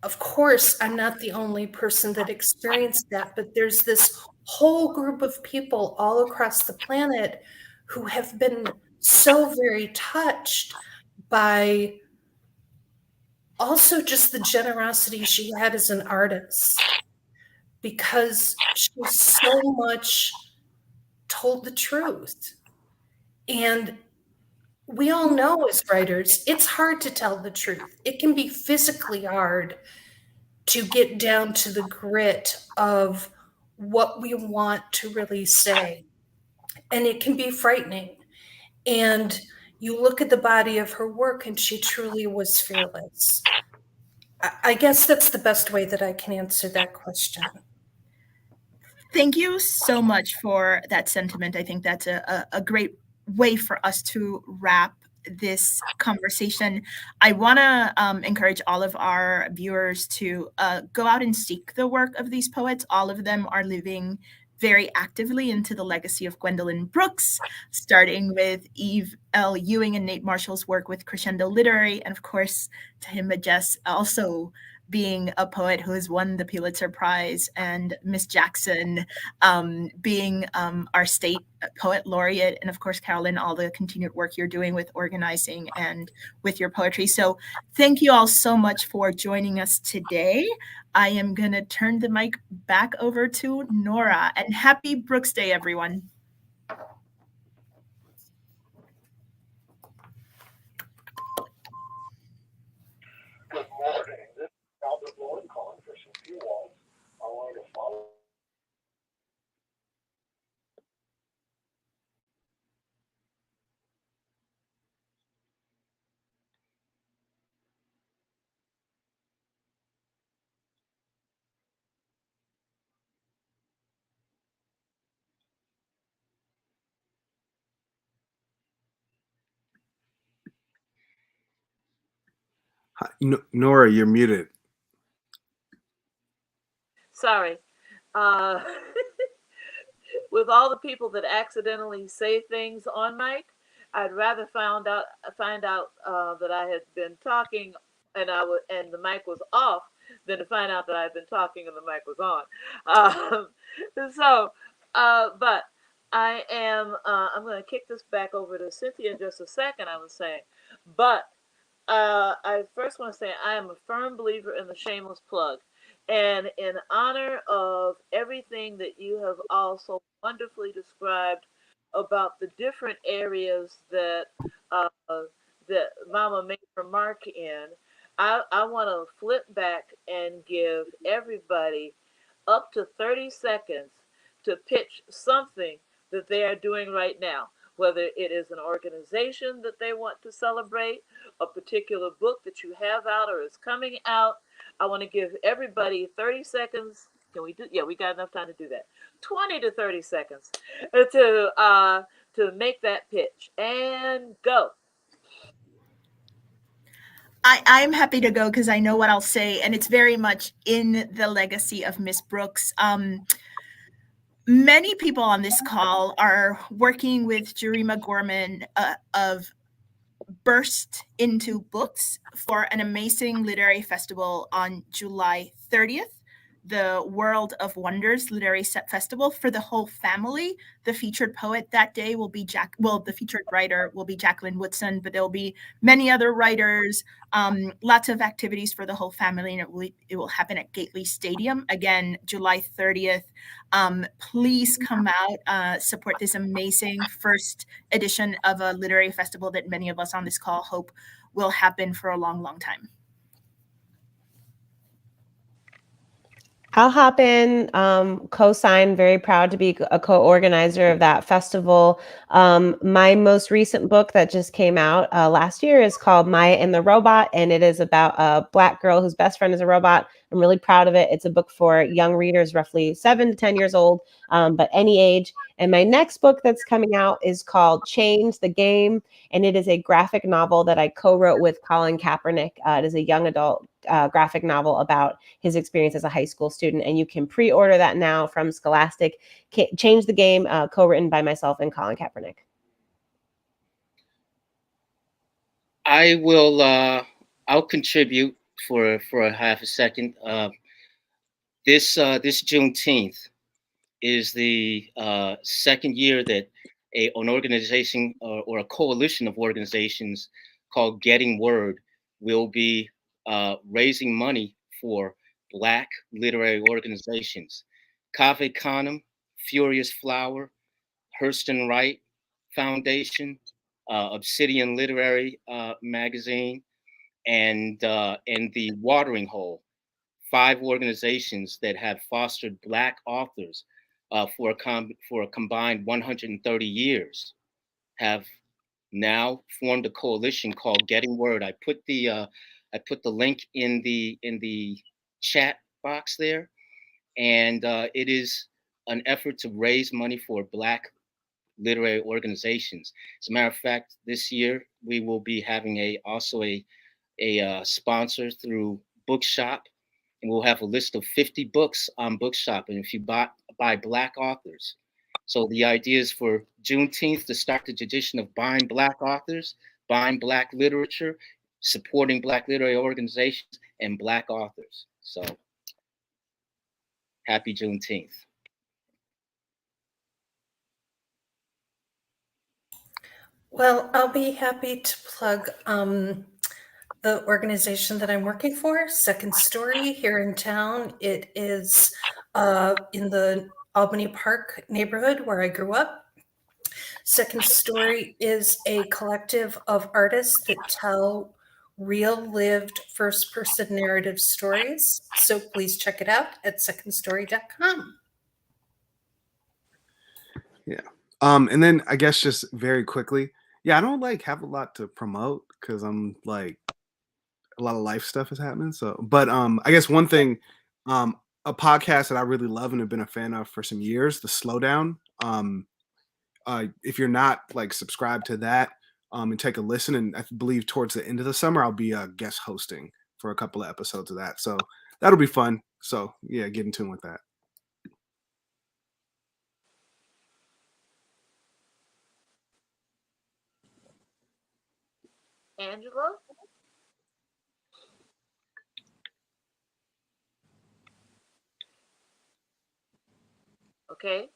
of course, I'm not the only person that experienced that, but there's this whole group of people all across the planet who have been so very touched by also just the generosity she had as an artist, because she so much told the truth. And we all know as writers, it's hard to tell the truth. It can be physically hard to get down to the grit of what we want to really say. And it can be frightening. And you look at the body of her work, and she truly was fearless. I guess that's the best way that I can answer that question. Thank you so much for that sentiment. I think that's a great way for us to wrap this conversation. I want to encourage all of our viewers to go out and seek the work of these poets. All of them are living very actively into the legacy of Gwendolyn Brooks, starting with Eve L. Ewing and Nate Marshall's work with Crescendo Literary, and of course, Tahima Jess also being a poet who has won the Pulitzer Prize, and Miss Jackson being our state poet laureate, and of course, Carolyn, all the continued work you're doing with organizing and with your poetry. So thank you all so much for joining us today. I am going to turn the mic back over to Nora, and happy Brooks Day, everyone. Good morning. This is Albert Lloyd calling for some few walls. I wanted to follow. Nora, you're muted. Sorry. With all the people that accidentally say things on mic, I'd rather find out that I had been talking and the mic was off than to find out that I'd been talking and the mic was on. But I am. I'm going to kick this back over to Cynthia in just a second. I was saying, but I first want to say I am a firm believer in the shameless plug. And in honor of everything that you have also wonderfully described about the different areas that that Mama made her mark in, I want to flip back and give everybody up to 30 seconds to pitch something that they are doing right now, whether it is an organization that they want to celebrate, a particular book that you have out or is coming out. I want to give everybody 30 seconds. Can we do? Yeah, we got enough time to do that. 20 to 30 seconds to make that pitch and go. I'm happy to go because I know what I'll say, and it's very much in the legacy of Miss Brooks. Many people on this call are working with Jerima Gorman of Burst Into Books for an amazing literary festival on July 30th, the World of Wonders Literary Festival for the whole family. The featured poet that day will be the featured writer will be Jacqueline Woodson, but there will be many other writers, lots of activities for the whole family, and it will happen at Gately Stadium, again, July 30th. Please come out, support this amazing first edition of a literary festival that many of us on this call hope will happen for a long, long time. I'll hop in, co-sign, very proud to be a co-organizer of that festival. My most recent book that just came out last year is called Maya and the Robot, and it is about a Black girl whose best friend is a robot. I'm really proud of it. It's a book for young readers, roughly 7 to 10 years old, but any age. And my next book that's coming out is called Change the Game, and it is a graphic novel that I co-wrote with Colin Kaepernick. It is a young adult graphic novel about his experience as a high school student, and you can pre-order that now from Scholastic. Change the Game, co-written by myself and Colin Kaepernick. I will. I'll contribute for a half a second. This Juneteenth is the second year that an organization or a coalition of organizations called Getting Word will be raising money for Black literary organizations. Cave Canem, Furious Flower, Hurston Wright Foundation, Obsidian Literary Magazine, and the Watering Hole, 5 organizations that have fostered Black authors for a combined 130 years, have now formed a coalition called Getting Word. I put the link in the chat box there, and it is an effort to raise money for Black literary organizations. As a matter of fact, this year we will be having also a sponsor through Bookshop, and we'll have a list of 50 books on Bookshop. And if you buy Black authors, so the idea is for Juneteenth to start the tradition of buying Black authors, buying Black literature, supporting Black literary organizations and Black authors. So happy Juneteenth. Well, I'll be happy to plug the organization that I'm working for, Second Story, here in town. It is in the Albany Park neighborhood where I grew up. Second Story is a collective of artists that tell real lived first person narrative stories. So please check it out at secondstory.com. Yeah. And then I guess just very quickly, yeah, I don't have a lot to promote because I'm a lot of life stuff is happening. So, but I guess one thing, a podcast that I really love and have been a fan of for some years, The Slowdown. If you're not subscribed to that, and take a listen, and I believe towards the end of the summer I'll be guest hosting for a couple of episodes of that. So that'll be fun. So yeah, get in tune with that. Angela? Okay.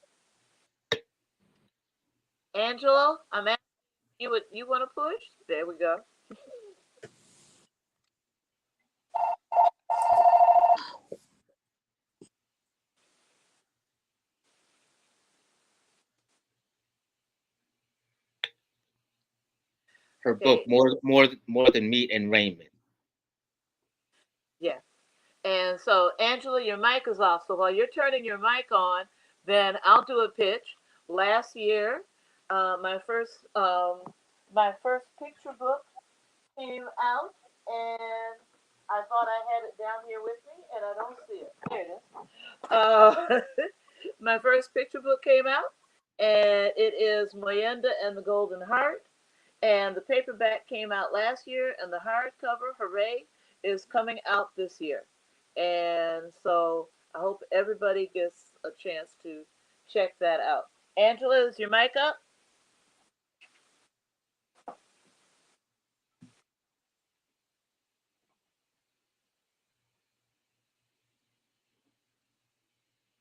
Angelo, I'm asking you, you want to push? There we go. Her book, more than meat and raiment. Yeah. And so, Angela, your mic is off. So while you're turning your mic on, then I'll do a pitch. Last year, my first picture book came out, and I thought I had it down here with me, and I don't see it. There it is. My first picture book came out, and it is Moyenda and the Golden Heart. And the paperback came out last year, and the hardcover, hooray, is coming out this year. And so I hope everybody gets a chance to check that out. Angela, is your mic up?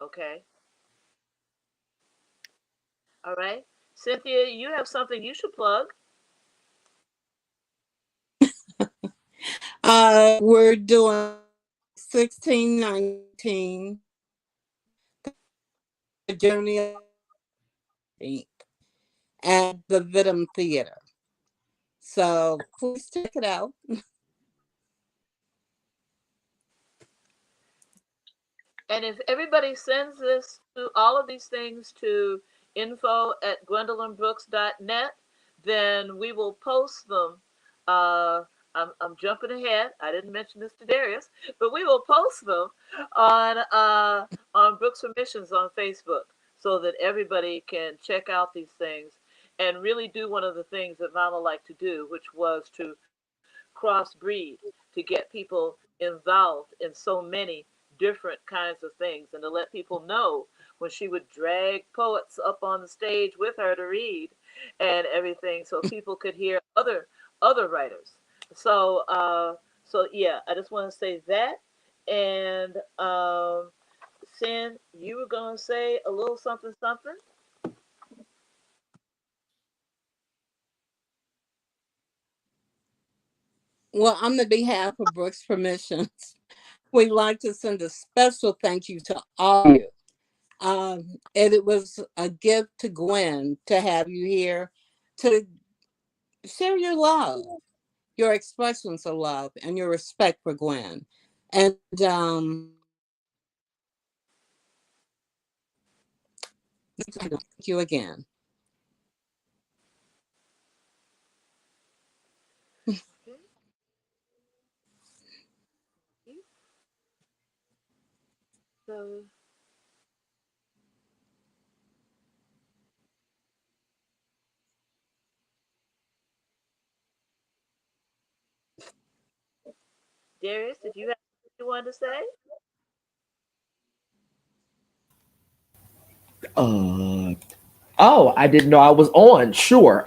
Okay. All right. Cynthia, you have something you should plug. We're doing 1619, the journey at the Vidum Theater. So please check it out. And if everybody sends this to all of these things to info@gwendolynbrooks.net, then we will post them. I'm jumping ahead. I didn't mention this to Darius, but we will post them on Brooks Permissions on Facebook so that everybody can check out these things and really do one of the things that Mama liked to do, which was to crossbreed to get people involved in so many different kinds of things and to let people know when she would drag poets up on the stage with her to read and everything so people could hear other writers. So yeah, I just want to say that. And Sin, you were gonna say a little something something. Well, on the behalf of Brooks Permissions, we'd like to send a special thank you to all of you. And it was a gift to Gwen to have you here to share your love, your expressions of love, and your respect for Gwen. And thank you again. So Darius, did you have something you wanted to say? Oh, I didn't know I was on. Sure.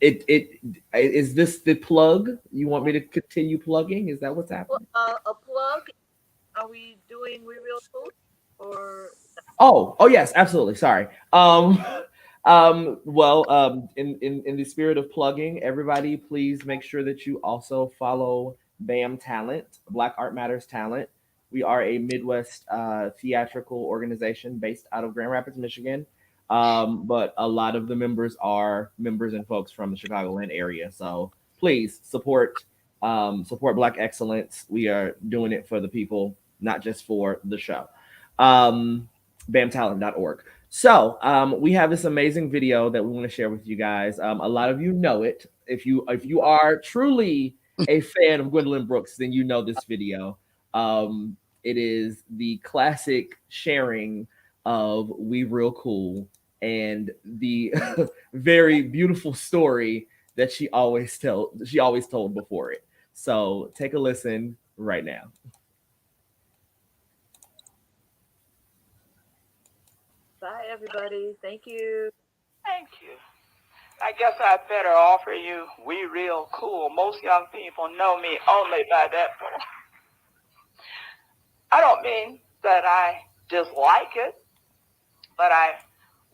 It is this the plug? You want me to continue plugging? Is that what's happening? A plug. Are we doing We Real Cool or Oh, yes, absolutely. Sorry. Well, in the spirit of plugging, everybody, please make sure that you also follow BAM Talent, Black Art Matters Talent. We are a Midwest theatrical organization based out of Grand Rapids, Michigan. But a lot of the members are members and folks from the Chicagoland area. So please support Black excellence. We are doing it for the people, not just for the show. BAMTalent.org. So we have this amazing video that we want to share with you guys. A lot of you know it. If you are truly a fan of Gwendolyn Brooks, then you know this video. It is the classic sharing of We Real Cool and the very beautiful story that she always told before it. So take a listen right now. Bye, everybody. Thank you. Thank you. I guess I'd better offer you We Real Cool. Most young people know me only by that point. I don't mean that I dislike it, but I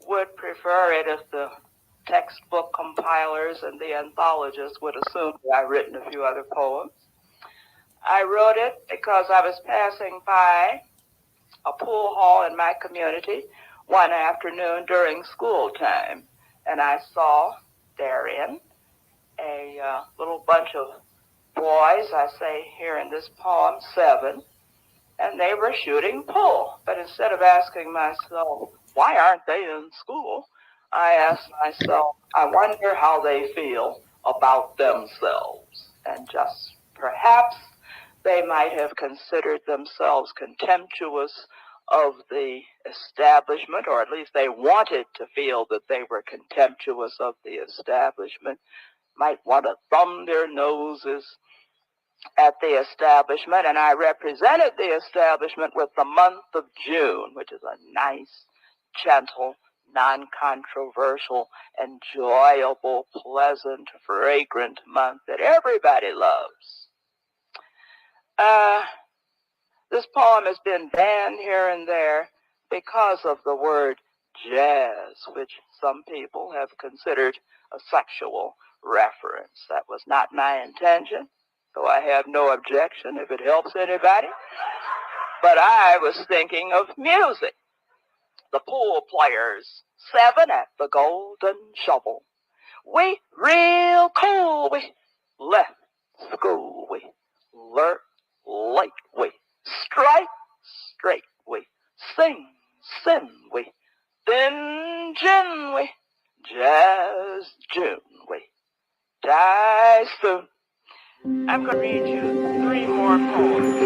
would prefer it if the textbook compilers and the anthologists would assume that I've written a few other poems. I wrote it because I was passing by a pool hall in my community one afternoon during school time, and I saw therein a little bunch of boys, I say here in this poem, 7, and they were shooting pool. But instead of asking myself, why aren't they in school? I asked myself, I wonder how they feel about themselves. And just perhaps they might have considered themselves contemptuous of the establishment, or at least they wanted to feel that they were contemptuous of the establishment, might want to thumb their noses at the establishment, and I represented the establishment with the month of June, which is a nice, gentle, non-controversial, enjoyable, pleasant, fragrant month that everybody loves. This poem has been banned here and there because of the word jazz, which some people have considered a sexual reference. That was not my intention, though I have no objection if it helps anybody. But I was thinking of music. The pool players, 7 at the Golden Shovel. We real cool, we left school, we learn late, we strike straight, we sing, sin, we thin gin, we jazz June, we die soon. I'm going to read you 3 more poems.